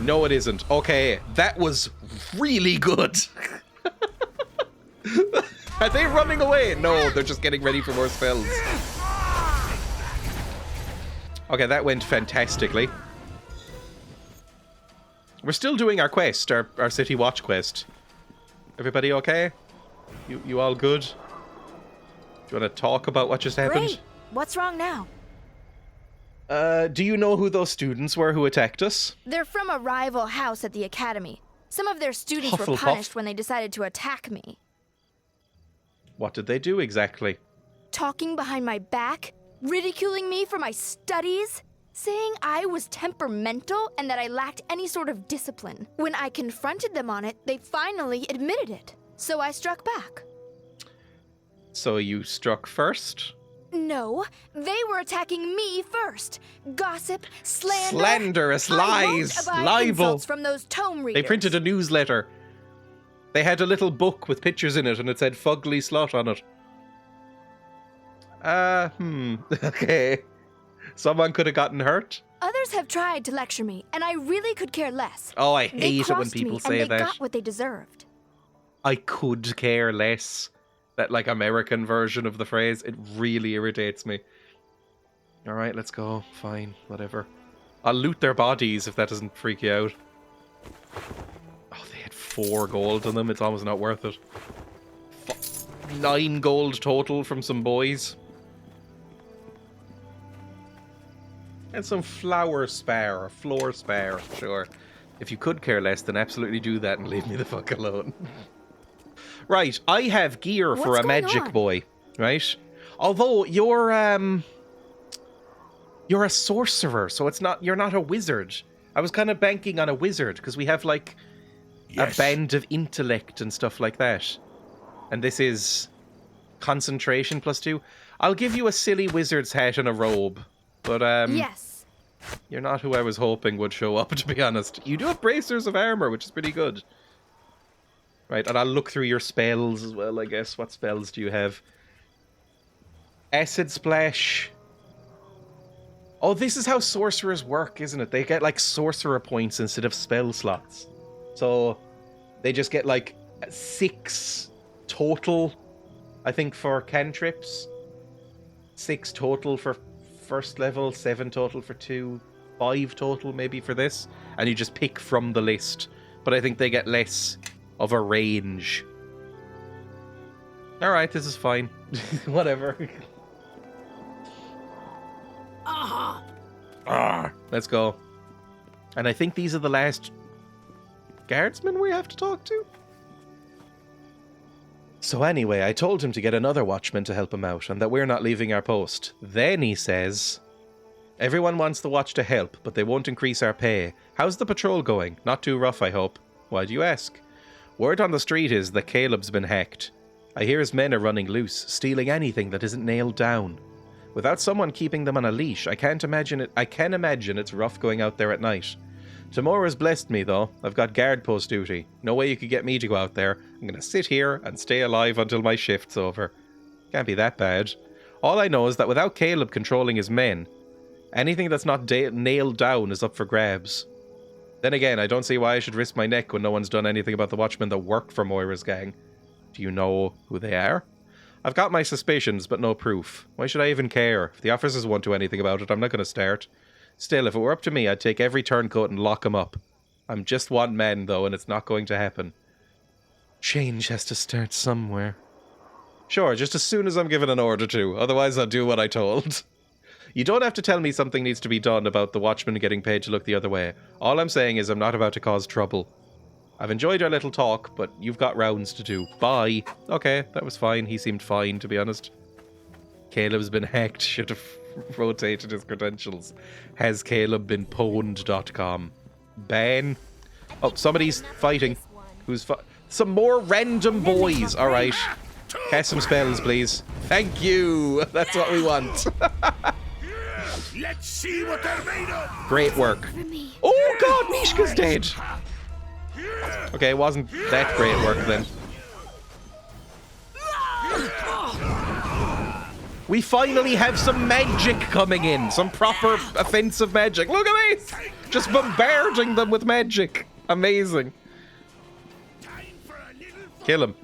No, it isn't. Okay, that was really good. Are they running away? No, they're just getting ready for more spells. Okay, that went fantastically. We're still doing our quest, our city watch quest. Everybody okay? You all good? Do you want to talk about what just happened?
Great. What's wrong now?
Do you know who those students were who attacked us?
They're from a rival house at the academy. Some of their students were
Hufflepuff.
punished when they decided to attack me.
What did they do exactly?
Talking behind my back, ridiculing me for my studies, saying I was temperamental and that I lacked any sort of discipline. When I confronted them on it, they finally admitted it. So I struck back.
So you struck first?
No, they were attacking me first. Gossip, slander.
Slanderous lies,
I won't abide
libel.
insults from those tome readers.
They printed a newsletter. They had a little book with pictures in it and it said Fugly Slot on it. Okay. Someone could have gotten hurt.
Others have tried to lecture me, and I really could care less.
Oh, I
They
hate it when
crossed
people
me,
say
and they
that.
got what they deserved.
I could care less. That American version of the phrase. It really irritates me. Alright, let's go. Fine, whatever. I'll loot their bodies if that doesn't freak you out. Oh, they had 4 gold on them. It's almost not worth it. 9 gold total from some boys. And some floor spare, sure. If you could care less, then absolutely do that and leave me the fuck alone. Right, I have gear for
What's
a
going
magic
on?
boy, right? Although you're a sorcerer, so you're not a wizard. I was kind of banking on a wizard because we have a band of intellect and stuff like that. And this is concentration +2. I'll give you a silly wizard's hat and a robe. But,
Yes.
You're not who I was hoping would show up, to be honest. You do have bracers of armor, which is pretty good. Right, and I'll look through your spells as well, I guess. What spells do you have? Acid Splash. Oh, this is how sorcerers work, isn't it? They get, sorcerer points instead of spell slots. So, they just get, 6 total, I think, for cantrips. 6 total for first level, 7 total for 2, 5 total maybe for this, and you just pick from the list. But I think they get less of a range. Alright, this is fine. Whatever. Let's go. And I think these are the last guardsmen we have to talk to? So anyway, I told him to get another watchman to help him out, and that we're not leaving our post. Then he says, everyone wants the watch to help, but they won't increase our pay. How's the patrol going? Not too rough, I hope. Why do you ask? Word on the street is that Caleb's been hacked. I hear his men are running loose, stealing anything that isn't nailed down. Without someone keeping them on a leash, I can imagine it's rough going out there at night. Tomorrow's blessed me, though. I've got guard post duty. No way you could get me to go out there. I'm going to sit here and stay alive until my shift's over. Can't be that bad. All I know is that without Caleb controlling his men, anything that's not nailed down is up for grabs. Then again, I don't see why I should risk my neck when no one's done anything about the watchmen that work for Moira's gang. Do you know who they are? I've got my suspicions, but no proof. Why should I even care? If the officers won't do anything about it, I'm not going to start. Still, if it were up to me, I'd take every turncoat and lock him up. I'm just one man, though, and it's not going to happen. Change has to start somewhere. Sure, just as soon as I'm given an order to. Otherwise, I'll do what I told. You don't have to tell me something needs to be done about the watchman getting paid to look the other way. All I'm saying is I'm not about to cause trouble. I've enjoyed our little talk, but you've got rounds to do. Bye. Okay, that was fine. He seemed fine, to be honest. Caleb's been hacked. Should have rotated his credentials. Has Caleb been pwned.com. Ban. Oh, somebody's fighting. Who's some more random boys. Alright. Cast some spells, please. Thank you. That's what we want.
Let's see what they're made of.
Great work. Oh god, Mishka's dead. Okay, it wasn't that great work then. We finally have some magic coming in. Some proper offensive magic. Look at this! Just bombarding them with magic. Amazing. Kill him.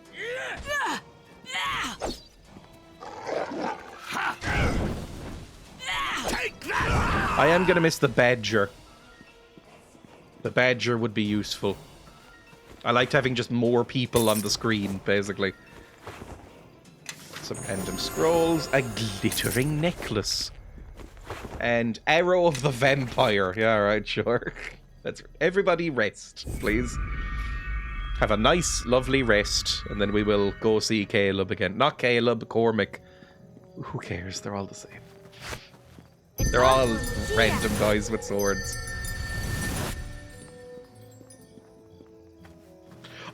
I am going to miss the badger. The badger would be useful. I liked having just more people on the screen, basically. Some random scrolls, a glittering necklace, and Arrow of the Vampire. Yeah, right, sure. Let's everybody rest, please. Have a nice, lovely rest, and then we will go see Caleb again. Not Caleb, Cormac. Who cares? They're all the same. They're all random guys with swords.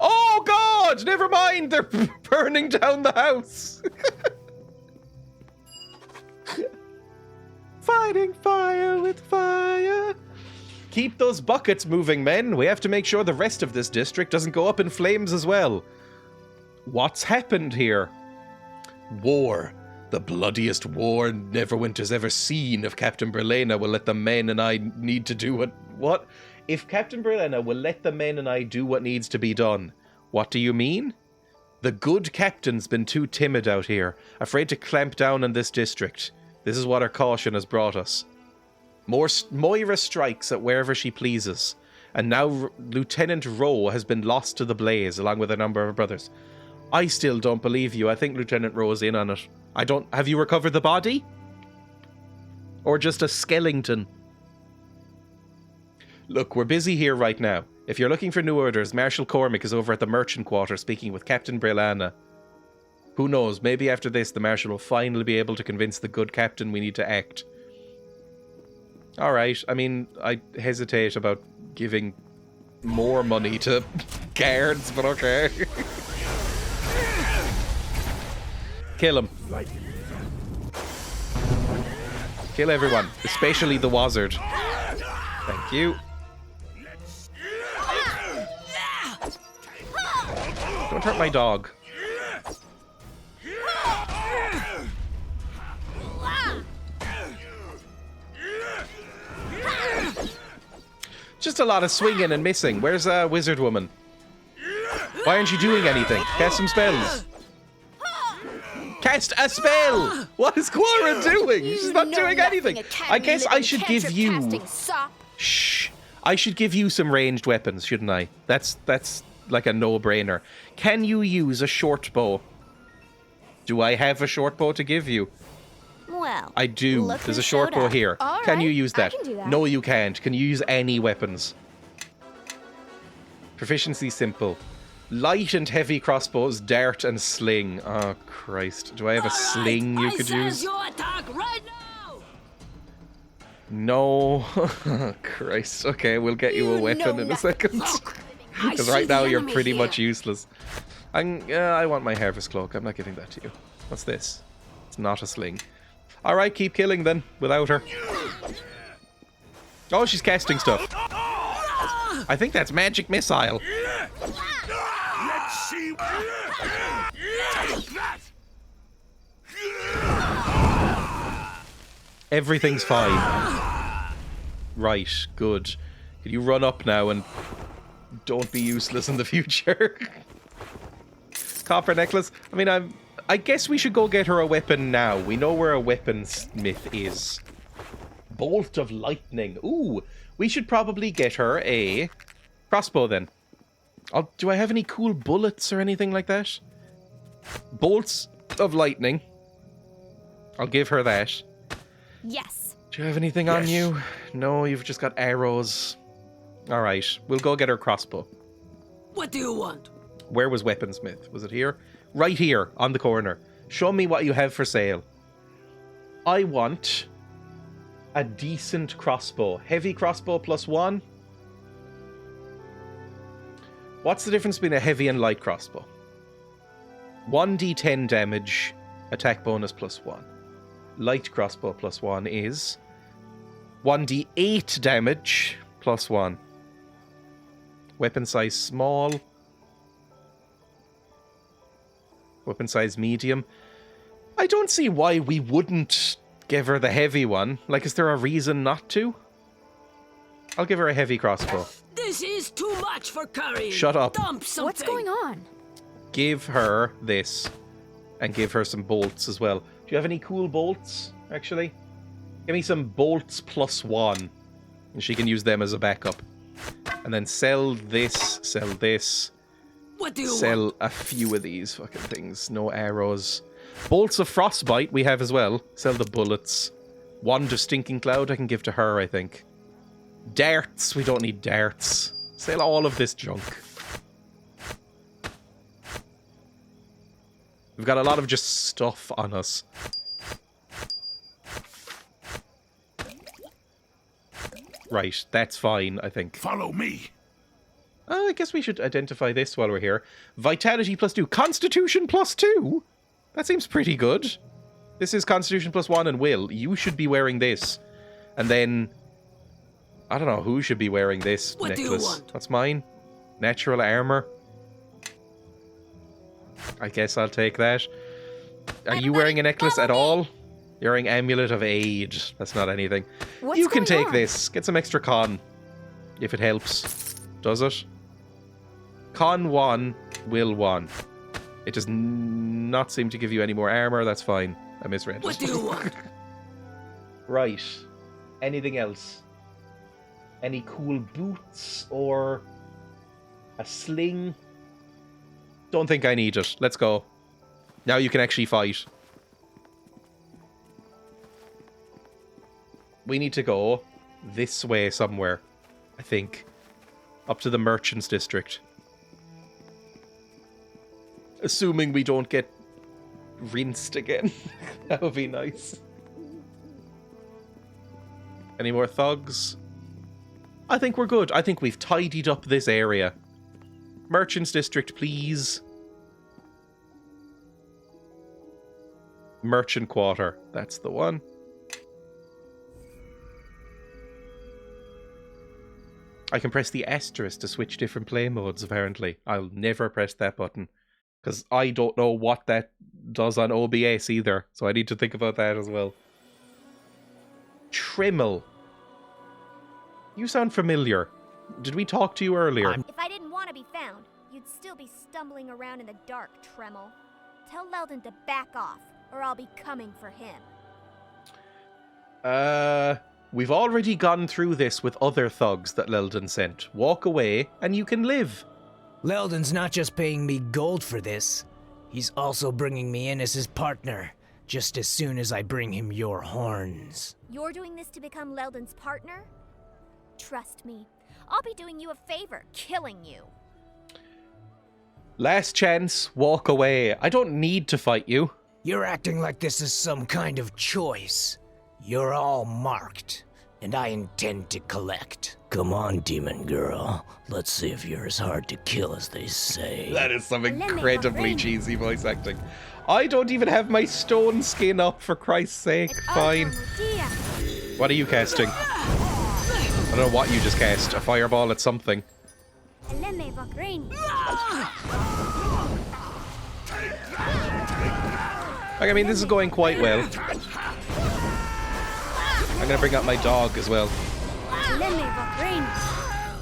Oh god! Never mind! They're burning down the house! Fighting fire with fire! Keep those buckets moving, men. We have to make sure the rest of this district doesn't go up in flames as well. What's happened here? War. The bloodiest war Neverwinter's ever seen. If Captain Berlena will let the men and I need to do what? If Captain Berlena will let the men and I do what needs to be done. What do you mean? The good captain's been too timid out here, afraid to clamp down on this district. This is what our caution has brought us. Moira strikes at wherever she pleases, and now Lieutenant Rowe has been lost to the blaze along with a number of her brothers. I still don't believe you. I think Lieutenant Rowe's in on it. Have you recovered the body? Or just a skeleton? Look, we're busy here right now. If you're looking for new orders, Marshal Cormac is over at the merchant quarter speaking with Captain Brelana. Who knows, maybe after this the Marshal will finally be able to convince the good captain we need to act. Alright, I mean, I hesitate about giving more money to guards, but okay. Kill him. Kill everyone, especially the wizard. Thank you. Don't hurt my dog. Just a lot of swinging and missing. Where's Wizard Woman? Why aren't you doing anything? Cast some spells. Cast a spell! What is Quora doing? She's not doing anything. I guess I should give you... Shh. I should give you some ranged weapons, shouldn't I? That's like a no-brainer. Can you use a short bow? Do I have a short bow to give you?
Well,
I do. There's a short bow here. Can you use that?
I can do that.
No, you can't. Can you use any weapons? Proficiency simple. Light and heavy crossbows, dart and sling. Oh, Christ. Do I have a sling you could use?
You attack right now!
No. Christ. Okay, we'll get you a weapon in a second. Because right now you're pretty much useless. I want my harvest cloak. I'm not giving that to you. What's this? It's not a sling. Alright, keep killing then, without her. Oh, she's casting stuff. I think that's magic missile.
Let's see.
Everything's fine. Right, good. Can you run up now and don't be useless in the future? Copper necklace. I mean, I guess we should go get her a weapon now. We know where a weaponsmith is. Bolt of lightning. Ooh, we should probably get her a crossbow then. Do I have any cool bullets or anything like that? Bolts of lightning. I'll give her that.
Yes.
Do you have anything on you? No, you've just got arrows. Alright, we'll go get her crossbow.
What do you want?
Where was weaponsmith? Was it here? Right here, on the corner. Show me what you have for sale. I want a decent crossbow. Heavy crossbow +1. What's the difference between a heavy and light crossbow? 1d10 damage, attack bonus +1. Light crossbow +1 is 1d8 damage +1. Weapon size small. Weapon size medium. I don't see why we wouldn't give her the heavy one. Like, is there a reason not to? I'll give her a heavy crossbow.
This is too much for carrying.
Shut up.
Dump something.
What's going on?
Give her this. And give her some bolts as well. Do you have any cool bolts, actually? Give me some bolts +1. And she can use them as a backup. And then sell this, sell this.
What do you
sell
want?
a few of these fucking things. No arrows. Bolts of frostbite we have as well. Sell the bullets. Wand of stinking cloud I can give to her, I think. Darts. We don't need darts. Sell all of this junk. We've got a lot of just stuff on us. Right, that's fine, I think.
Follow me.
I guess we should identify this while we're here. Vitality +2. Constitution +2? That seems pretty good. This is Constitution +1 and Will. You should be wearing this. And then... I don't know who should be wearing this
What do you
necklace.
want?
What's mine? Natural armor. I guess I'll take that. Are you wearing a necklace at all? You're wearing Amulet of Aid. That's not anything.
What's
You can
going
take
on?
this. Get some extra con. If it helps. Does it? Con 1, Will 1. It does not seem to give you any more armor. That's fine. I misread
What do you want?
Right. Anything else? Any cool boots or a sling? Don't think I need it. Let's go. Now you can actually fight. We need to go this way somewhere, I think. Up to the Merchants District. Assuming we don't get rinsed again. That would be nice. Any more thugs? I think we're good. I think we've tidied up this area. Merchants District, please. Merchant Quarter. That's the one. I can press the asterisk to switch different play modes, apparently. I'll never press that button. Because I don't know what that does on OBS either. So I need to think about that as well. Trimmel. You sound familiar. Did we talk to you earlier?
If I didn't want to be found, you'd still be stumbling around in the dark, Tremel. Tell Leldon to back off, or I'll be coming for him.
We've already gone through this with other thugs that Leldon sent. Walk away, and you can live.
Leldon's not just paying me gold for this. He's also bringing me in as his partner, just as soon as I bring him your horns.
You're doing this to become Leldon's partner? Trust me, I'll be doing you a favor, killing you.
Last chance, walk away. I don't need to fight you.
You're acting like this is some kind of choice. You're all marked, and I intend to collect. Come on, demon girl. Let's see if you're as hard to kill as they say.
That is some incredibly cheesy voice acting. I don't even have my stone skin up, for Christ's sake. Fine. What are you casting? I don't know what you just cast. A fireball at something. Like, I mean, this is going quite well. I'm gonna bring out my dog as well.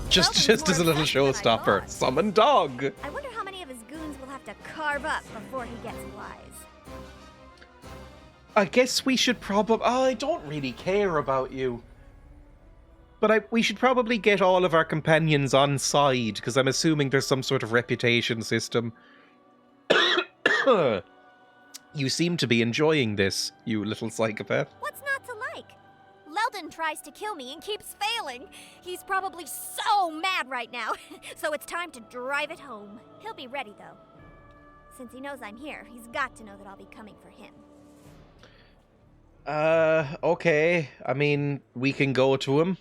Just as a little showstopper. Summon dog!
I wonder how many of his goons will have to carve up before he gets wise.
I guess we should probably... Oh, I don't really care about you. But we should probably get all of our companions on side, because I'm assuming there's some sort of reputation system. You seem to be enjoying this, you little psychopath.
What's not to like? Leldon tries to kill me and keeps failing. He's probably so mad right now, so it's time to drive it home. He'll be ready, though. Since he knows I'm here, he's got to know that I'll be coming for him.
Okay. I mean, we can go to him.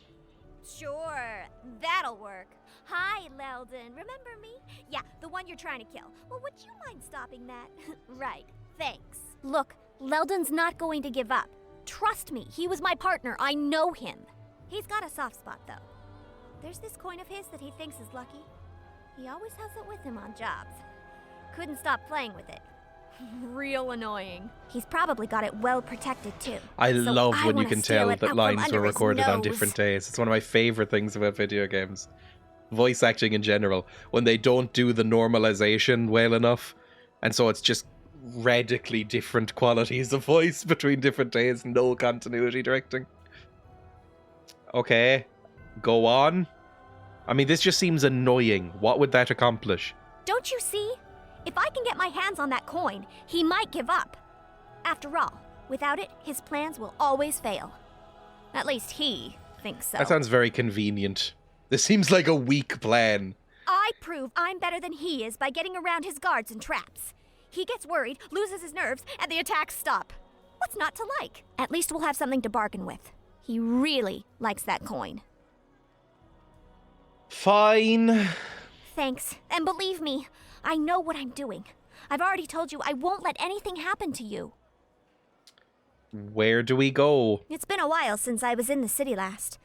Sure, that'll work. Hi, Leldon. Remember me? Yeah, the one you're trying to kill. Well, would you mind stopping that? Right, thanks. Look, Leldon's not going to give up. Trust me, he was my partner. I know him. He's got a soft spot, though. There's this coin of his that he thinks is lucky. He always has it with him on jobs. Couldn't stop playing with it. Real annoying. He's probably got it well protected, too.
I
So
love when you
wanna
can
steal
tell
it
that
out from
lines
under
were
his
recorded on
nose.
different days. It's one of my favorite things about video games. Voice acting in general. When they don't do the normalization well enough, and so it's just radically different qualities of voice between different days. No continuity directing. Okay, go on. I mean, this just seems annoying. What would that accomplish?
Don't you see? If I can get my hands on that coin, he might give up. After all, without it, his plans will always fail. At least he thinks so.
That sounds very convenient. This seems like a weak plan.
I prove I'm better than he is by getting around his guards and traps. He gets worried, loses his nerves, and the attacks stop. What's not to like? At least we'll have something to bargain with. He really likes that coin.
Fine.
Thanks. And believe me, I know what I'm doing. I've already told you I won't let anything happen to you.
Where do we go?
It's been a while since I was in the city last.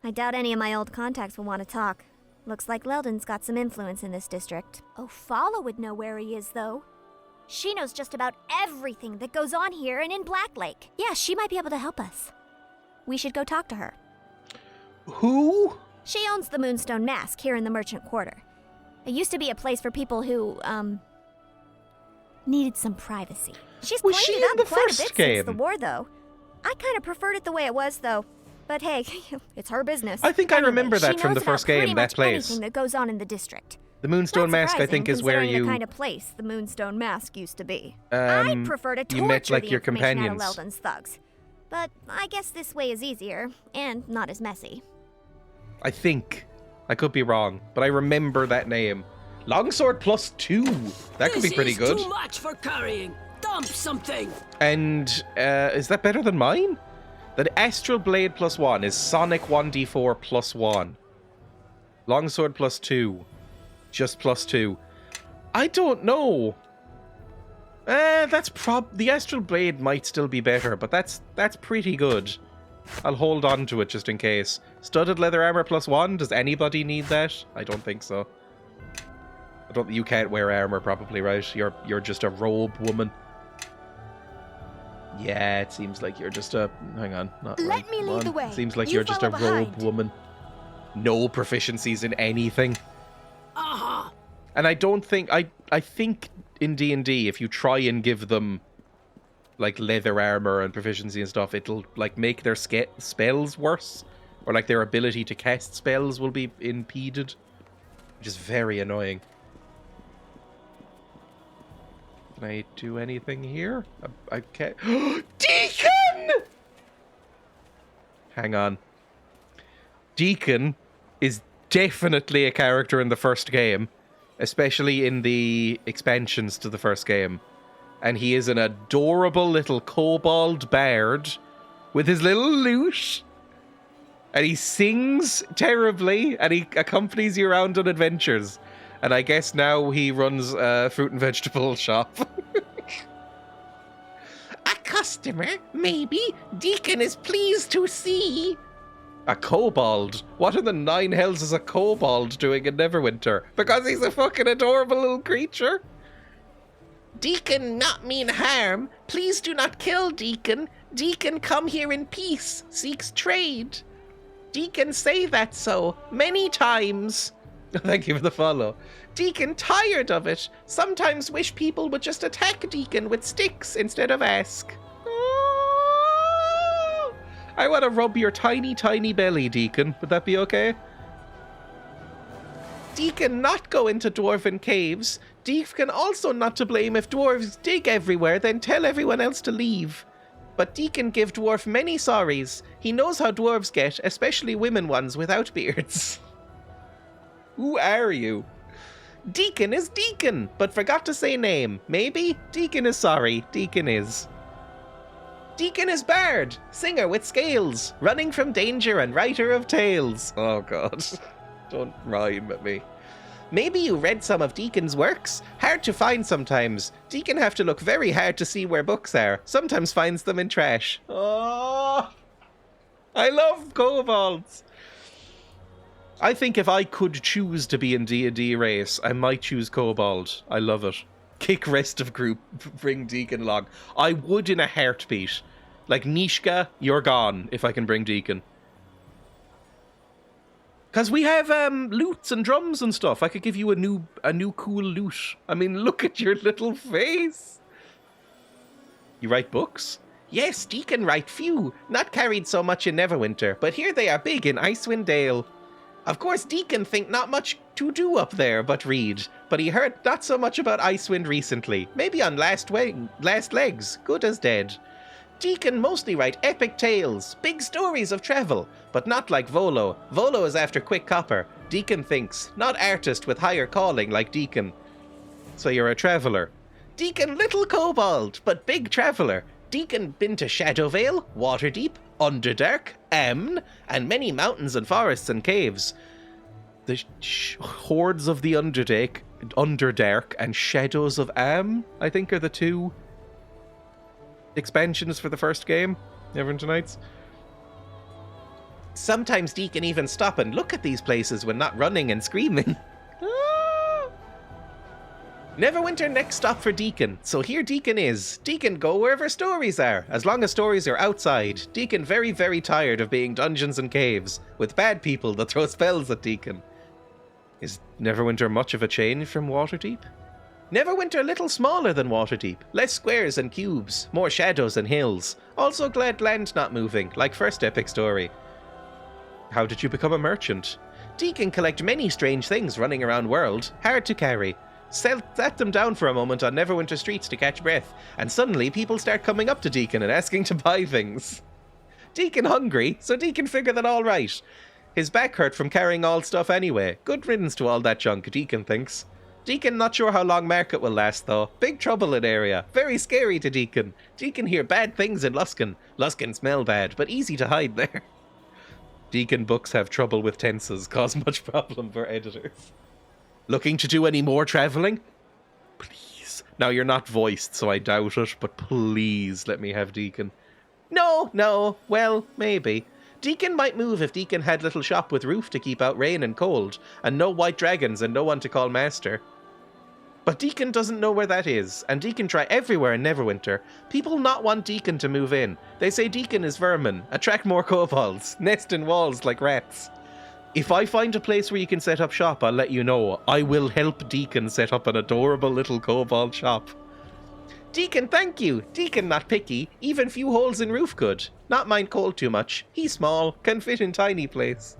I doubt any of my old contacts will want to talk. Looks like Leldon's got some influence in this district. Ofala would know where he is, though. She knows just about everything that goes on here and in Black Lake. Yeah, she might be able to help us. We should go talk to her.
Who?
She owns the Moonstone Mask here in the Merchant Quarter. It used to be a place for people who, needed some privacy. She's
Was
cleaned
she
it
in
up
the
quite
first
a bit
game?
since the war, though. I kind of preferred it the way it was, though. But hey, it's her business.
I think I remember that
she
from
knows
the first
about pretty
game, that
much
place.
anything that goes on in the district.
The Moonstone
Not
Mask, I think, is where
surprising,
you...
considering the kind of place the Moonstone Mask used to be. I prefer to torture
you met, like,
the
your
information
companions.
out of Leldon's thugs. But I guess this way is easier, and not as messy.
I think. I could be wrong, but I remember that name. Longsword +2. That could be pretty good.
This is too much for carrying. Dump something.
And is that better than mine? The Astral Blade +1 is Sonic 1d4 +1. Longsword +2. Just +2. I don't know. The Astral Blade might still be better, but that's pretty good. I'll hold on to it just in case. Studded leather armor +1. Does anybody need that? I don't think so. You can't wear armor, probably, right? You're just a robe woman. Yeah, it seems like you're just a... Hang on.
Let me lead the way.
It seems like
You
you're just a
follow
robe
behind.
woman. No proficiencies in anything.
Uh-huh.
And I don't think... I think in D&D, if you try and give them like leather armor and proficiency and stuff, it'll like make their spells worse. Or like their ability to cast spells will be impeded. Which is very annoying. Can I do anything here? I can't... Deacon! Hang on. Deacon is definitely a character in the first game. especially in the expansions to the first game. And he is an adorable little kobold bard with his little lute. And he sings terribly, and he accompanies you around on adventures. And I guess now he runs a fruit and vegetable shop.
A customer, maybe. Deacon is pleased to see.
A kobold? What in the nine hells is a kobold doing in Neverwinter? Because he's a fucking adorable little creature?
Deacon not mean harm. Please do not kill Deacon. Deacon come here in peace, seeks trade. Deacon say that so many times.
Thank you for the follow.
Deacon tired of it. Sometimes wish people would just attack Deacon with sticks instead of ask.
Oh, I want to rub your tiny, tiny belly, Deacon. Would that be okay?
Deacon not go into dwarven caves. Deacon also not to blame if dwarves dig everywhere, then tell everyone else to leave. But Deacon give dwarf many sorries. He knows how dwarves get, especially women ones without beards.
Who are you?
Deacon is Deacon, but forgot to say name. Maybe? Deacon is sorry. Deacon is. Deacon is bard, singer with scales, running from danger and writer of tales.
Oh god. Don't rhyme at me.
Maybe you read some of Deacon's works? Hard to find sometimes. Deacon have to look very hard to see where books are. Sometimes finds them in trash.
Oh, I love kobolds. I think if I could choose to be in D&D race, I might choose kobold. I love it. Kick rest of group, bring Deacon along. I would in a heartbeat. Like Nishka, you're gone if I can bring Deacon. Because we have lutes and drums and stuff. I could give you a new cool lute. I mean, look at your little face. You write books?
Yes, Deacon write few. Not carried so much in Neverwinter, but here they are big in Icewind Dale. Of course, Deacon think not much to do up there but read. But he heard not so much about Icewind recently. Maybe on last legs, good as dead. Deacon mostly write epic tales, big stories of travel, but not like Volo. Volo is after quick copper. Deacon thinks, not artist with higher calling like Deacon.
So you're a traveller.
Deacon little kobold, but big traveller. Deacon been to Shadowvale, Waterdeep, Underdark, Amn, and many mountains and forests and caves.
The hordes of the Underdark and Shadows of Amn, I think, are the two expansions for the first game, Neverwinter Nights.
Sometimes Deacon even stop and look at these places when not running and screaming. Neverwinter next stop for Deacon, so here Deacon is. Deacon go wherever stories are, as long as stories are outside. Deacon very, very tired of being dungeons and caves, with bad people that throw spells at Deacon.
Is Neverwinter much of a change from Waterdeep?
Neverwinter a little smaller than Waterdeep. Less squares and cubes, more shadows and hills. Also glad land not moving, like first epic story.
How did you become a merchant?
Deacon collect many strange things running around world, hard to carry. Sat them down for a moment on Neverwinter streets to catch breath, and suddenly people start coming up to Deacon and asking to buy things. Deacon hungry, so Deacon figure that all right. His back hurt from carrying all stuff anyway. Good riddance to all that junk, Deacon thinks. Deacon not sure how long market will last though. Big trouble in area. Very scary to Deacon. Deacon hear bad things in Luskan. Luskan smell bad, but easy to hide there.
Deacon books have trouble with tenses, cause much problem for editors. Looking to do any more travelling? Please. Now, you're not voiced, so I doubt it, but please let me have Deacon.
No. Well, maybe. Deacon might move if Deacon had little shop with roof to keep out rain and cold, and no white dragons and no one to call master. But Deacon doesn't know where that is, and Deacon try everywhere in Neverwinter. People not want Deacon to move in. They say Deacon is vermin, attract more kobolds, nest in walls like rats.
If I find a place where you can set up shop, I'll let you know. I will help Deacon set up an adorable little kobold shop.
Deacon, thank you. Deacon not picky. Even few holes in roof good. Not mind cold too much. He's small. Can fit in tiny place.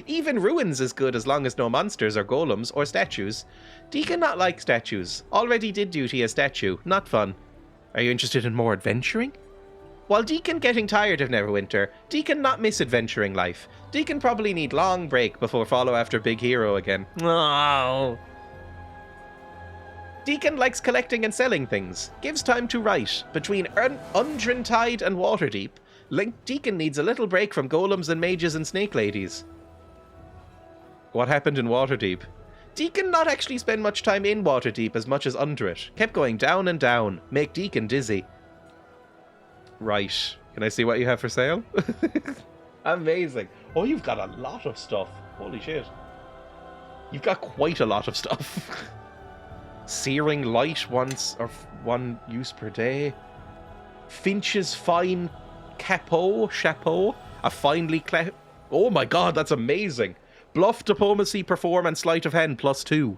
Even ruins is good as long as no monsters or golems or statues. Deacon not like statues. Already did duty as statue. Not fun.
Are you interested in more adventuring?
While Deacon getting tired of Neverwinter, Deacon not miss adventuring life. Deacon probably need long break before follow after big hero again.
Oh. Deacon likes collecting and selling things. Gives time to write. Between Undrintide and Waterdeep, Deacon needs a little break from golems and mages and snake ladies. What happened in Waterdeep? Deacon not actually spend much time in Waterdeep as much as under it. Kept going down and down. Make Deacon dizzy. Right. Can I see what you have for sale? Amazing. Oh, you've got a lot of stuff. Holy shit. You've got quite a lot of stuff. Searing light one use per day. Finch's fine chapeau. A finely oh my god, that's amazing. Bluff, diplomacy, perform, and sleight of hand +2.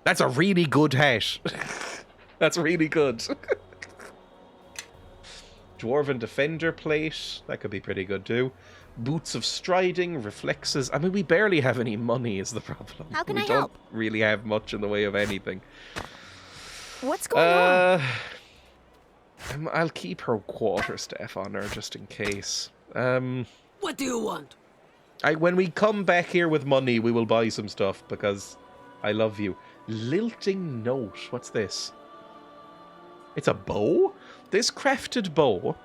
That's a really good hat. That's really good. Dwarven defender plate. That could be pretty good too. Boots of striding, reflexes. I mean, we barely have any money is the problem.
How can
we
I
don't
help?
really have much in the way of anything.
What's going on?
I'll keep her quarterstaff on her just in case.
What do you want?
When we come back here with money, we will buy some stuff because I love you. Lilting note. What's this? It's a bow? This crafted bow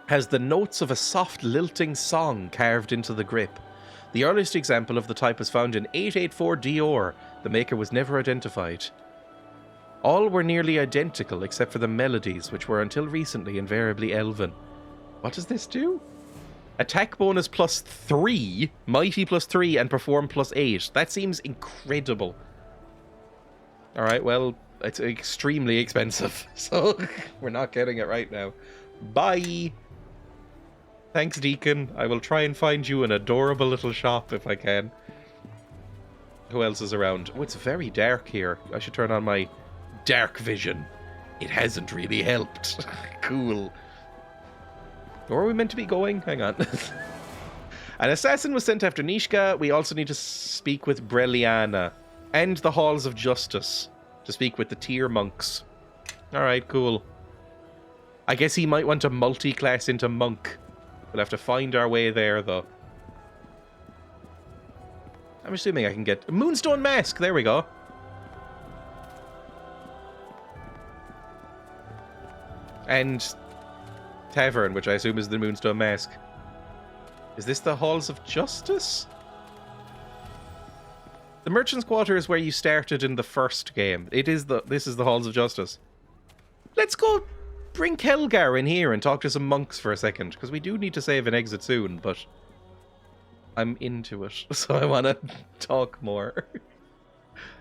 has the notes of a soft lilting song carved into the grip. The earliest example of the type was found in 884 Dior. The maker was never identified. All were nearly identical except for the melodies, which were until recently invariably elven. What does this do? Attack bonus +3, mighty +3, and perform +8. That seems incredible. Alright, well, it's extremely expensive, so we're not getting it right now. Bye! Thanks, Deacon. I will try and find you an adorable little shop if I can. Who else is around? Oh, it's very dark here. I should turn on my dark vision. It hasn't really helped. Cool. Where are we meant to be going? Hang on. An assassin was sent after Nishka. We also need to speak with Breliana and the Halls of Justice to speak with the tier monks. Alright, cool. I guess he might want to multi-class into monk. We'll have to find our way there, though. I'm assuming I can get... Moonstone Mask! There we go. And Tavern, which I assume is the Moonstone Mask. Is this the Halls of Justice? The Merchant's Quarter is where you started in the first game. This is the Halls of Justice. Let's go bring Kelgar in here and talk to some monks for a second, because we do need to save an exit soon, but I'm into it, so I want to talk more.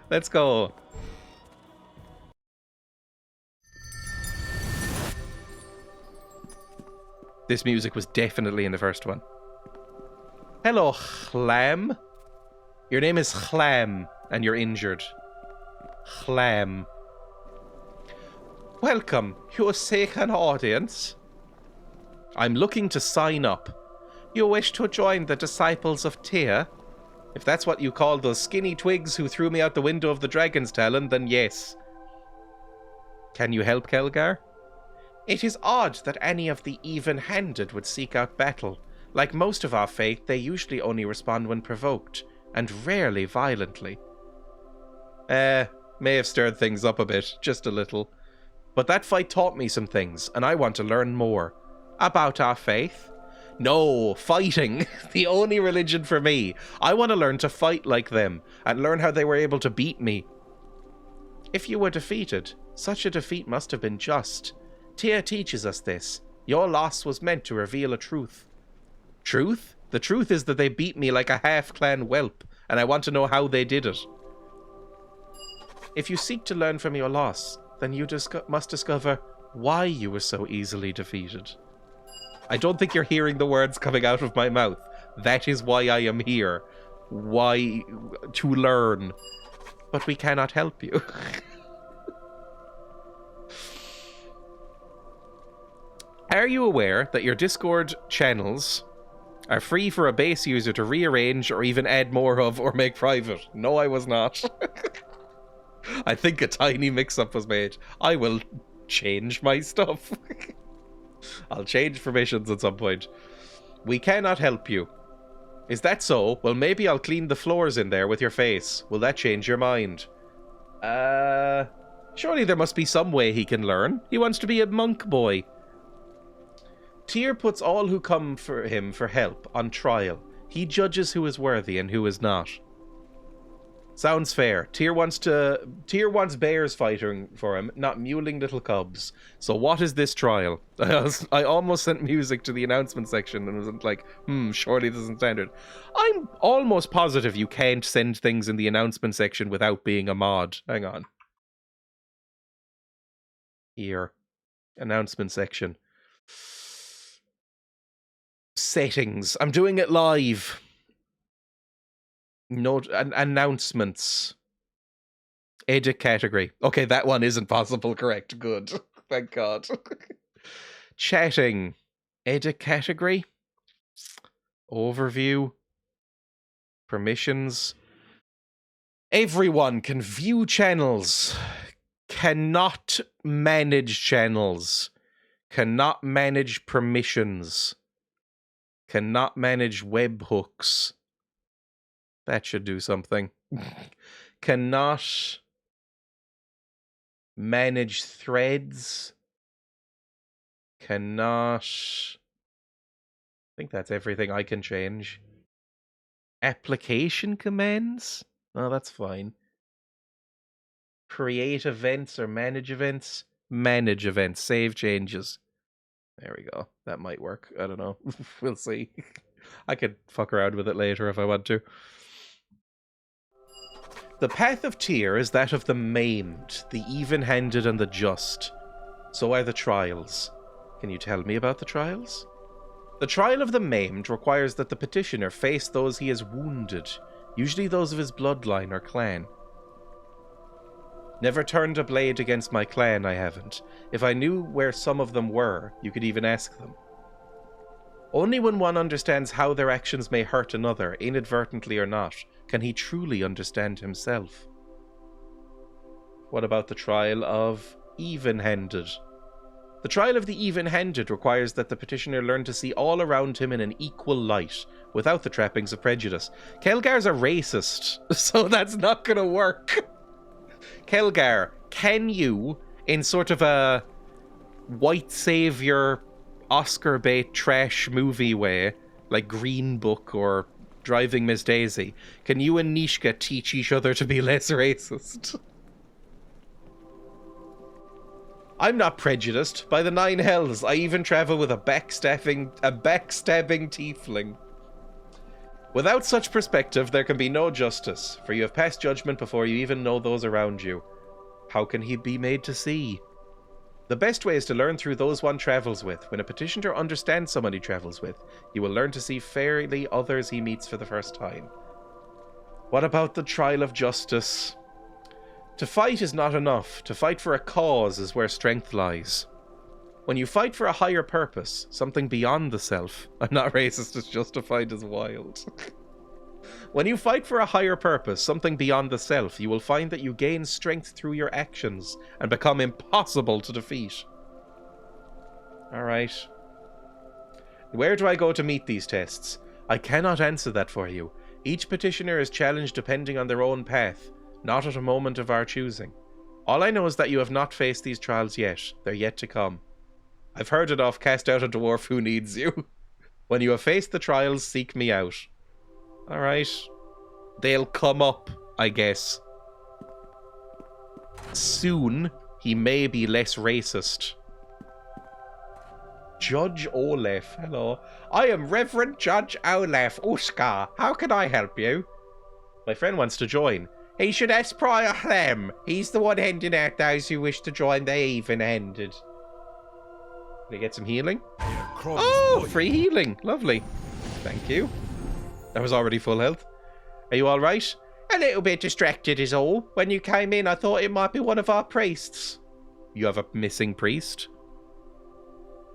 Let's go. This music was definitely in the first one. Hello, Chlam. Your name is Chlam, and you're injured. Chlam. Welcome. You seek an audience? I'm looking to sign up. You wish to join the Disciples of Tyr? If that's what you call those skinny twigs who threw me out the window of the Dragon's Talon, then yes. Can you help, Kelgar? It is odd that any of the even-handed would seek out battle. Like most of our faith, they usually only respond when provoked, and rarely violently. May have stirred things up a bit, just a little. But that fight taught me some things, and I want to learn more. About our faith? No, fighting. The only religion for me. I want to learn to fight like them, and learn how they were able to beat me. If you were defeated, such a defeat must have been just. Tyr teaches us this. Your loss was meant to reveal a truth. Truth? The truth is that they beat me like a half-clan whelp, and I want to know how they did it. If you seek to learn from your loss, then you must discover why you were so easily defeated. I don't think you're hearing the words coming out of my mouth. That is why I am here. Why? To learn. But we cannot help you. Are you aware that your Discord channels are free for a base user to rearrange or even add more of or make private? No, I was not. I think a tiny mix-up was made. I will change my stuff. I'll change permissions at some point. We cannot help you. Is that so? Well, maybe I'll clean the floors in there with your face. Will that change your mind? Surely there must be some way he can learn. He wants to be a monk boy. Tyr puts all who come for him for help on trial. He judges who is worthy and who is not. Sounds fair. Tyr wants bears fighting for him, not mewling little cubs. So what is this trial? I almost sent music to the announcement section and was like, surely this isn't standard. I'm almost positive you can't send things in the announcement section without being a mod. Hang on. Here. Announcement section. Settings. I'm doing it live. Note announcements. Edit category. Okay, that one isn't possible. Correct. Good. Thank God. Chatting. Edit category. Overview. Permissions. Everyone can view channels. Cannot manage channels. Cannot manage permissions. Cannot manage webhooks. That should do something. Cannot manage threads. Cannot... I think that's everything I can change. Application commands? Oh, that's fine. Create events or manage events? Manage events. Save changes. There we go. That might work. I don't know. We'll see. I could fuck around with it later if I want to. The path of Tyr is that of the maimed, the even-handed and the just. So are the trials. Can you tell me about the trials? The trial of the maimed requires that the petitioner face those he has wounded, usually those of his bloodline or clan. Never turned a blade against my clan, I haven't. If I knew where some of them were, you could even ask them. Only when one understands how their actions may hurt another, inadvertently or not, can he truly understand himself. What about the trial of even-handed? The trial of the even-handed requires that the petitioner learn to see all around him in an equal light, without the trappings of prejudice. Kelgar's a racist, so that's not gonna work. Kelgar, can you, in sort of a white savior, Oscar bait trash movie way, like Green Book or Driving Miss Daisy, can you and Nishka teach each other to be less racist? I'm not prejudiced. By the nine hells, I even travel with a backstabbing tiefling. Without such perspective, there can be no justice, for you have passed judgment before you even know those around you. How can he be made to see? The best way is to learn through those one travels with. When a petitioner understands someone he travels with, he will learn to see fairly others he meets for the first time. What about the trial of justice? To fight is not enough. To fight for a cause is where strength lies. When you fight for a higher purpose, something beyond the self, I'm not racist, it's justified as wild. When you fight for a higher purpose, something beyond the self, you will find that you gain strength through your actions and become impossible to defeat. Alright. Where do I go to meet these tests? I cannot answer that for you. Each petitioner is challenged depending on their own path, not at a moment of our choosing. All I know is that you have not faced these trials yet. They're yet to come. I've heard it off, cast out a dwarf who needs you. When you have faced the trials, seek me out. Alright. They'll come up, I guess. Soon, he may be less racist. Judge Olaf, hello. I am Reverend Judge Olaf Uskar. How can I help you? My friend wants to join. He should ask Prior Clem. He's the one handing out those who wish to join the even-handed. Can I get some healing? Oh, free healing. Lovely. Thank you. I was already full health. Are you alright? A little bit distracted is all. When you came in, I thought it might be one of our priests. You have a missing priest?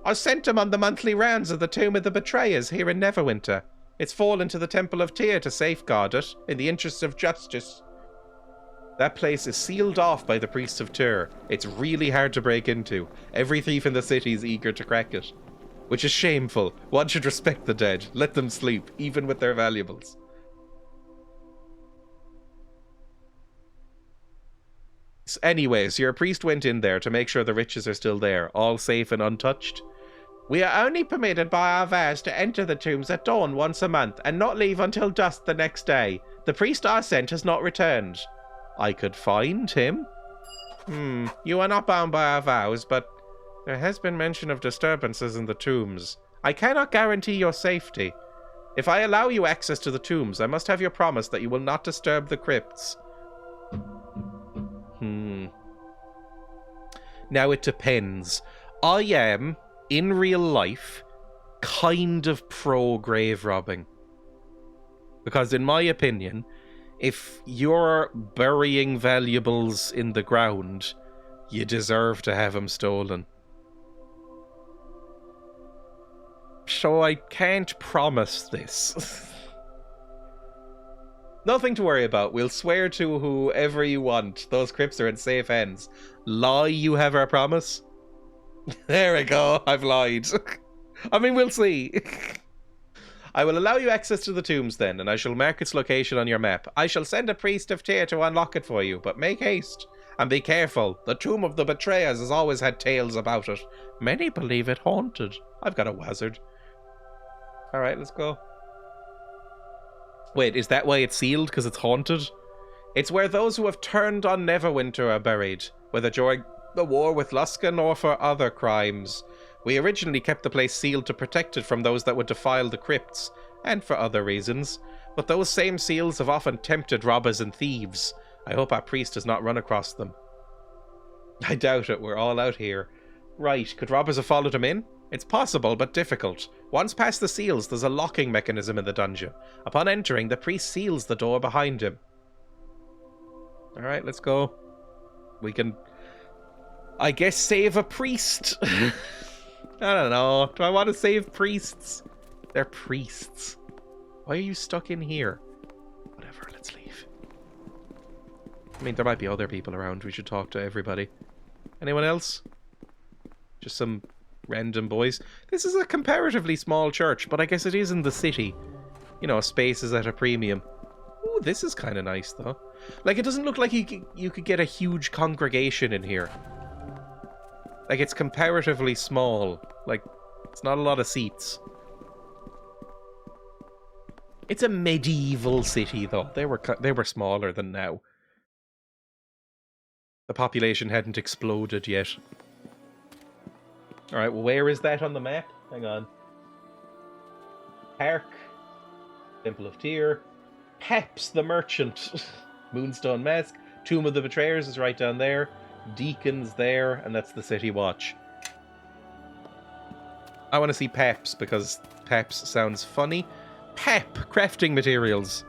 I sent him on the monthly rounds of the Tomb of the Betrayers here in Neverwinter. It's fallen to the Temple of Tyr to safeguard it, in the interests of justice. That place is sealed off by the priests of Tyr. It's really hard to break into. Every thief in the city is eager to crack it. Which is shameful. One should respect the dead. Let them sleep, even with their valuables. crypts. Anyways, your priest went in there to make sure the riches are still there, all safe and untouched. We are only permitted by our vows to enter the tombs at dawn once a month and not leave until dusk the next day. The priest I sent has not returned. I could find him. You are not bound by our vows, but there has been mention of disturbances in the tombs. I cannot guarantee your safety. If I allow you access to the tombs, I must have your promise that you will not disturb the crypts. Now it depends. I am, in real life, kind of pro grave robbing. Because in my opinion, if you're burying valuables in the ground, you deserve to have them stolen. So I can't promise this. Nothing to worry about. We'll swear to whoever you want. Those crypts are in safe hands. Lie, you have our promise? There we go. I've lied. I mean, we'll see. I will allow you access to the tombs then, and I shall mark its location on your map. I shall send a priest of Tyr to unlock it for you, but make haste. And be careful. The Tomb of the Betrayers has always had tales about it. Many believe it haunted. I've got a wizard. Alright, let's go. Wait, is that why it's sealed? Because it's haunted? It's where those who have turned on Neverwinter are buried, whether during the war with Luskan or for other crimes. We originally kept the place sealed to protect it from those that would defile the crypts, and for other reasons. But those same seals have often tempted robbers and thieves. I hope our priest has not run across them. I doubt it, we're all out here. Right, could robbers have followed him in? It's possible, but difficult. Once past the seals, there's a locking mechanism in the dungeon. Upon entering, the priest seals the door behind him. Alright, let's go. We can, I guess, save a priest. I don't know. Do I want to save priests? They're priests. Why are you stuck in here? Whatever, let's leave. I mean, there might be other people around. We should talk to everybody. Anyone else? Just some random boys. This is a comparatively small church, but I guess it is in the city. You know, space is at a premium. Ooh, this is kind of nice, though. Like, it doesn't look like you could get a huge congregation in here. Like, it's comparatively small. Like, it's not a lot of seats. It's a medieval city, though. They were smaller than now. The population hadn't exploded yet. Alright, well, where is that on the map? Hang on. Park. Temple of Tyr. Peps the Merchant. Moonstone Mask. Tomb of the Betrayers is right down there. Deacon's there, and that's the City Watch. I want to see Peps, because Peps sounds funny. Pep! Crafting materials.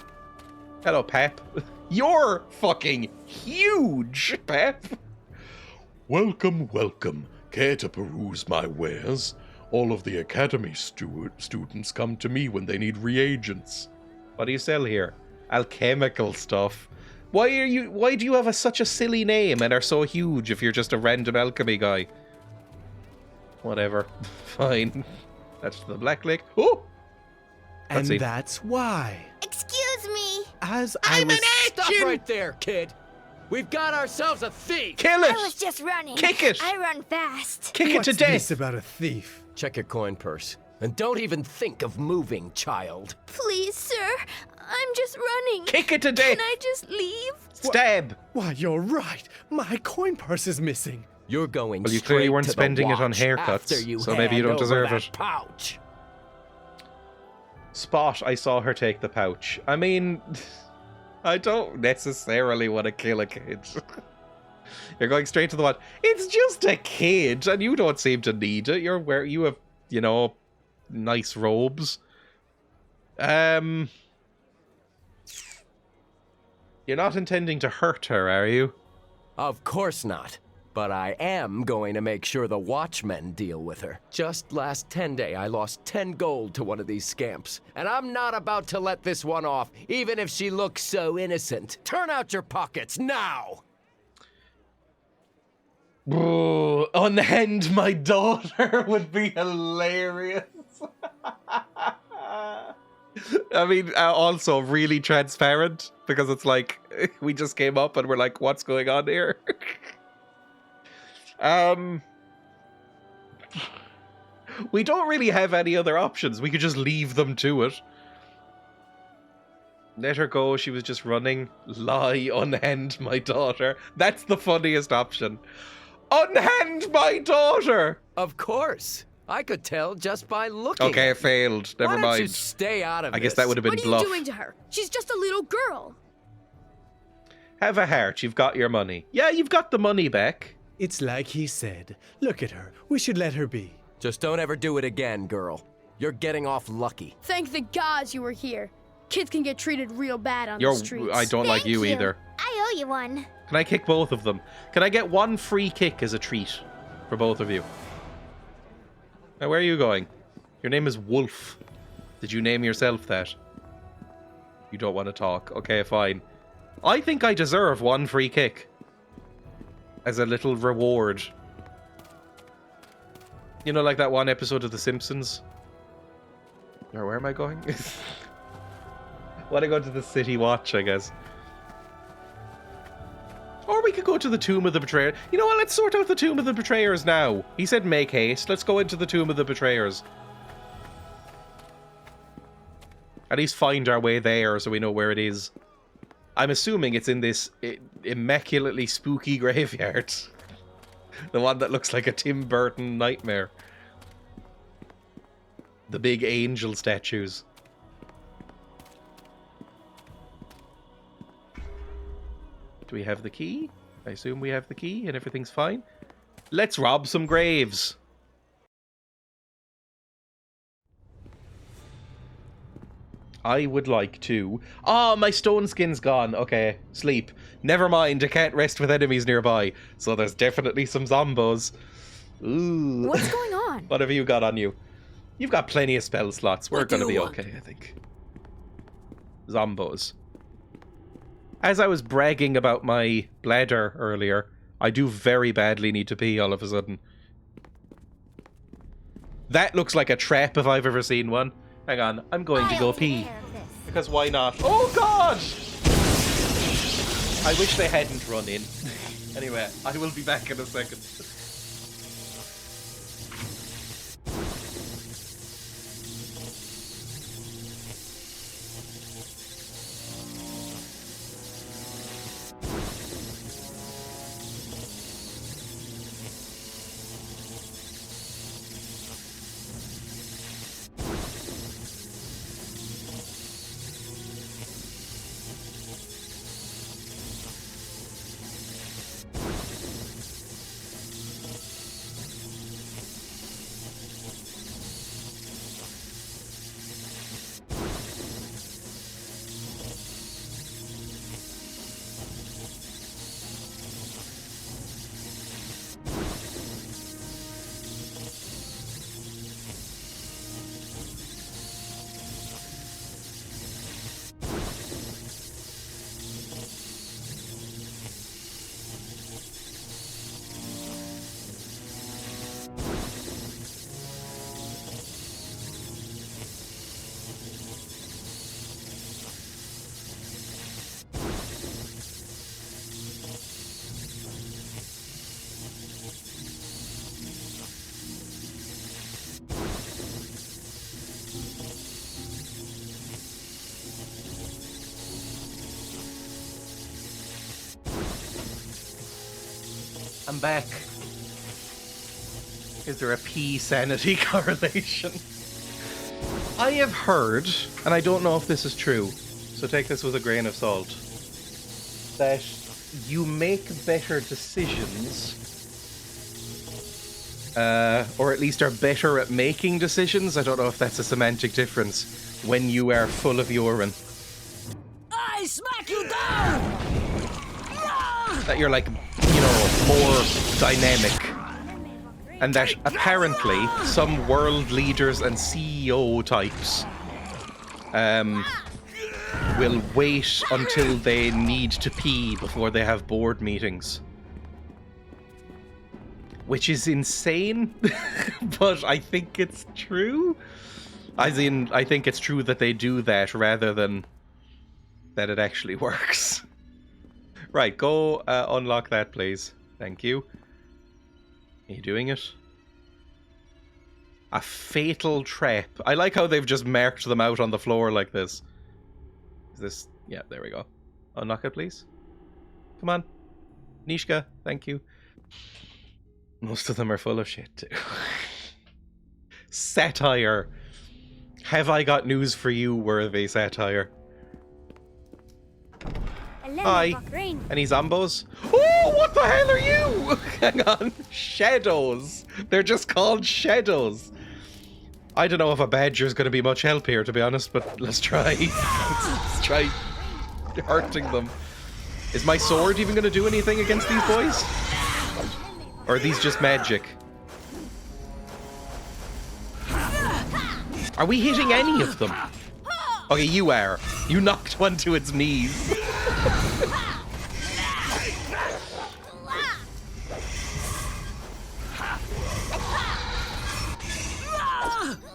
Hello, Pep. You're fucking huge, Pep!
Welcome, welcome. Care to peruse my wares? All of the academy students come to me when they need reagents.
What do you sell here? Alchemical stuff. Why do you have such a silly name and are so huge if you're just a random alchemy guy? Whatever. Fine. That's the Black Lake. Oh!
And that's why.
Excuse me.
I'm an Stop right there, kid. We've got ourselves a thief.
Kill it!
I was just running.
Kick it!
I run fast.
Kick it to death!
What's this about a thief?
Check your coin purse. And don't even think of moving, child.
Please, sir. I'm just running.
Kick it to death!
Can I just leave?
Stab!
Why, you're right. My coin purse is missing.
You're going
Well, you
straight
clearly weren't
to the
spending it on
watch
haircuts,
after you
so maybe you don't
hand over
deserve
that
it.
pouch.
Spot, I saw her take the pouch. I mean, I don't necessarily want to kill a kid. You're going straight to the one. It's just a kid, and you don't seem to need it. You have, you know, nice robes. You're not intending to hurt her, are you?
Of course not. But I am going to make sure the watchmen deal with her. Just last 10 day, I lost 10 gold to one of these scamps. And I'm not about to let this one off, even if she looks so innocent. Turn out your pockets now!
Ooh, unhand my daughter would be hilarious. I mean, also really transparent because it's like we just came up and we're like, what's going on here? We don't really have any other options. We could just leave them to it. Let her go. She was just running. Lie, unhand my daughter. That's the funniest option. Unhand my daughter!
Of course. I could tell just by looking.
Okay, it failed. Never
Why don't you
mind.
stay out of
I guess
this?
that would have been
What are
bluff.
you doing to her? She's just a little girl.
Have a heart. You've got your money. Yeah, you've got the money back.
It's like he said. Look at her. We should let her be.
Just don't ever do it again, girl. You're getting off lucky.
Thank the gods you were here. Kids can get treated real bad on
You're,
the streets.
I don't like you either.
I owe you one.
Can I kick both of them? Can I get one free kick as a treat for both of you? Now, where are you going? Your name is Wolf. Did you name yourself that? You don't want to talk. Okay, fine. I think I deserve one free kick as a little reward. You know, like that one episode of The Simpsons? Or where am I going? Want to go to the City Watch, I guess. Or we could go to the Tomb of the Betrayer. You know what? Let's sort out the Tomb of the Betrayers now. He said make haste. Let's go into the Tomb of the Betrayers. At least find our way there so we know where it is. I'm assuming it's in this immaculately spooky graveyard. The one that looks like a Tim Burton nightmare. The big angel statues. Do we have the key? I assume we have the key and everything's fine. Let's rob some graves. I would like to... Oh, my stone skin's gone. Okay, sleep. Never mind, I can't rest with enemies nearby. So there's definitely some zombos. Ooh.
What's going on?
What have you got on you? You've got plenty of spell slots. We're
What do
going to
you
be
want?
okay, I think. Zombos. As I was bragging about my bladder earlier, I do very badly need to pee all of a sudden. That looks like a trap if I've ever seen one. Hang on, I'm going to go pee. Because why not? Oh god! I wish they hadn't run in. Anyway, I will be back in a second. I'm back. Is there a P sanity correlation? I have heard, and I don't know if this is true, so take this with a grain of salt, that you make better decisions, or at least are better at making decisions. I don't know if that's a semantic difference, when you are full of urine.
I smack you down!
That you're like, you know, more dynamic. And that apparently some world leaders and CEO types will wait until they need to pee before they have board meetings. Which is insane, but I think it's true. As in, I think it's true that they do that rather than that it actually works. Right, go unlock that, please. Thank you. Are you doing it? A fatal trap. I like how they've just marked them out on the floor like this. Is this... Yeah, there we go. Unlock it, please. Come on. Nishka, thank you. Most of them are full of shit, too. Satire. Have I got news for you, worthy satire? Hi. Any zombos? Oh, what the hell are you? Hang on. Shadows. They're just called shadows. I don't know if a badger's going to be much help here, to be honest, but let's try. Let's try hurting them. Is my sword even going to do anything against these boys? Or are these just magic? Are we hitting any of them? Okay, you are. You knocked one to its knees.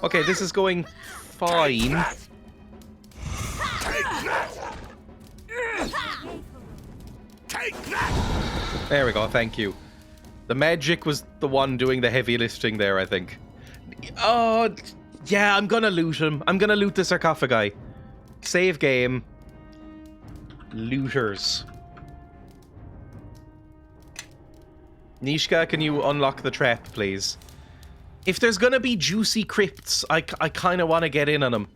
Okay, this is going fine. There we go, thank you. The magic was the one doing the heavy lifting there, I think. Oh, yeah, I'm gonna loot him. I'm gonna loot the sarcophagi. Save game. Looters. Nishka, can you unlock the trap, please? If there's gonna be juicy crypts, I kind of want to get in on them.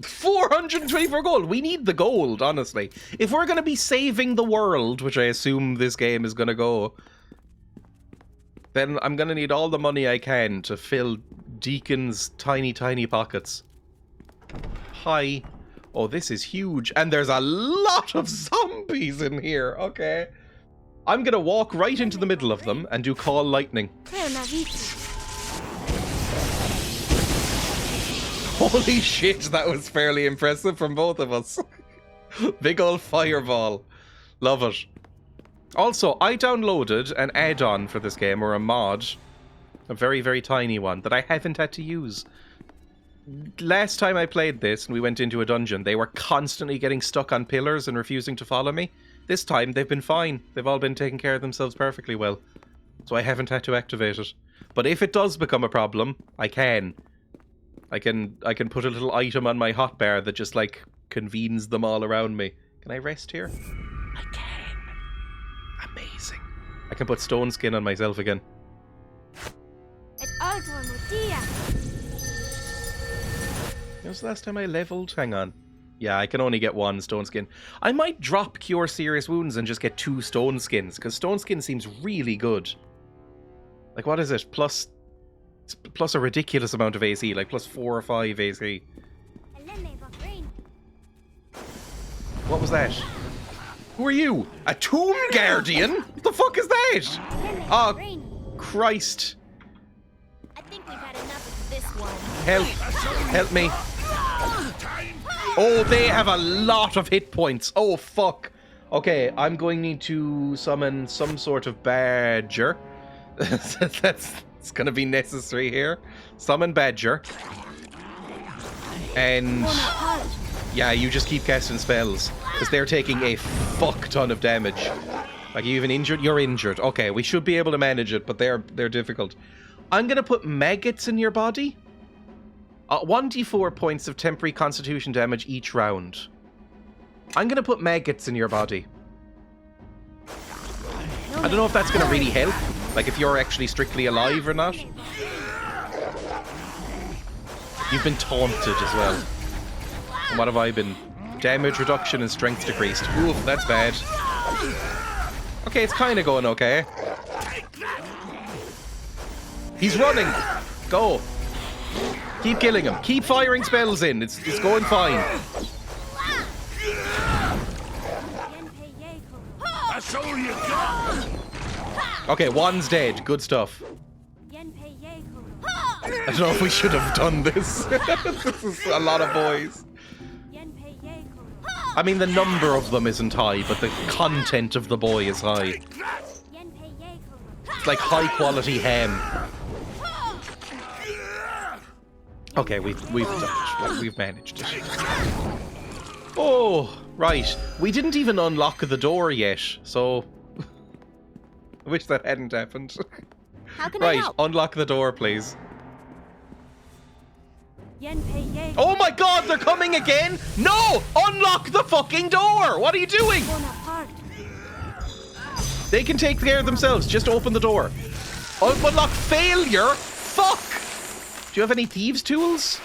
424 gold! We need the gold, honestly. If we're gonna be saving the world, which I assume this game is gonna go, then I'm gonna need all the money I can to fill Deacon's tiny, tiny pockets. Hi. Oh, this is huge. And there's a lot of zombies in here. Okay. I'm gonna walk right into the middle of them and do call lightning. Holy shit, that was fairly impressive from both of us. Big old fireball. Love it. Also, I downloaded an add-on for this game, or a mod. A very, very tiny one that I haven't had to use. Last time I played this and we went into a dungeon, they were constantly getting stuck on pillars and refusing to follow me. This time, they've been fine. They've all been taking care of themselves perfectly well. So I haven't had to activate it. But if it does become a problem, I can. I can put a little item on my hotbar that just, like, convenes them all around me. Can I rest here? I can. Amazing. I can put stone skin on myself again. When was the last time I leveled? Hang on. Yeah, I can only get one stone skin. I might drop Cure Serious Wounds and just get 2 stone skins, because stone skin seems really good. Like, what is it? Plus a ridiculous amount of AC, like plus 4 or 5 AC. What was that? Who are you? A Tomb Guardian? What the fuck is that? Oh, Christ.
I think we've had enough of this one.
Help. Help me. Oh, they have a lot of hit points. Oh, fuck. Okay, I'm going to need to summon some sort of badger. It's going to be necessary here. Summon badger. And yeah, you just keep casting spells, because they're taking a fuck ton of damage. Like, you even injured? You're injured. Okay, we should be able to manage it, but they're difficult. I'm going to put maggots in your body. 1d4 points of temporary constitution damage each round. I'm going to put maggots in your body. I don't know if that's going to really help. Like, if you're actually strictly alive or not. You've been taunted as well. And what have I been? Damage reduction and strength decreased. Oof, that's bad. Okay, it's kind of going okay. He's running. Go. Keep killing him. Keep firing spells in. It's going fine.
That's all you got.
Okay, one's dead. Good stuff. I don't know if we should have done this. This is a lot of boys. I mean, the number of them isn't high, but the content of the boy is high. It's like high quality ham. Okay, we've done it. We've managed it. Oh, right. We didn't even unlock the door yet, so I wish that hadn't happened.
How can I
Right,
help?
unlock the door, please. Oh my god, they're coming again! No! Unlock the fucking door! What are you doing? They can take care of themselves. Just open the door. Unlock failure? Fuck! Do you have any thieves tools?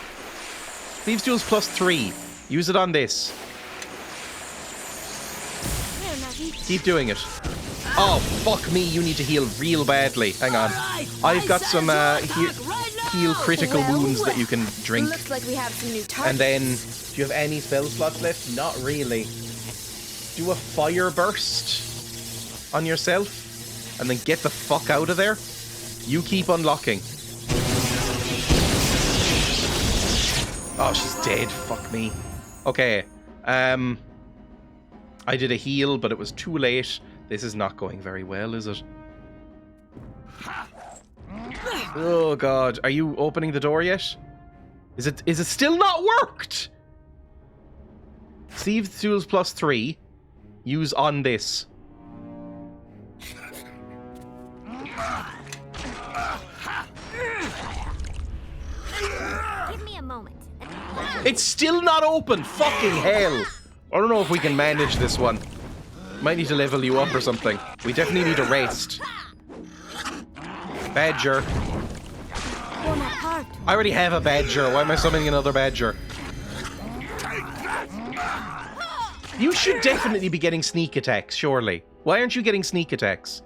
Thieves tools +3. Use it on this. Keep doing it. Oh, fuck me. You need to heal real badly. Hang on. I've got some heal critical wounds that you can drink.
Looks like we have some new targets.
And then, do you have any spell slots left? Not really. Do a fire burst on yourself, and then get the fuck out of there. You keep unlocking. Oh, she's dead. Fuck me. Okay. I did a heal, but it was too late. This is not going very well, is it? Oh god, are you opening the door yet? Is it still not worked? Thieves tools +3. Use on this.
Give me a moment.
It's still not open. Fucking hell. I don't know if we can manage this one. Might need to level you up or something. We definitely need a rest. Badger. I already have a badger. Why am I summoning another badger? You should definitely be getting sneak attacks, surely. Why aren't you getting sneak attacks?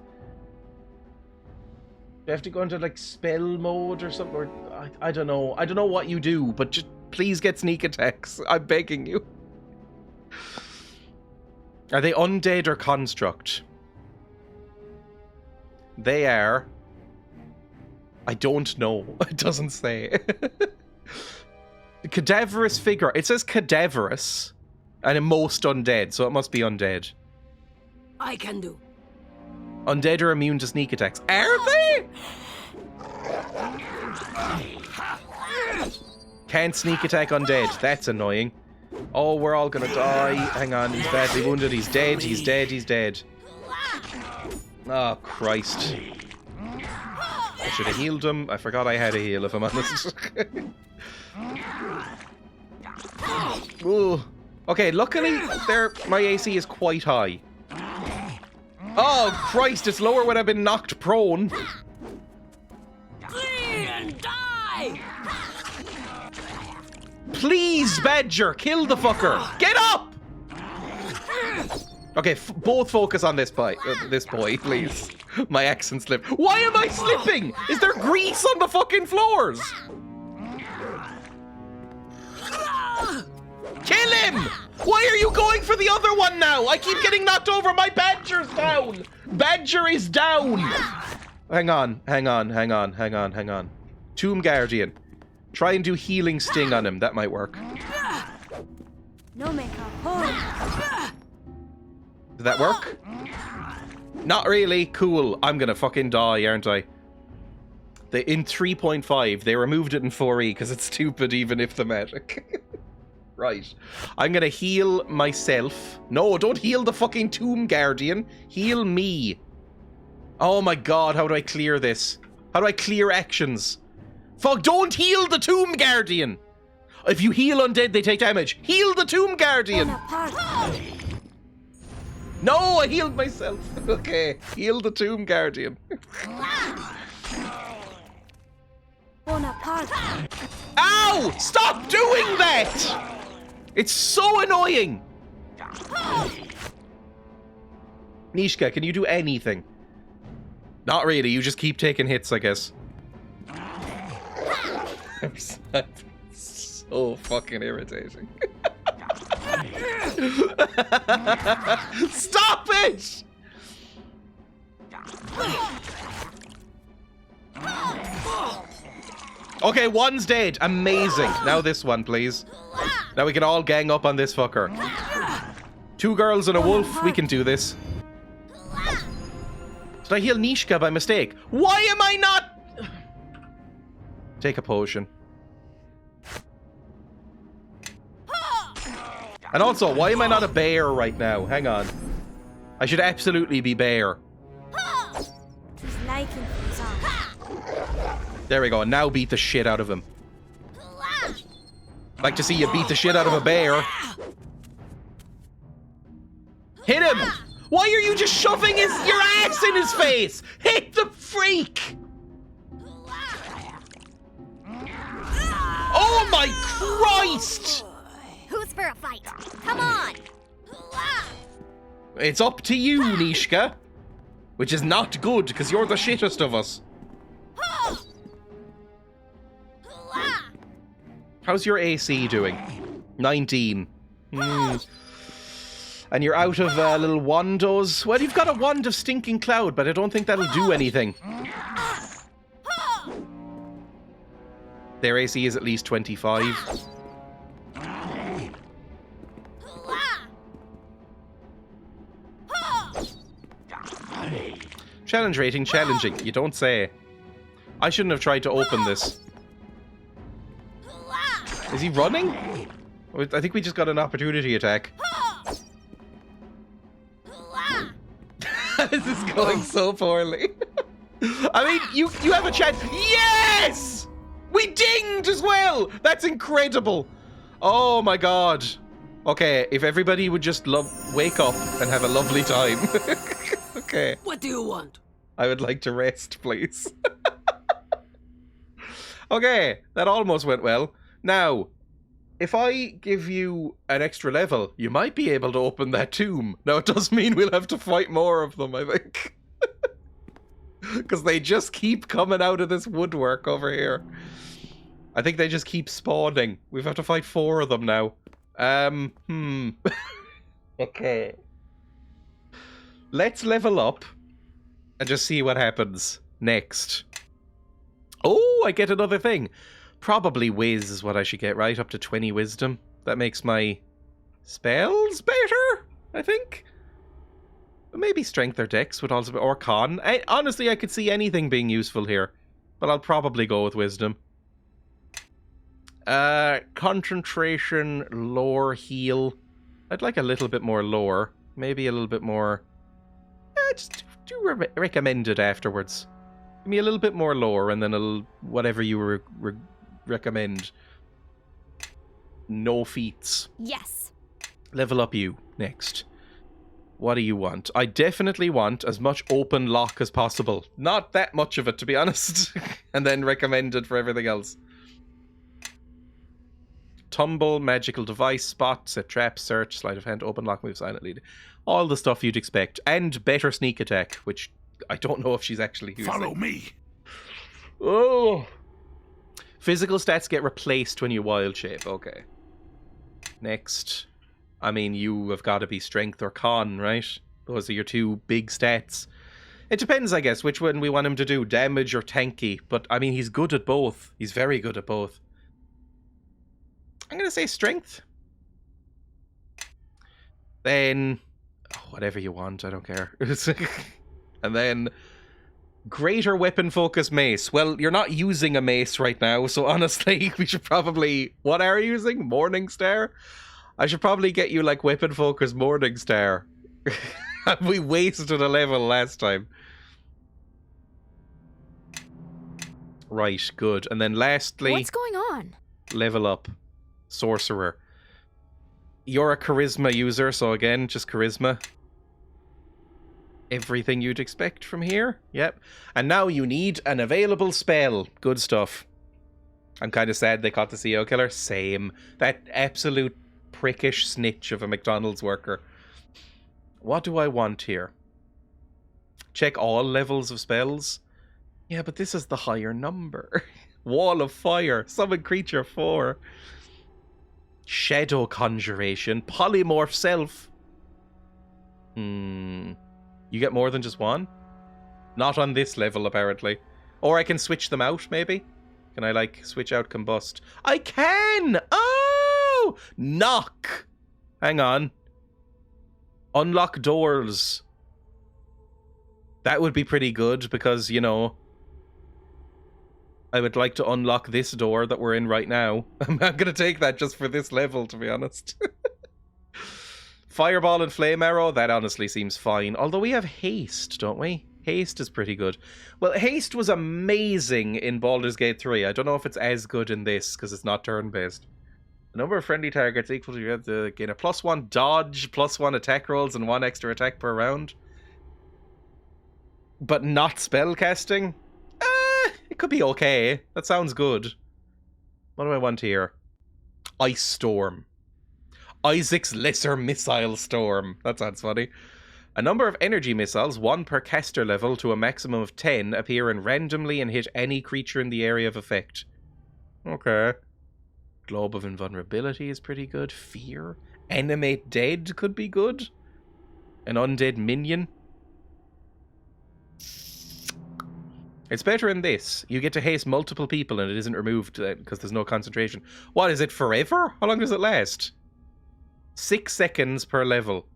Do you have to go into like spell mode or something? Or, I don't know. I don't know what you do, but just please get sneak attacks. I'm begging you. Are they undead or construct? They are. I don't know. It doesn't say. The cadaverous figure. It says cadaverous. And in most undead, so it must be undead.
I can do.
Undead are immune to sneak attacks. Are they? Can't sneak attack undead. That's annoying. Oh, we're all gonna die. Hang on, he's badly wounded. He's dead. He's dead. He's dead. Oh, Christ. I should have healed him. I forgot I had a heal, if I'm honest. Ooh. Okay, luckily, my AC is quite high. Oh, Christ, it's lower when I've been knocked prone.
Flee and die!
Please, Badger, kill the fucker. Get up! Okay, both focus on this boy, please. My accent slipped. Why am I slipping? Is there grease on the fucking floors? Kill him! Why are you going for the other one now? I keep getting knocked over. My Badger's down. Badger is down. Hang on. Tomb Guardian. Try and do healing sting on him. That might work.
No makeup.
Did that work? Not really. Cool. I'm gonna fucking die, aren't I? In 3.5, they removed it in 4E because it's stupid even if thematic. Right. I'm gonna heal myself. No, don't heal the fucking Tomb Guardian. Heal me. Oh my god, how do I clear this? How do I clear actions? Fuck, don't heal the Tomb Guardian! If you heal undead, they take damage. Heal the Tomb Guardian! No, I healed myself. Okay, heal the Tomb Guardian. Ow! Stop doing that! It's so annoying! Nishka, can you do anything? Not really, you just keep taking hits, I guess. I'm so fucking irritating. Stop it! Okay, one's dead. Amazing. Now this one, please. Now we can all gang up on this fucker. 2 girls and a wolf. We can do this. Did I heal Nishka by mistake? Why am I not... Take a potion. And also, why am I not a bear right now? Hang on. I should absolutely be bear. There we go. Now beat the shit out of him. Like to see you beat the shit out of a bear. Hit him! Why are you just shoving your ass in his face? Hit the freak! Oh my Christ!
Who's for a fight? Come on!
It's up to you, Nishka. Which is not good, because you're the shittest of us. How's your AC doing? 19. And you're out of little wandos. Well, you've got a wand of stinking cloud, but I don't think that'll do anything. Their AC is at least 25. Challenge rating, challenging. You don't say. I shouldn't have tried to open this. Is he running? I think we just got an opportunity attack. This is going so poorly. I mean, you have a chance. Yes! We dinged as well! That's incredible. Oh my god. Okay, if everybody would just wake up and have a lovely time. Okay.
What do you want?
I would like to rest, please. Okay, that almost went well. Now, if I give you an extra level, you might be able to open that tomb. Now, it does mean we'll have to fight more of them, I think. Because they just keep coming out of this woodwork over here. I think they just keep spawning. We have to fight 4 of them now. Okay. Let's level up and just see what happens next. Oh, I get another thing. Probably Wiz is what I should get, right? Up to 20 wisdom. That makes my spells better, I think. Maybe strength or dex would also be, or con. Honestly, I could see anything being useful here, but I'll probably go with wisdom. Concentration, lore, heal. I'd like a little bit more lore. Maybe a little bit more. Just do recommend it afterwards. Give me a little bit more lore, and then whatever you recommend. No feats.
Yes.
Level up you next. What do you want? I definitely want as much open lock as possible. Not that much of it, to be honest. And then recommended for everything else. Tumble, magical device, spot, set trap, search, sleight of hand, open lock, move silently. All the stuff you'd expect. And better sneak attack, which I don't know if she's actually using.
Follow me.
Oh. Physical stats get replaced when you wild shape. Okay. Next. I mean, you have got to be strength or con, right? Those are your 2 big stats. It depends, I guess, which one we want him to do. Damage or tanky. But, I mean, he's good at both. He's very good at both. I'm going to say strength. Then, whatever you want, I don't care. And then, greater weapon focus mace. Well, you're not using a mace right now, so honestly, we should probably... What are you using? Morningstar? I should probably get you, like, weapon focus Morningstar. We wasted a level last time. Right, good. And then lastly...
What's going on?
Level up. Sorcerer. You're a charisma user, so again, just charisma. Everything you'd expect from here. Yep. And now you need an available spell. Good stuff. I'm kind of sad they caught the CEO killer. Same. That absolute prickish snitch of a McDonald's worker. What do I want here? Check all levels of spells. Yeah, but this is the higher number. Wall of Fire. Summon creature 4. Shadow Conjuration. Polymorph Self. You get more than just one? Not on this level, apparently. Or I can switch them out, maybe? Can I, like, switch out Combust? I can! Oh! Knock! Hang on. Unlock doors. That would be pretty good, because, you know... I would like to unlock this door that we're in right now. I'm going to take that just for this level, to be honest. Fireball and Flame Arrow, that honestly seems fine. Although we have Haste, don't we? Haste is pretty good. Well, Haste was amazing in Baldur's Gate 3. I don't know if it's as good in this, because it's not turn-based. The number of friendly targets equal to you have to gain a +1 dodge, +1 attack rolls, and 1 extra attack per round. But not spell casting? It could be okay. That sounds good. What do I want here? Ice Storm. Isaac's Lesser Missile Storm. That sounds funny. A number of energy missiles, 1 per caster level to a maximum of 10, appear randomly and hit any creature in the area of effect. Okay. Globe of Invulnerability is pretty good. Fear. Animate Dead could be good. An undead minion. It's better in this. You get to haste multiple people and it isn't removed because there's no concentration. What, is it forever? How long does it last? 6 seconds per level.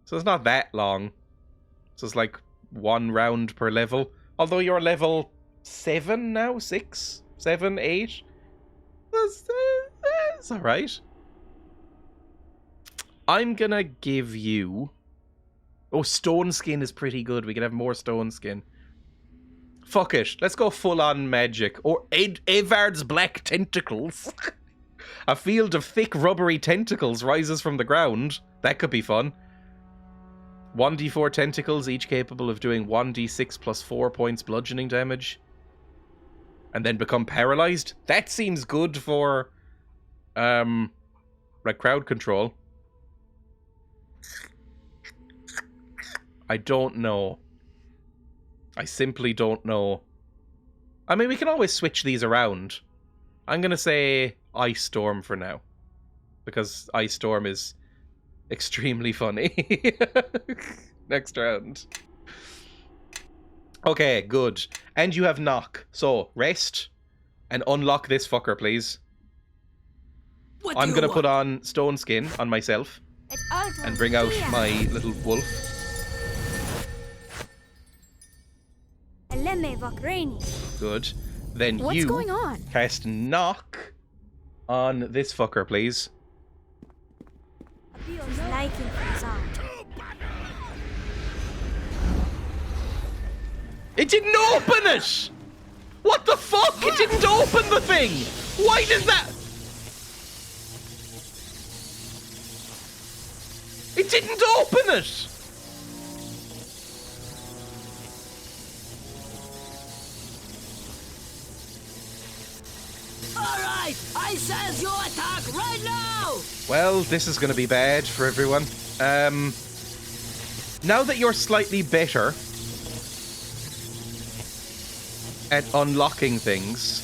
So it's not that long. So it's like 1 round per level. Although you're level 7 now? 6? 7? 8? That's alright. I'm gonna give you... Oh, Stone Skin is pretty good. We can have more Stone Skin. Fuck it. Let's go full-on magic. Or Evard's Black Tentacles. A field of thick, rubbery tentacles rises from the ground. That could be fun. 1d4 tentacles, each capable of doing 1d6 plus 4 points bludgeoning damage. And then become paralyzed? That seems good for, like, crowd control. I don't know. I simply don't know. I mean, we can always switch these around. I'm going to say Ice Storm for now. Because Ice Storm is extremely funny. Next round. Okay, good. And you have Knock. So, rest. And unlock this fucker, please. I'm going to put on Stone Skin on myself. And bring out my little wolf. Good. Then
What's going on?
Cast Knock on this fucker, please. It didn't open it! What the fuck? It didn't open the thing! Why does that... It didn't open it!
Alright, I says you attack right now!
Well, this is going to be bad for everyone. Now that you're slightly better at unlocking things,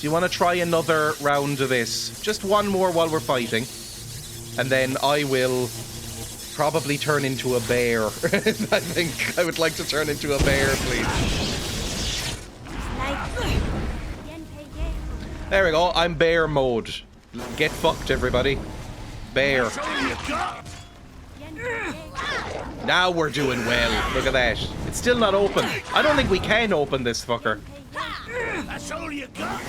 do you want to try another round of this? Just one more while we're fighting. And then I will probably turn into a bear. I think I would like to turn into a bear, please. There we go, I'm bear mode. Get fucked, everybody. Bear. Now we're doing well. Look at that. It's still not open. I don't think we can open this fucker.
That's all you got.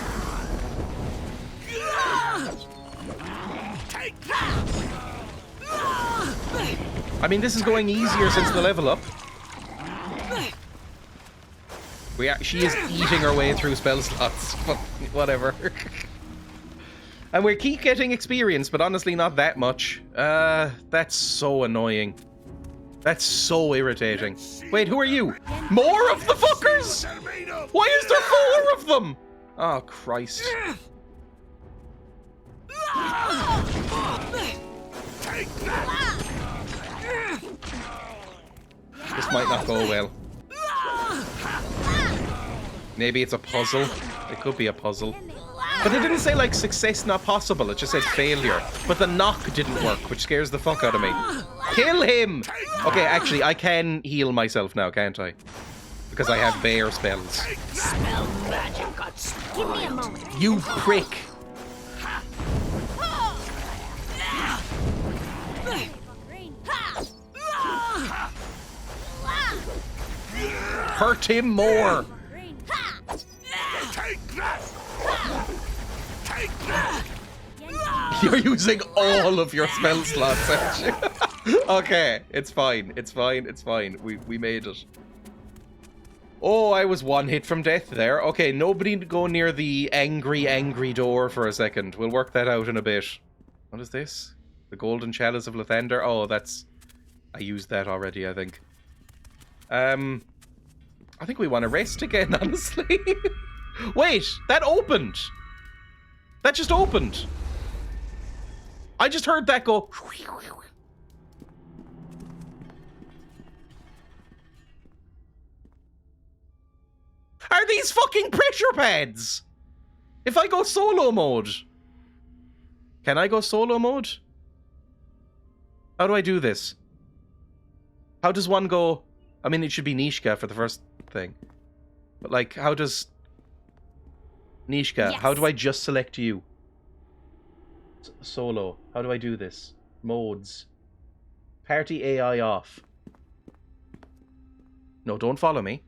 Take that.
I mean, this is going easier since the level up. She is eating her way through spell slots. Whatever. And we keep getting experience, but honestly not that much. That's so annoying. That's so irritating. Wait, who are you? More of the fuckers? Why is there 4 of them? Oh, Christ. This might not go well. Maybe it's a puzzle. It could be a puzzle. But it didn't say, like, success not possible. It just said failure. But the knock didn't work, which scares the fuck out of me. Kill him! Okay, actually, I can heal myself now, can't I? Because I have bear spells.
Spell magic got spoiled.
Give me a moment.
You prick! Hurt him more!
Take that! Take that!
You're using all of your spell slots, aren't you? Okay, it's fine. It's fine. It's fine. We made it. Oh, I was one hit from death there. Okay, nobody go near the angry door for a second. We'll work that out in a bit. What is this? The Golden Chalice of Lathander? Oh, that's... I used that already, I think. I think we want to rest again, honestly. Wait, that opened. That just opened. I just heard that go. Are these fucking pressure pads? If I go solo mode. Can I go solo mode? How do I do this? How does one go... I mean, it should be Nishka for the first thing. But, like, how does... Nishka, yes. How do I just select you? Solo. How do I do this? Modes. Party AI off. No, don't follow me.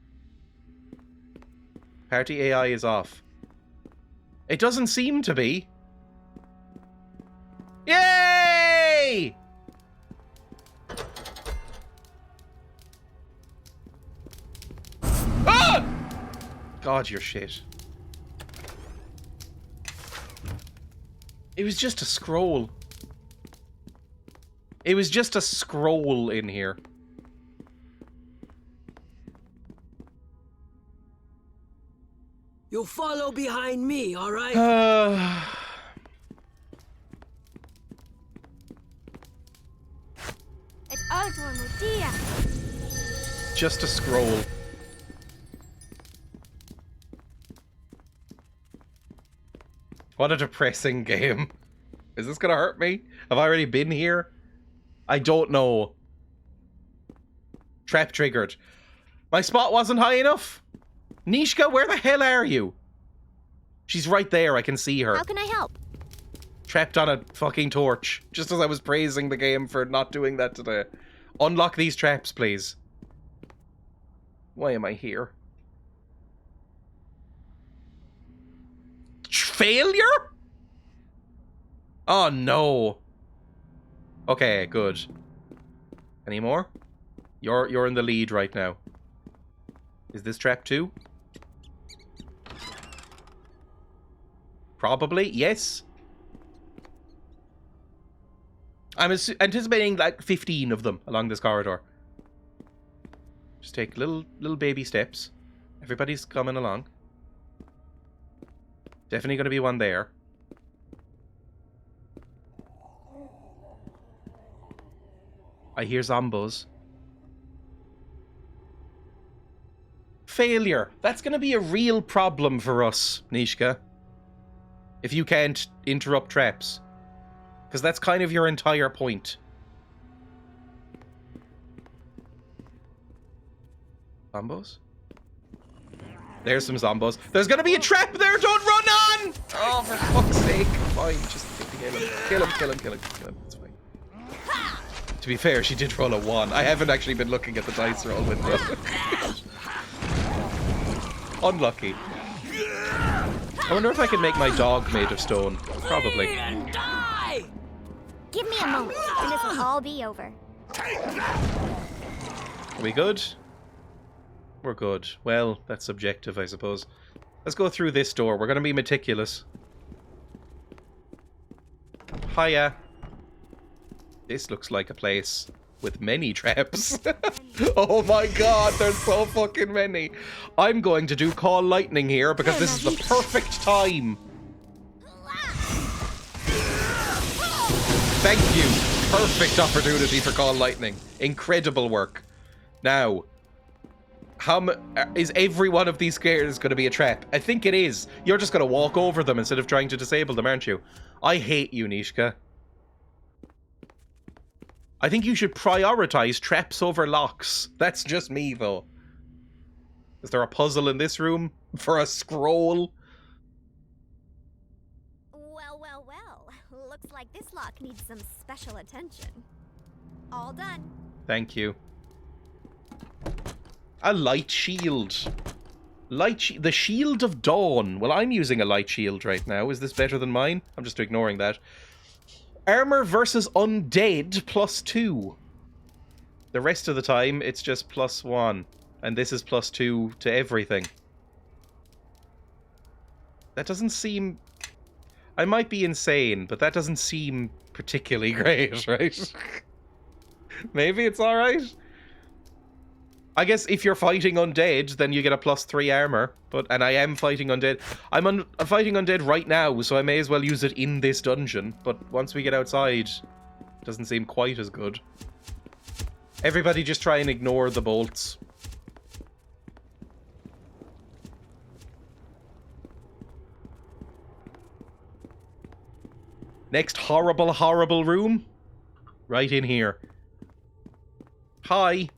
Party AI is off. It doesn't seem to be. Yay! Ah! God, you're shit. It was just a scroll. It was just a scroll in here.
You'll follow behind me, all right?
Just a scroll. What a depressing game. Is this gonna hurt me? Have I already been here? I don't know. Trap triggered. My spot wasn't high enough? Nishka, where the hell are you? She's right there, I can see her.
How can I help?
Trapped on a fucking torch. Just as I was praising the game for not doing that today. Unlock these traps, please. Why am I here? Failure? Oh no. Okay, good. Any more? You're in the lead right now. Is this trap too? Probably, yes. I'm anticipating like 15 of them along this corridor. Just take little baby steps. Everybody's coming along. Definitely going to be one there. I hear zombos. Failure. That's going to be a real problem for us, Nishka. If you can't interrupt traps. Because that's kind of your entire point. Zombos? There's some zombos. There's gonna be a trap there! Don't run on! Oh, for fuck's sake. Fine, just kill him. Kill him, kill him, kill him, kill him. It's fine. To be fair, she did roll a 1. I haven't actually been looking at the dice roll window. Unlucky. I wonder if I can make my dog made of stone. Probably.
Give me a moment, and this will all be over.
Are we good? We're good. Well, that's subjective, I suppose. Let's go through this door. We're going to be meticulous. Hiya. This looks like a place with many traps. Oh my god, there's so fucking many. I'm going to do Call Lightning here because this is the perfect time. Thank you. Perfect opportunity for Call Lightning. Incredible work. Now, is every one of these scares going to be a trap? I think it is. You're just going to walk over them instead of trying to disable them, aren't you? I hate you, Nishka. I think you should prioritize traps over locks. That's just me, though. Is there a puzzle in this room for a scroll?
Well. Looks like this lock needs some special attention. All done.
Thank you. A light shield. The Shield of Dawn. Well, I'm using a light shield right now. Is this better than mine? I'm just ignoring that. Armor versus undead +2. The rest of the time, it's just +1. And this is +2 to everything. That doesn't seem... I might be insane, but that doesn't seem particularly great, right? Maybe it's alright. I guess if you're fighting undead, then you get a +3 armor. And I am fighting undead. I'm fighting undead right now, so I may as well use it in this dungeon. But once we get outside, it doesn't seem quite as good. Everybody just try and ignore the bolts. Next horrible, horrible room. Right in here. Hi.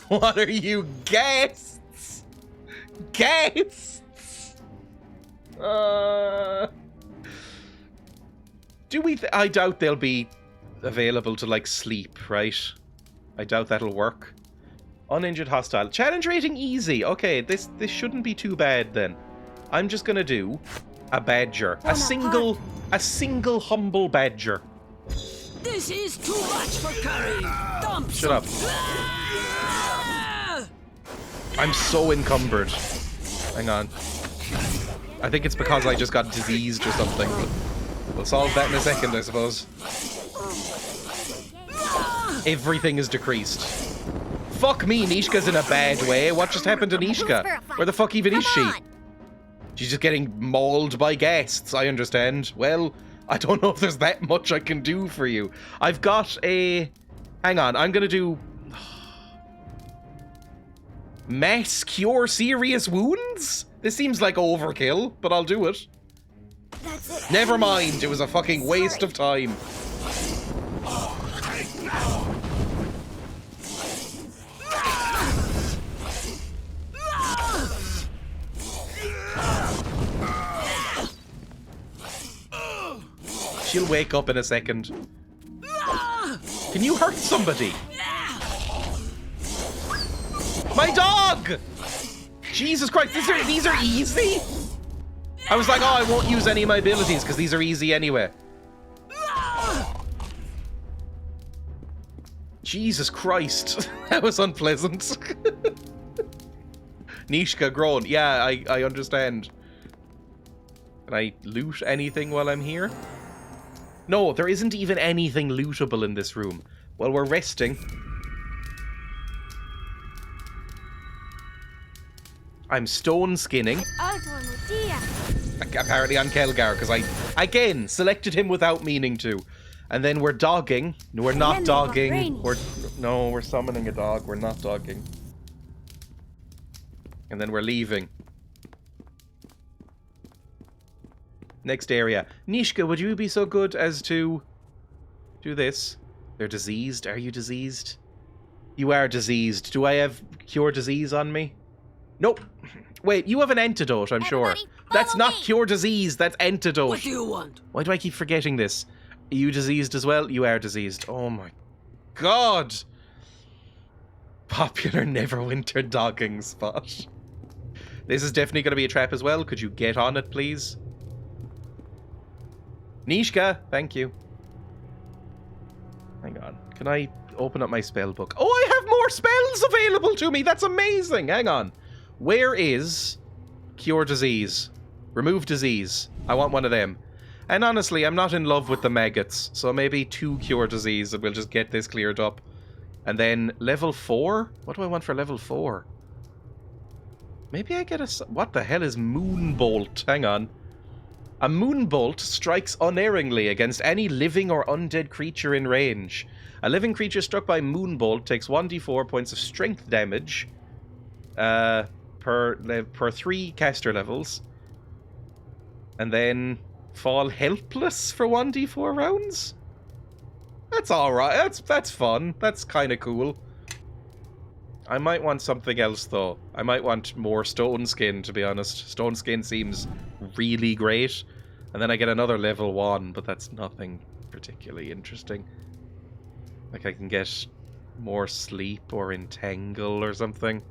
What are you, guests? Guests! Do we... I doubt they'll be available to, like, sleep, right? I doubt that'll work. Uninjured hostile. Challenge rating easy. Okay, this shouldn't be too bad, then. I'm just gonna do a badger. A single humble badger.
This is too much for curry. Dump
Shut up. I'm so encumbered. Hang on. I think it's because I just got diseased or something. We'll solve that in a second, I suppose. Everything is decreased. Fuck me, Nishka's in a bad way. What just happened to Nishka? Where the fuck even is she? She's just getting mauled by guests, I understand. Well, I don't know if there's that much I can do for you. I've got a... Hang on, I'm gonna do... Mass cure serious wounds? This seems like overkill, but I'll do it. Never mind, it was a fucking waste of time. She'll wake up in a second. Can you hurt somebody? My dog! Jesus Christ, these are easy? I was like, oh, I won't use any of my abilities because these are easy anyway. Jesus Christ, that was unpleasant. Nishka groan. Yeah, I understand. Can I loot anything while I'm here? No, there isn't even anything lootable in this room. While we're resting. I'm stone skinning. Apparently on Kelgar, because I, again, selected him without meaning to. And then we're dogging. No, we're not dogging. We're summoning a dog. We're not dogging. And then we're leaving. Next area. Nishka, would you be so good as to do this? They're diseased. Are you diseased? You are diseased. Do I have cure disease on me? Nope. Wait, you have an antidote, I'm sure. That's not cure disease, that's antidote.
What do you want?
Why do I keep forgetting this? Are you diseased as well? You are diseased. Oh my god. Popular Neverwinter dogging spot. This is definitely going to be a trap as well. Could you get on it, please? Nishka, thank you. Hang on. Can I open up my spell book? Oh, I have more spells available to me. That's amazing. Hang on. Where is cure disease? Remove disease. I want one of them. And honestly, I'm not in love with the maggots, so maybe 2 cure disease and we'll just get this cleared up. And then level 4? What do I want for level 4? Maybe I get a... What the hell is Moonbolt? Hang on. A Moonbolt strikes unerringly against any living or undead creature in range. A living creature struck by Moonbolt takes 1d4 points of strength damage per 3 caster levels. And then fall helpless for 1d4 rounds? That's alright. That's fun. That's kind of cool. I might want something else, though. I might want more Stone Skin, to be honest. Stone Skin seems really great. And then I get another level 1, but that's nothing particularly interesting. Like I can get more Sleep or Entangle or something.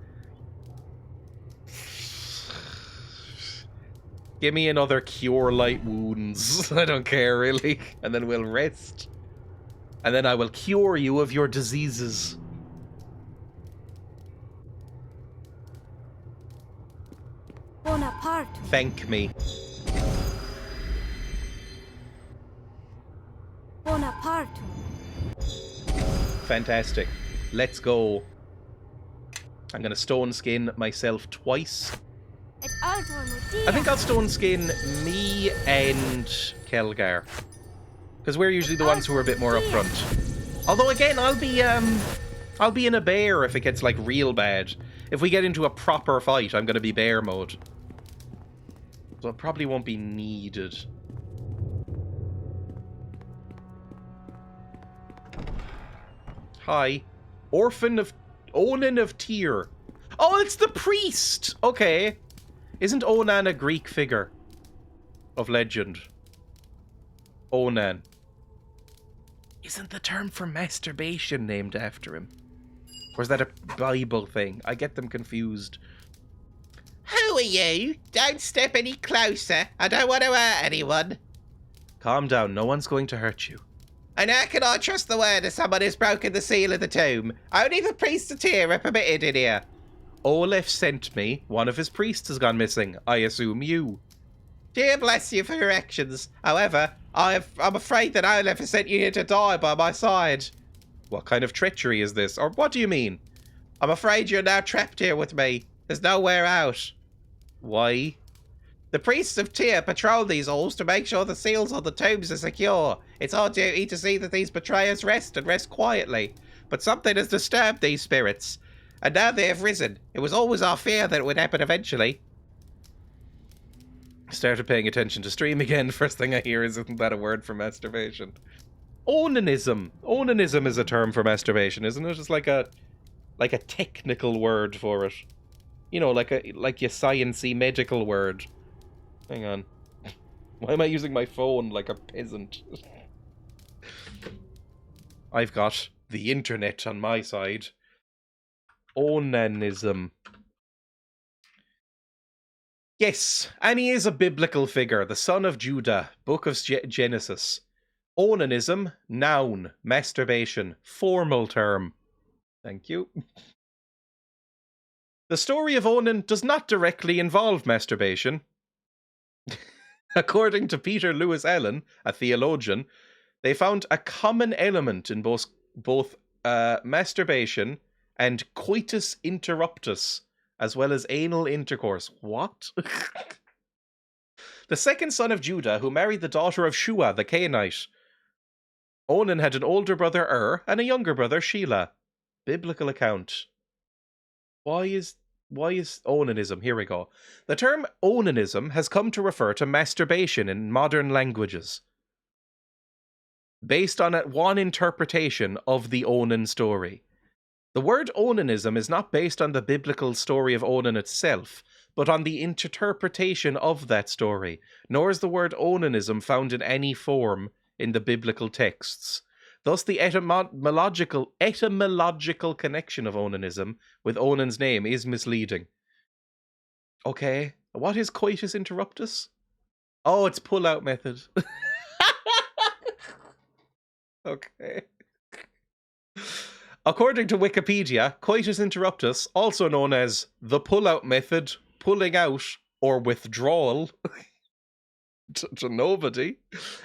Give me another cure light wounds. I don't care, really. And then we'll rest. And then I will cure you of your diseases.
Bonaparte.
Thank me.
Bonaparte.
Fantastic. Let's go. I'm going to stone skin myself twice. I think I'll stone skin me and Kelgar. Because we're usually the ones who are a bit more upfront. Although again, I'll be in a bear if it gets like real bad. If we get into a proper fight, I'm going to be bear mode. So it probably won't be needed. Hi. Onan of Tyr. Oh, it's the priest! Okay. Isn't Onan a Greek figure of legend? Onan. Isn't the term for masturbation named after him? Or is that a Bible thing? I get them confused.
Who are you? Don't step any closer. I don't want to hurt anyone.
Calm down. No one's going to hurt you.
And how can I trust the word of someone who's broken the seal of the tomb? Only the priests of Tyr are permitted in here.
Olaf sent me. One of his priests has gone missing. I assume you.
Dear bless you for your actions. However, I'm afraid that Olaf has sent you here to die by my side.
What kind of treachery is this? Or what do you mean?
I'm afraid you're now trapped here with me. There's nowhere out.
Why?
The priests of Tyr patrol these halls to make sure the seals on the tombs are secure. It's our duty to see that these betrayers rest and rest quietly. But something has disturbed these spirits. And now they have risen. It was always our fear that it would happen eventually.
Started paying attention to stream again. First thing I hear is, isn't that a word for masturbation? Onanism. Onanism is a term for masturbation, isn't it? It's like a technical word for it. You know, like your sciencey medical word. Hang on. Why am I using my phone like a peasant? I've got the internet on my side. Onanism. Yes, and he is a biblical figure, the son of Judah, book of Genesis. Onanism, noun, masturbation, formal term. Thank you. The story of Onan does not directly involve masturbation. According to Peter Lewis Allen, a theologian, they found a common element in both masturbation and coitus interruptus, as well as anal intercourse. What? The second son of Judah, who married the daughter of Shua, the Canaanite. Onan had an older brother, and a younger brother, Shelah. Biblical account. Why is onanism? Here we go. The term onanism has come to refer to masturbation in modern languages, based on one interpretation of the Onan story. The word onanism is not based on the biblical story of Onan itself, but on the interpretation of that story, nor is the word onanism found in any form in the biblical texts. Thus, the etymological connection of onanism with Onan's name is misleading. Okay, what is coitus interruptus? Oh, it's pull-out method. Okay. According to Wikipedia, coitus interruptus, also known as the pull-out method, pulling out, or withdrawal, to nobody,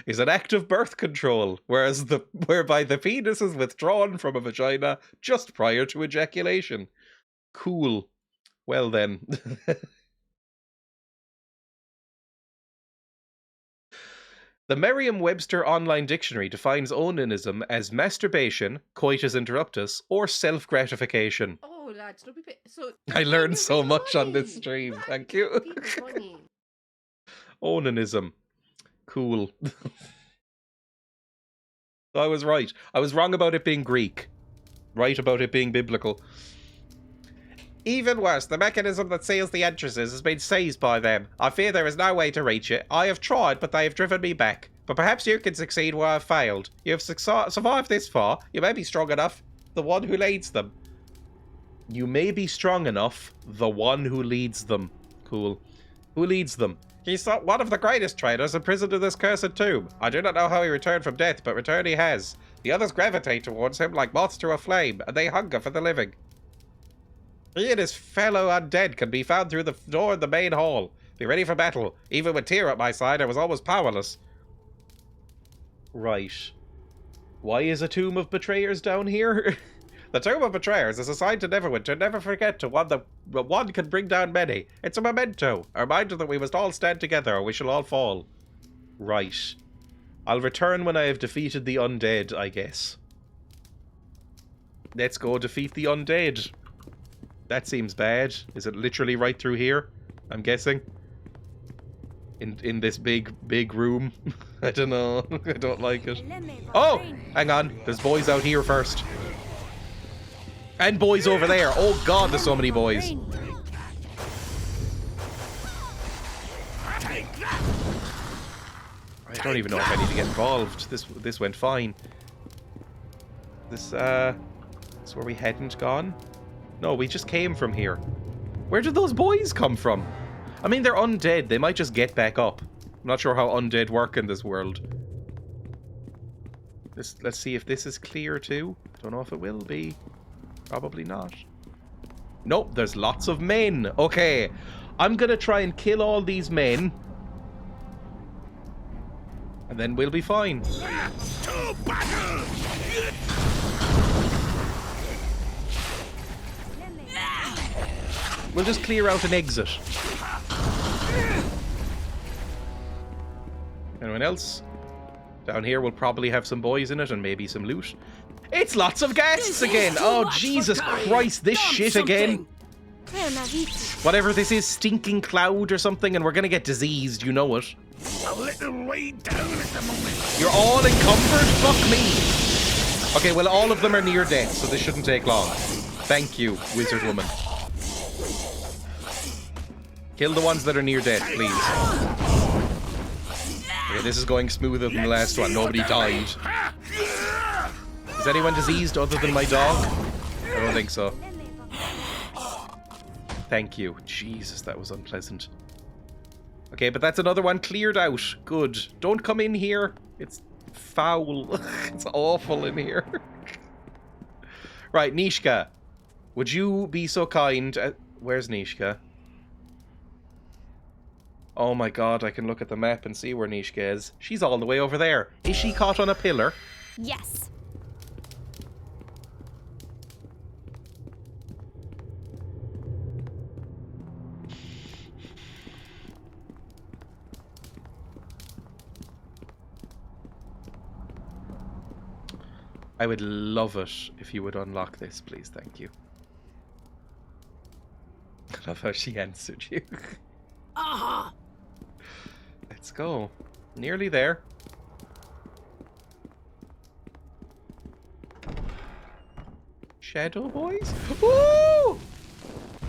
is an act of birth control, whereby the penis is withdrawn from a vagina just prior to ejaculation. Cool. Well then. The Merriam-Webster Online Dictionary defines onanism as masturbation, coitus interruptus, or self-gratification.
Oh, lads, don't be so.
I learned so much on this stream. Thank you. Onanism. Cool. I was right. I was wrong about it being Greek. Right about it being biblical.
Even worse, the mechanism that seals the entrances has been seized by them. I fear there is no way to reach it. I have tried, but they have driven me back. But perhaps you can succeed where I have failed. You have survived this far. You may be strong enough. The one who leads them. You may be strong enough. The one who leads them. Cool.
Who leads them?
He's one of the greatest traders imprisoned in this cursed tomb. I do not know how he returned from death, but return he has. The others gravitate towards him like moths to a flame, and they hunger for the living. He and his fellow undead can be found through the door in the main hall. Be ready for battle. Even with Tyr at my side, I was almost powerless.
Right. Why is a tomb of betrayers down here?
The Tomb of Betrayers is a sign to Neverwinter. Never forget to one that one can bring down many. It's a memento, a reminder that we must all stand together or we shall all fall.
Right. I'll return when I have defeated the undead, I guess. Let's go defeat the undead. That seems bad. Is it literally right through here? I'm guessing. In this big room. I don't know. I don't like it. Oh! Hang on. There's boys out here first. And boys over there. Oh god, there's so many boys. I don't even know if I need to get involved. This went fine. This where we hadn't gone? No, we just came from here. Where did those boys come from? I mean, they're undead. They might just get back up. I'm not sure how undead work in this world. Let's see if this is clear too. Don't know if it will be. Probably not. Nope, there's lots of men. Okay, I'm gonna try and kill all these men. And then we'll be fine. We'll just clear out an exit. Anyone else? Down here we'll probably have some boys in it and maybe some loot. It's lots of guests again! Oh, Jesus Christ, this shit again! Whatever this is, stinking cloud or something, and we're gonna get diseased, you know it.
A little way down at the moment.
You're all encumbered? Fuck me! Okay, well, all of them are near death, so this shouldn't take long. Thank you, wizard woman. Kill the ones that are near death, please. Okay, this is going smoother than the last one. Nobody died. Is anyone diseased other than my dog? I don't think so. Thank you. Jesus, that was unpleasant. Okay, but that's another one cleared out. Good. Don't come in here. It's foul. It's awful in here. Right, Nishka. Would you be so kind... Where's Nishka? Oh my god, I can look at the map and see where Nishka is. She's all the way over there. Is she caught on a pillar?
Yes.
I would love it if you would unlock this, please. Thank you. I love how she answered you.
Aha!
Let's go. Nearly there. Shadow boys? Woo!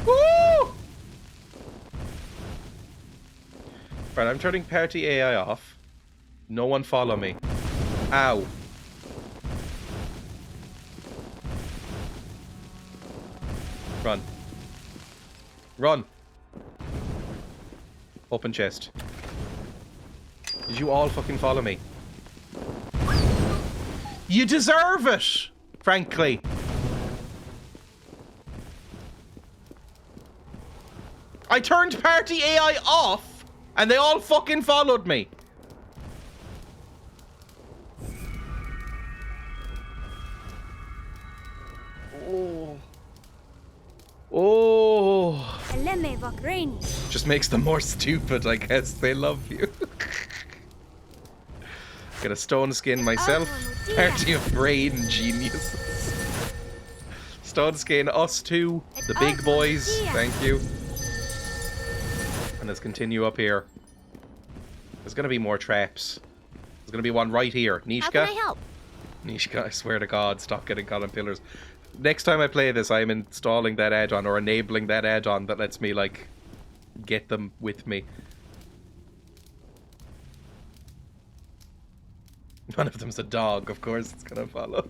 Woo! Right, I'm turning party AI off. No one follow me. Ow. Run. Run. Open chest. Did you all fucking follow me? You deserve it! Frankly. I turned party AI off, and they all fucking followed me. Oh. Oh. Just makes them more stupid, I guess. They love you. Get a stone skin myself. Party of brain geniuses. Stone skin us too. The big boys. Thank you. And let's continue up here. There's gonna be more traps. There's gonna be one right here. Nishka.
How can I help?
Nishka, I swear to God, stop getting caught on pillars. Next time I play this, I'm installing that add-on or enabling that add-on that lets me, like, get them with me. One of them's a dog, of course it's gonna follow.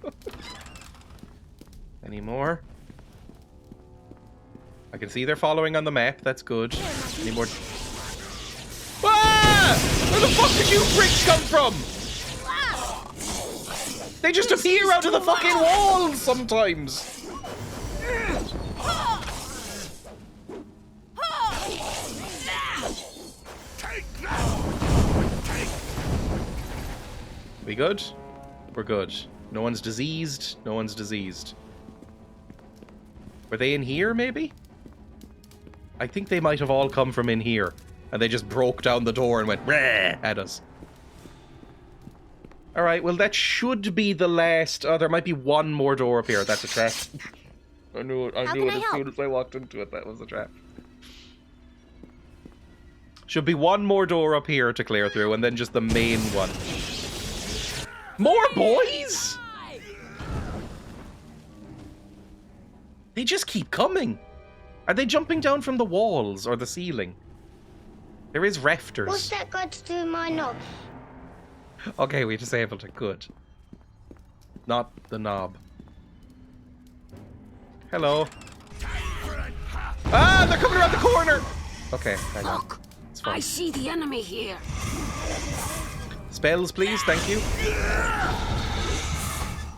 Any more? I can see they're following on the map, that's good. Any more? the fuck did you pricks come from? They just appear out of the fucking walls sometimes. We good? We're good. No one's diseased. No one's diseased. Were they in here, maybe? I think they might have all come from in here. And they just broke down the door and went "Rah!" at us. Alright, well that should be the last... Oh, there might be one more door up here. That's a trap. I knew it as soon as I walked into it. That was a trap. Should be one more door up here to clear through, and then just the main one. More boys? They just keep coming. Are they jumping down from the walls or the ceiling? There is rafters.
What's that got to do with my knob?
Okay, we disabled it. Good. Not the knob. Hello. Ah, they're coming around the corner. Okay, hang on. It's fine.
I see the enemy here.
Spells, please. Thank you.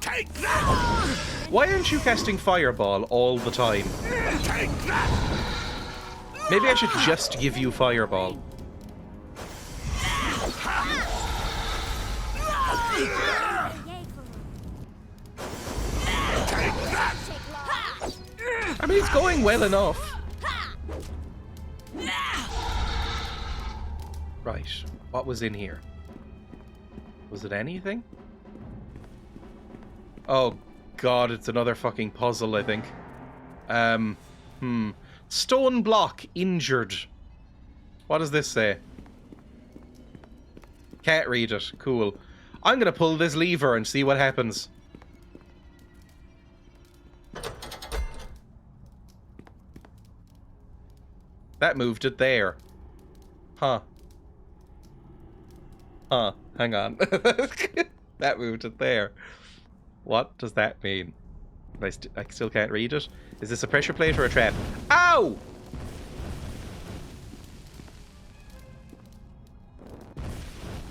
Take that!
Why aren't you casting Fireball all the time?
Take that!
Maybe I should just give you Fireball. I mean, it's going well enough. Right. What was in here? Was it anything? Oh, God, it's another fucking puzzle, I think. Stone block injured. What does this say? Can't read it. Cool. I'm gonna pull this lever and see what happens. That moved it there. Huh. Huh. Hang on. That moved it there. What does that mean? I still can't read it. Is this a pressure plate or a trap? Ow!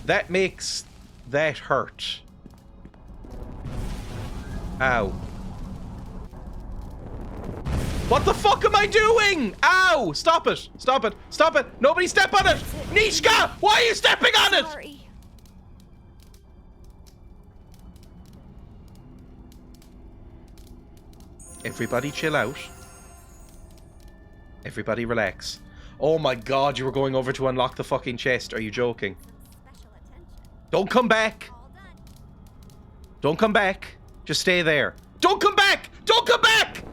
That makes that hurt. Ow. What the fuck am I doing? Ow! Stop it! Stop it! Stop it! Nobody step on it! Nishka! Why are you stepping on it?
Sorry.
Everybody chill out. Everybody relax. Oh my God, you were going over to unlock the fucking chest. Are you joking? Don't come back. Don't come back. Just stay there. Don't come back! Don't come back!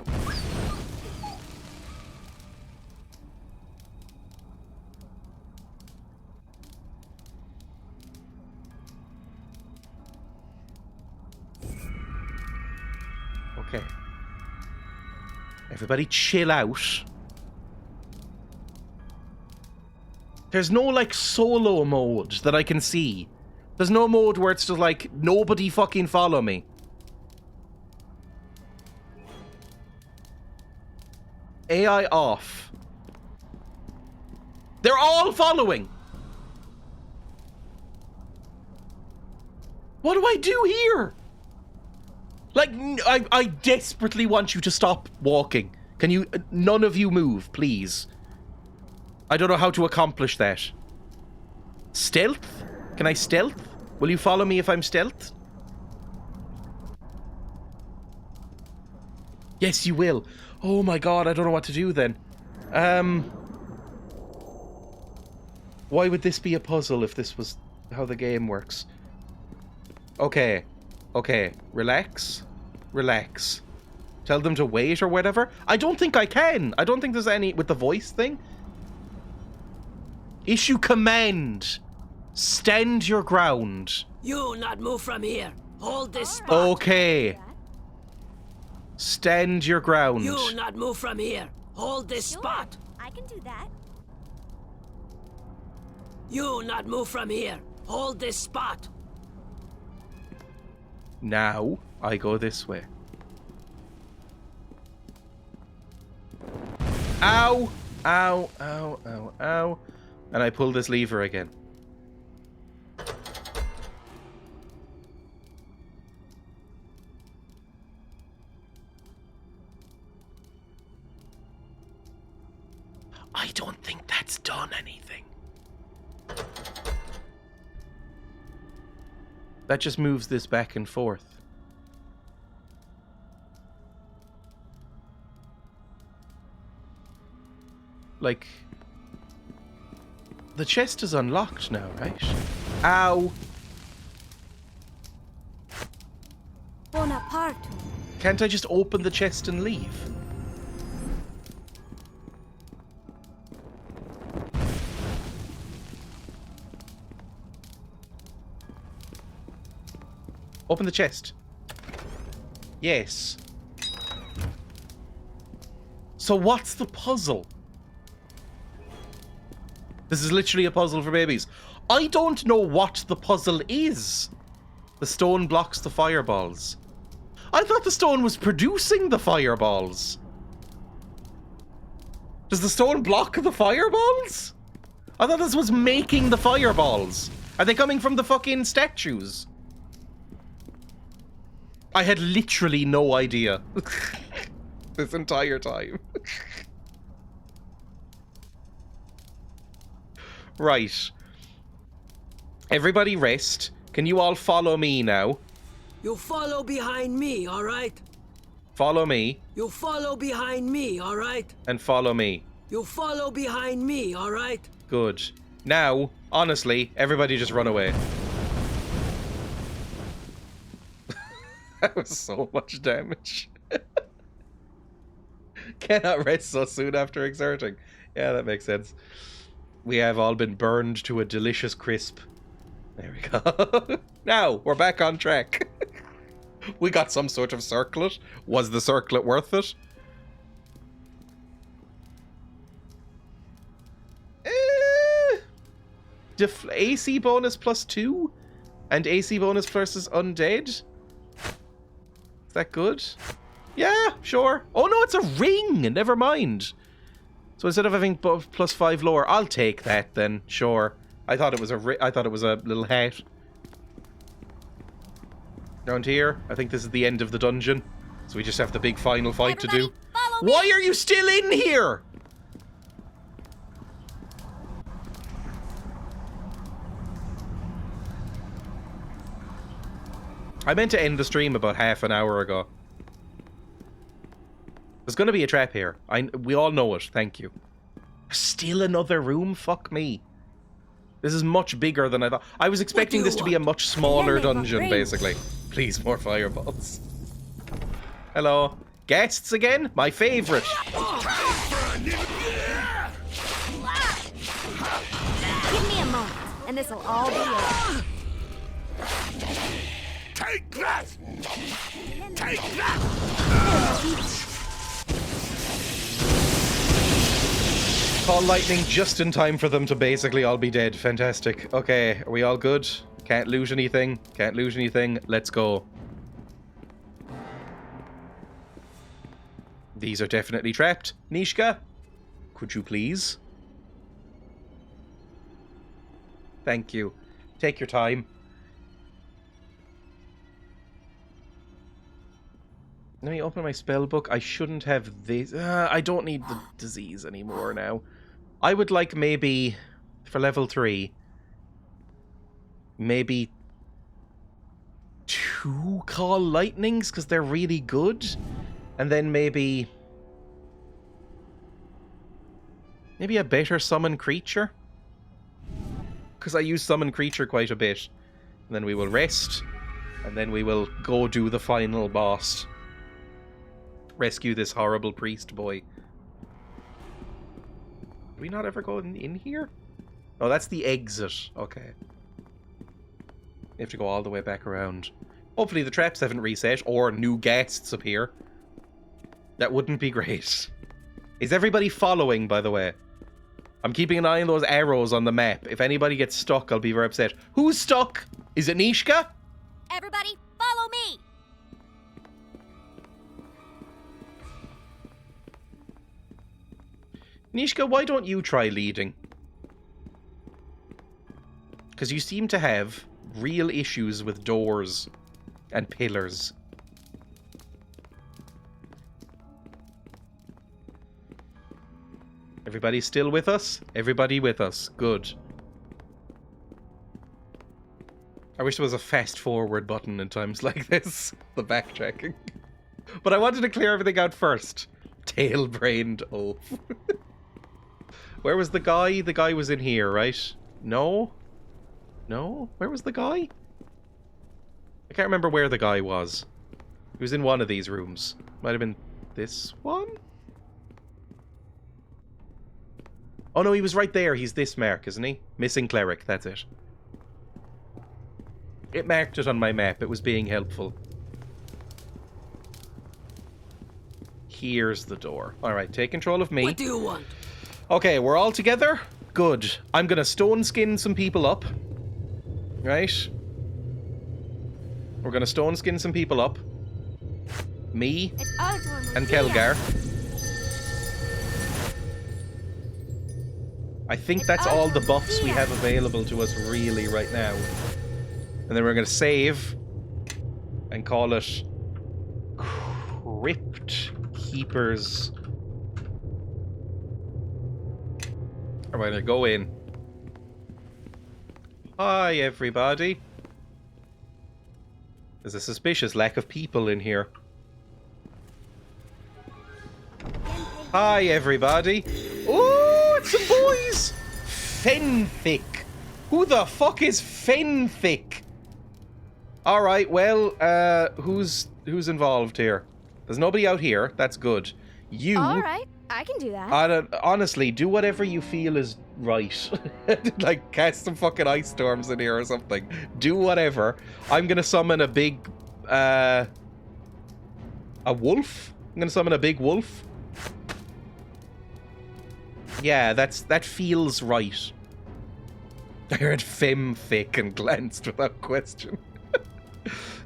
Okay. Everybody chill out. There's no, like, solo mode that I can see. There's no mode where it's just like, nobody fucking follow me. AI off. They're all following. What do I do here? Like, I desperately want you to stop walking. Can you, none of you move, please. I don't know how to accomplish that. Stealth? Can I stealth? Will you follow me if I'm stealth? Yes, you will. Oh my God, I don't know what to do then. Why would this be a puzzle if this was how the game works? Okay. Okay. Relax. Relax. Tell them to wait or whatever. I don't think I can. I don't think there's any... With the voice thing? Issue command. Stand your ground.
You not move from here. Hold this spot.
Okay. Stand your ground.
You not move from here. Hold this spot.
I can do that.
You not move from here. Hold this spot.
Now, I go this way. Ow! Ow, ow, ow, ow. And I pull this lever again. That just moves this back and forth. Like... The chest is unlocked now, right? Ow!
Bonaparte.
Can't I just open the chest and leave? Open the chest. Yes. So what's the puzzle? This is literally a puzzle for babies. I don't know what the puzzle is. The stone blocks the fireballs. I thought the stone was producing the fireballs. Does the stone block the fireballs? I thought this was making the fireballs. Are they coming from the fucking statues? I had literally no idea. This entire time. Right. Everybody rest. Can you all follow me now?
You follow behind me, alright?
Follow me.
You follow behind me, alright?
And follow me.
You follow behind me, alright?
Good. Now, honestly, everybody just run away. That was so much damage. Cannot rest so soon after exerting. Yeah, that makes sense. We have all been burned to a delicious crisp. There we go. Now, we're back on track. We got some sort of circlet. Was the circlet worth it? AC bonus +2? And AC bonus versus undead? Is that good? Yeah, sure. Oh no, it's a ring! Never mind. So instead of having +5 lower, I'll take that then. Sure. I thought it was a little hat. Down here, I think this is the end of the dungeon. So we just have the big final fight to do. Why are you still in here? I meant to end the stream about half an hour ago. There's going to be a trap here. We all know it. Thank you. Still another room? Fuck me. This is much bigger than I thought. I was expecting this to be a much smaller dungeon, basically. Please, more fireballs. Hello. Guests again? My favorite.
Give me a moment, and this'll all be over.
Take that! Take that!
Call lightning just in time for them to basically all be dead. Fantastic. Okay, are we all good? Can't lose anything. Can't lose anything. Let's go. These are definitely trapped. Nishka, could you please? Thank you. Take your time. Let me open my spell book. I shouldn't have this. I don't need the disease anymore now. I would like maybe, for level 3, maybe 2 call lightnings, because they're really good. And then maybe a better summon creature. Because I use summon creature quite a bit. And then we will rest. And then we will go do the final boss. Rescue this horrible priest boy. Did we not ever go in here? Oh, that's the exit. Okay. We have to go all the way back around. Hopefully the traps haven't reset or new guests appear. That wouldn't be great. Is everybody following, by the way? I'm keeping an eye on those arrows on the map. If anybody gets stuck, I'll be very upset. Who's stuck? Is it Nishka?
Everybody, follow me!
Nishka, why don't you try leading? Because you seem to have real issues with doors and pillars. Everybody still with us? Everybody with us. Good. I wish there was a fast forward button in times like this. The backtracking. But I wanted to clear everything out first. Tail-brained oaf. Where was the guy? The guy was in here, right? No? No? Where was the guy? I can't remember where the guy was. He was in one of these rooms. Might have been this one? Oh no, he was right there. He's this mark, isn't he? Missing cleric, that's it. It marked it on my map. It was being helpful. Here's the door. Alright, take control of me.
What do you want?
Okay, we're all together? Good. I'm gonna stone skin some people up. Right? We're gonna stone skin some people up. Me and Kelgar. I think that's all the buffs we have available to us really right now. And then we're gonna save and call it Crypt Keepers. Alright, gonna go in. Hi, everybody. There's a suspicious lack of people in here. Hi, everybody. Oh, it's some boys! Fenthic. Who the fuck is Fenthic? Alright, well, who's involved here? There's nobody out here. That's good. You...
Alright, I can do that.
Honestly, do whatever you feel is right. Like, cast some fucking ice storms in here or something. Do whatever. I'm gonna summon a big... a wolf? I'm gonna summon a big wolf. Yeah, that feels right. I heard Femfic and glanced without question.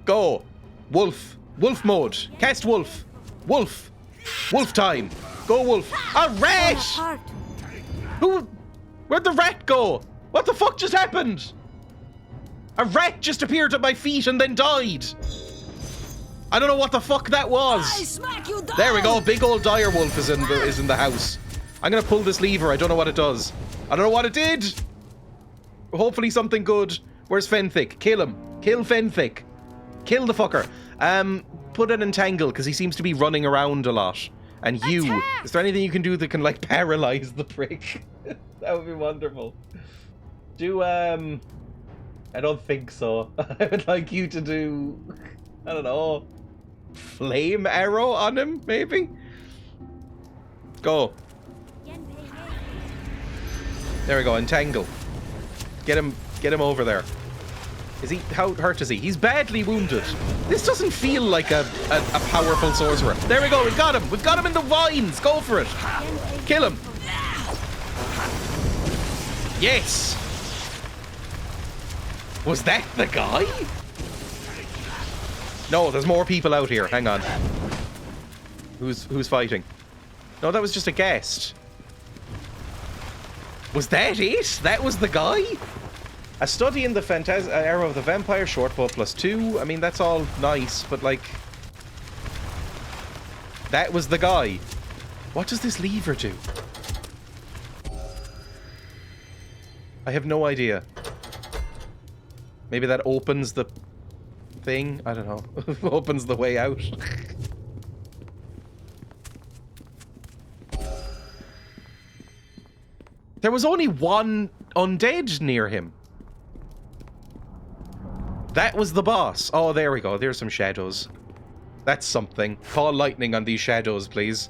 Go! Wolf! Wolf mode! Cast wolf! Wolf! Wolf time! Go wolf! A rat! Who? Where'd the rat go? What the fuck just happened? A rat just appeared at my feet and then died. I don't know what the fuck that was. There we go. Big old dire wolf is in the house. I'm gonna pull this lever. I don't know what it does. I don't know what it did. Hopefully something good. Where's Fenthic? Kill him. Kill Fenthic. Kill the fucker. Put an entangle because he seems to be running around a lot. And you, is there anything you can do that can like paralyze the prick? That would be wonderful. Do I don't think so. I would like you to do, I don't know, flame arrow on him maybe. Go. There we go. Entangle. Get him over there. Is he? How hurt is he? He's badly wounded. This doesn't feel like a powerful sorcerer. There we go. We've got him. We've got him in the vines. Go for it. Kill him. Yes. Was that the guy? No, there's more people out here. Hang on. Who's fighting? No, that was just a guest. Was that it? That was the guy? A study in the era of the vampire, short bow +2. I mean, that's all nice, but like... That was the guy. What does this lever do? I have no idea. Maybe that opens the thing? I don't know. Opens the way out. There was only one undead near him. That was the boss. Oh, there we go. There's some shadows. That's something. Call lightning on these shadows, please.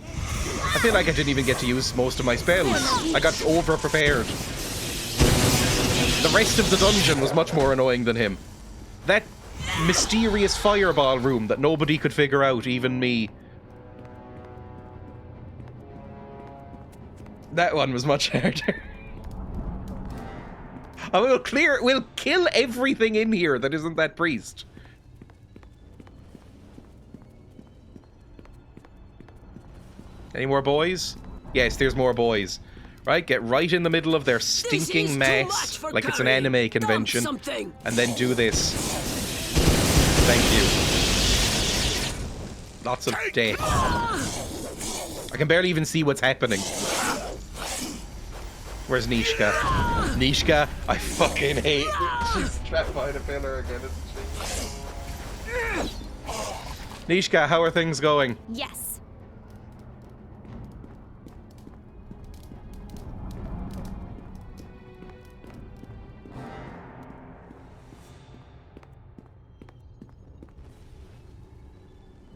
I feel like I didn't even get to use most of my spells. I got over-prepared. The rest of the dungeon was much more annoying than him. That mysterious fireball room that nobody could figure out, even me. That one was much harder. I will we'll kill everything in here that isn't that priest. Any more boys? Yes, there's more boys. Right, get right in the middle of their stinking mess, like it's an anime convention, and then do this. Thank you. Lots of death. I can barely even see what's happening. Where's Nishka? Nishka, I fucking hate. She's trapped behind a pillar again, isn't she? Nishka, how are things going?
Yes.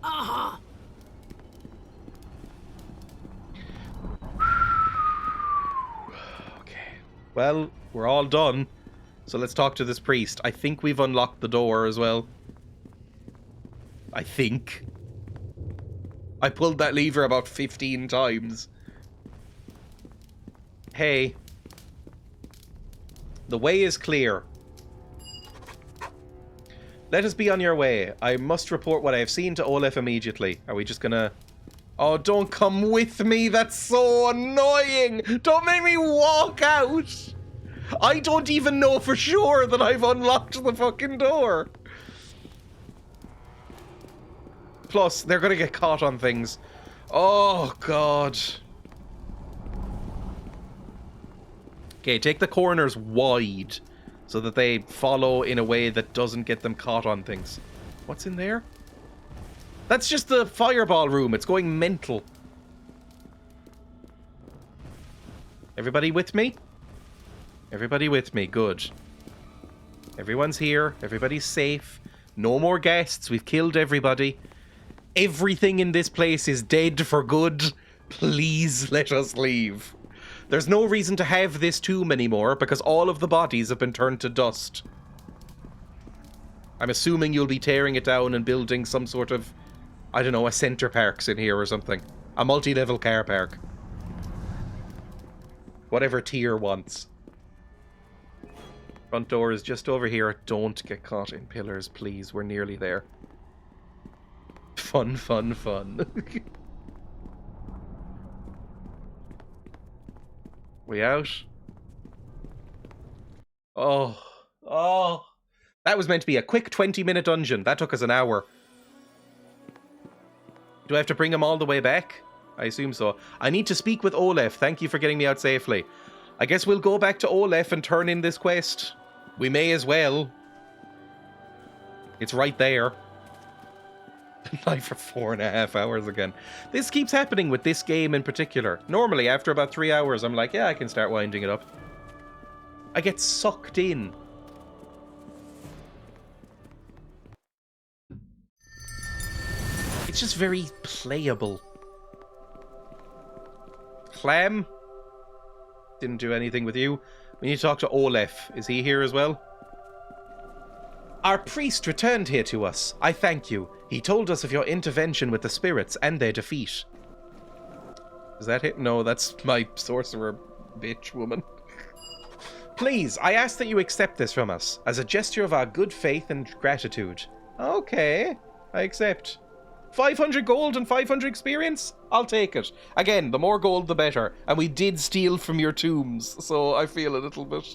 Aha!
Well, we're all done. So let's talk to this priest. I think we've unlocked the door as well. I think. I pulled that lever about 15 times. Hey. The way is clear. Let us be on your way. I must report what I have seen to Olaf immediately. Are we just gonna... Oh, don't come with me. That's so annoying. Don't make me walk out. I don't even know for sure that I've unlocked the fucking door. Plus, they're gonna get caught on things. Oh, God. Okay, take the corners wide so that they follow in a way that doesn't get them caught on things. What's in there? That's just the fireball room. It's going mental. Everybody with me? Everybody with me. Good. Everyone's here. Everybody's safe. No more guests. We've killed everybody. Everything in this place is dead for good. Please let us leave. There's no reason to have this tomb anymore because all of the bodies have been turned to dust. I'm assuming you'll be tearing it down and building some sort of, I don't know, a center parks in here or something. A multi-level car park. Whatever Tyr wants. Front door is just over here. Don't get caught in pillars, please. We're nearly there. Fun, fun, fun. We out? Oh. Oh. That was meant to be a quick 20-minute dungeon. That took us an hour. Do I have to bring him all the way back? I assume so. I need to speak with Olaf. Thank you for getting me out safely. I guess we'll go back to Olaf and turn in this quest. We may as well. It's right there. Live for 4.5 hours again. This keeps happening with this game in particular. Normally, after about 3 hours, I'm like, yeah, I can start winding it up. I get sucked in. It's just very playable. Clam? Didn't do anything with you. We need to talk to Olaf. Is he here as well? Our priest returned here to us. I thank you. He told us of your intervention with the spirits and their defeat. Is that it? No, that's my sorcerer bitch woman. Please, I ask that you accept this from us as a gesture of our good faith and gratitude. Okay, I accept. 500 gold and 500 experience? I'll take it. Again, the more gold, the better. And we did steal from your tombs, so I feel a little bit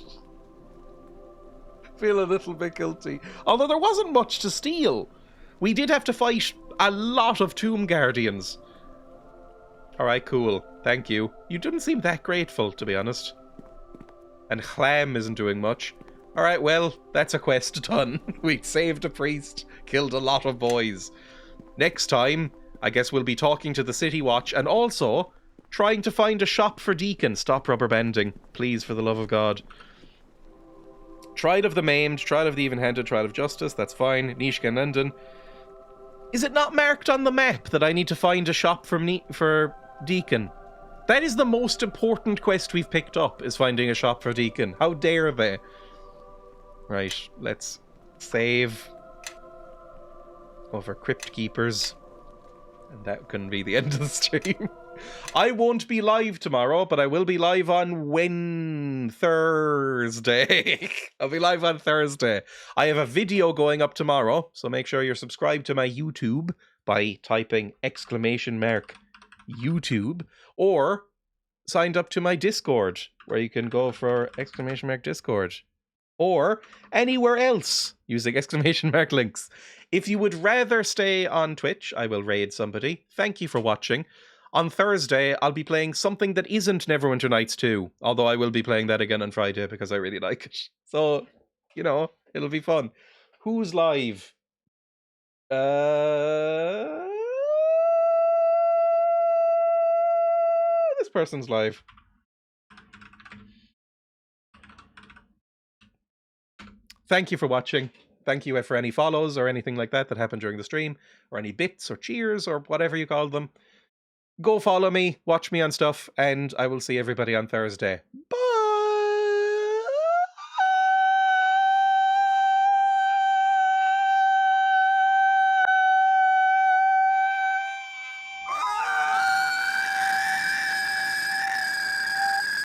guilty. Although there wasn't much to steal. We did have to fight a lot of tomb guardians. Alright, cool. Thank you. You didn't seem that grateful, to be honest. And Clam isn't doing much. Alright, well, that's a quest done. We saved a priest, killed a lot of boys. Next time, I guess we'll be talking to the City Watch and also trying to find a shop for Deacon. Stop rubber banding, please, for the love of God. Trial of the Maimed, Trial of the Even-Handed, Trial of Justice, that's fine. Nishka and London. Is it not marked on the map that I need to find a shop for Deacon? That is the most important quest we've picked up, is finding a shop for Deacon. How dare they? Right, let's save over Crypt Keepers. And that can be the end of the stream. I won't be live tomorrow, but I will be live on Thursday. I'll be live on Thursday. I have a video going up tomorrow, so make sure you're subscribed to my YouTube by typing !YouTube, or signed up to my Discord, where you can go for !Discord, or anywhere else using !! links. If you would rather stay on Twitch, I will raid somebody. Thank you for watching. On Thursday, I'll be playing something that isn't Neverwinter Nights 2, although I will be playing that again on Friday because I really like it. So, you know, it'll be fun. Who's live? This person's live. Thank you for watching. Thank you for any follows or anything like that that happened during the stream, or any bits or cheers or whatever you call them. Go follow me, watch me on stuff, and I will see everybody on Thursday. Bye!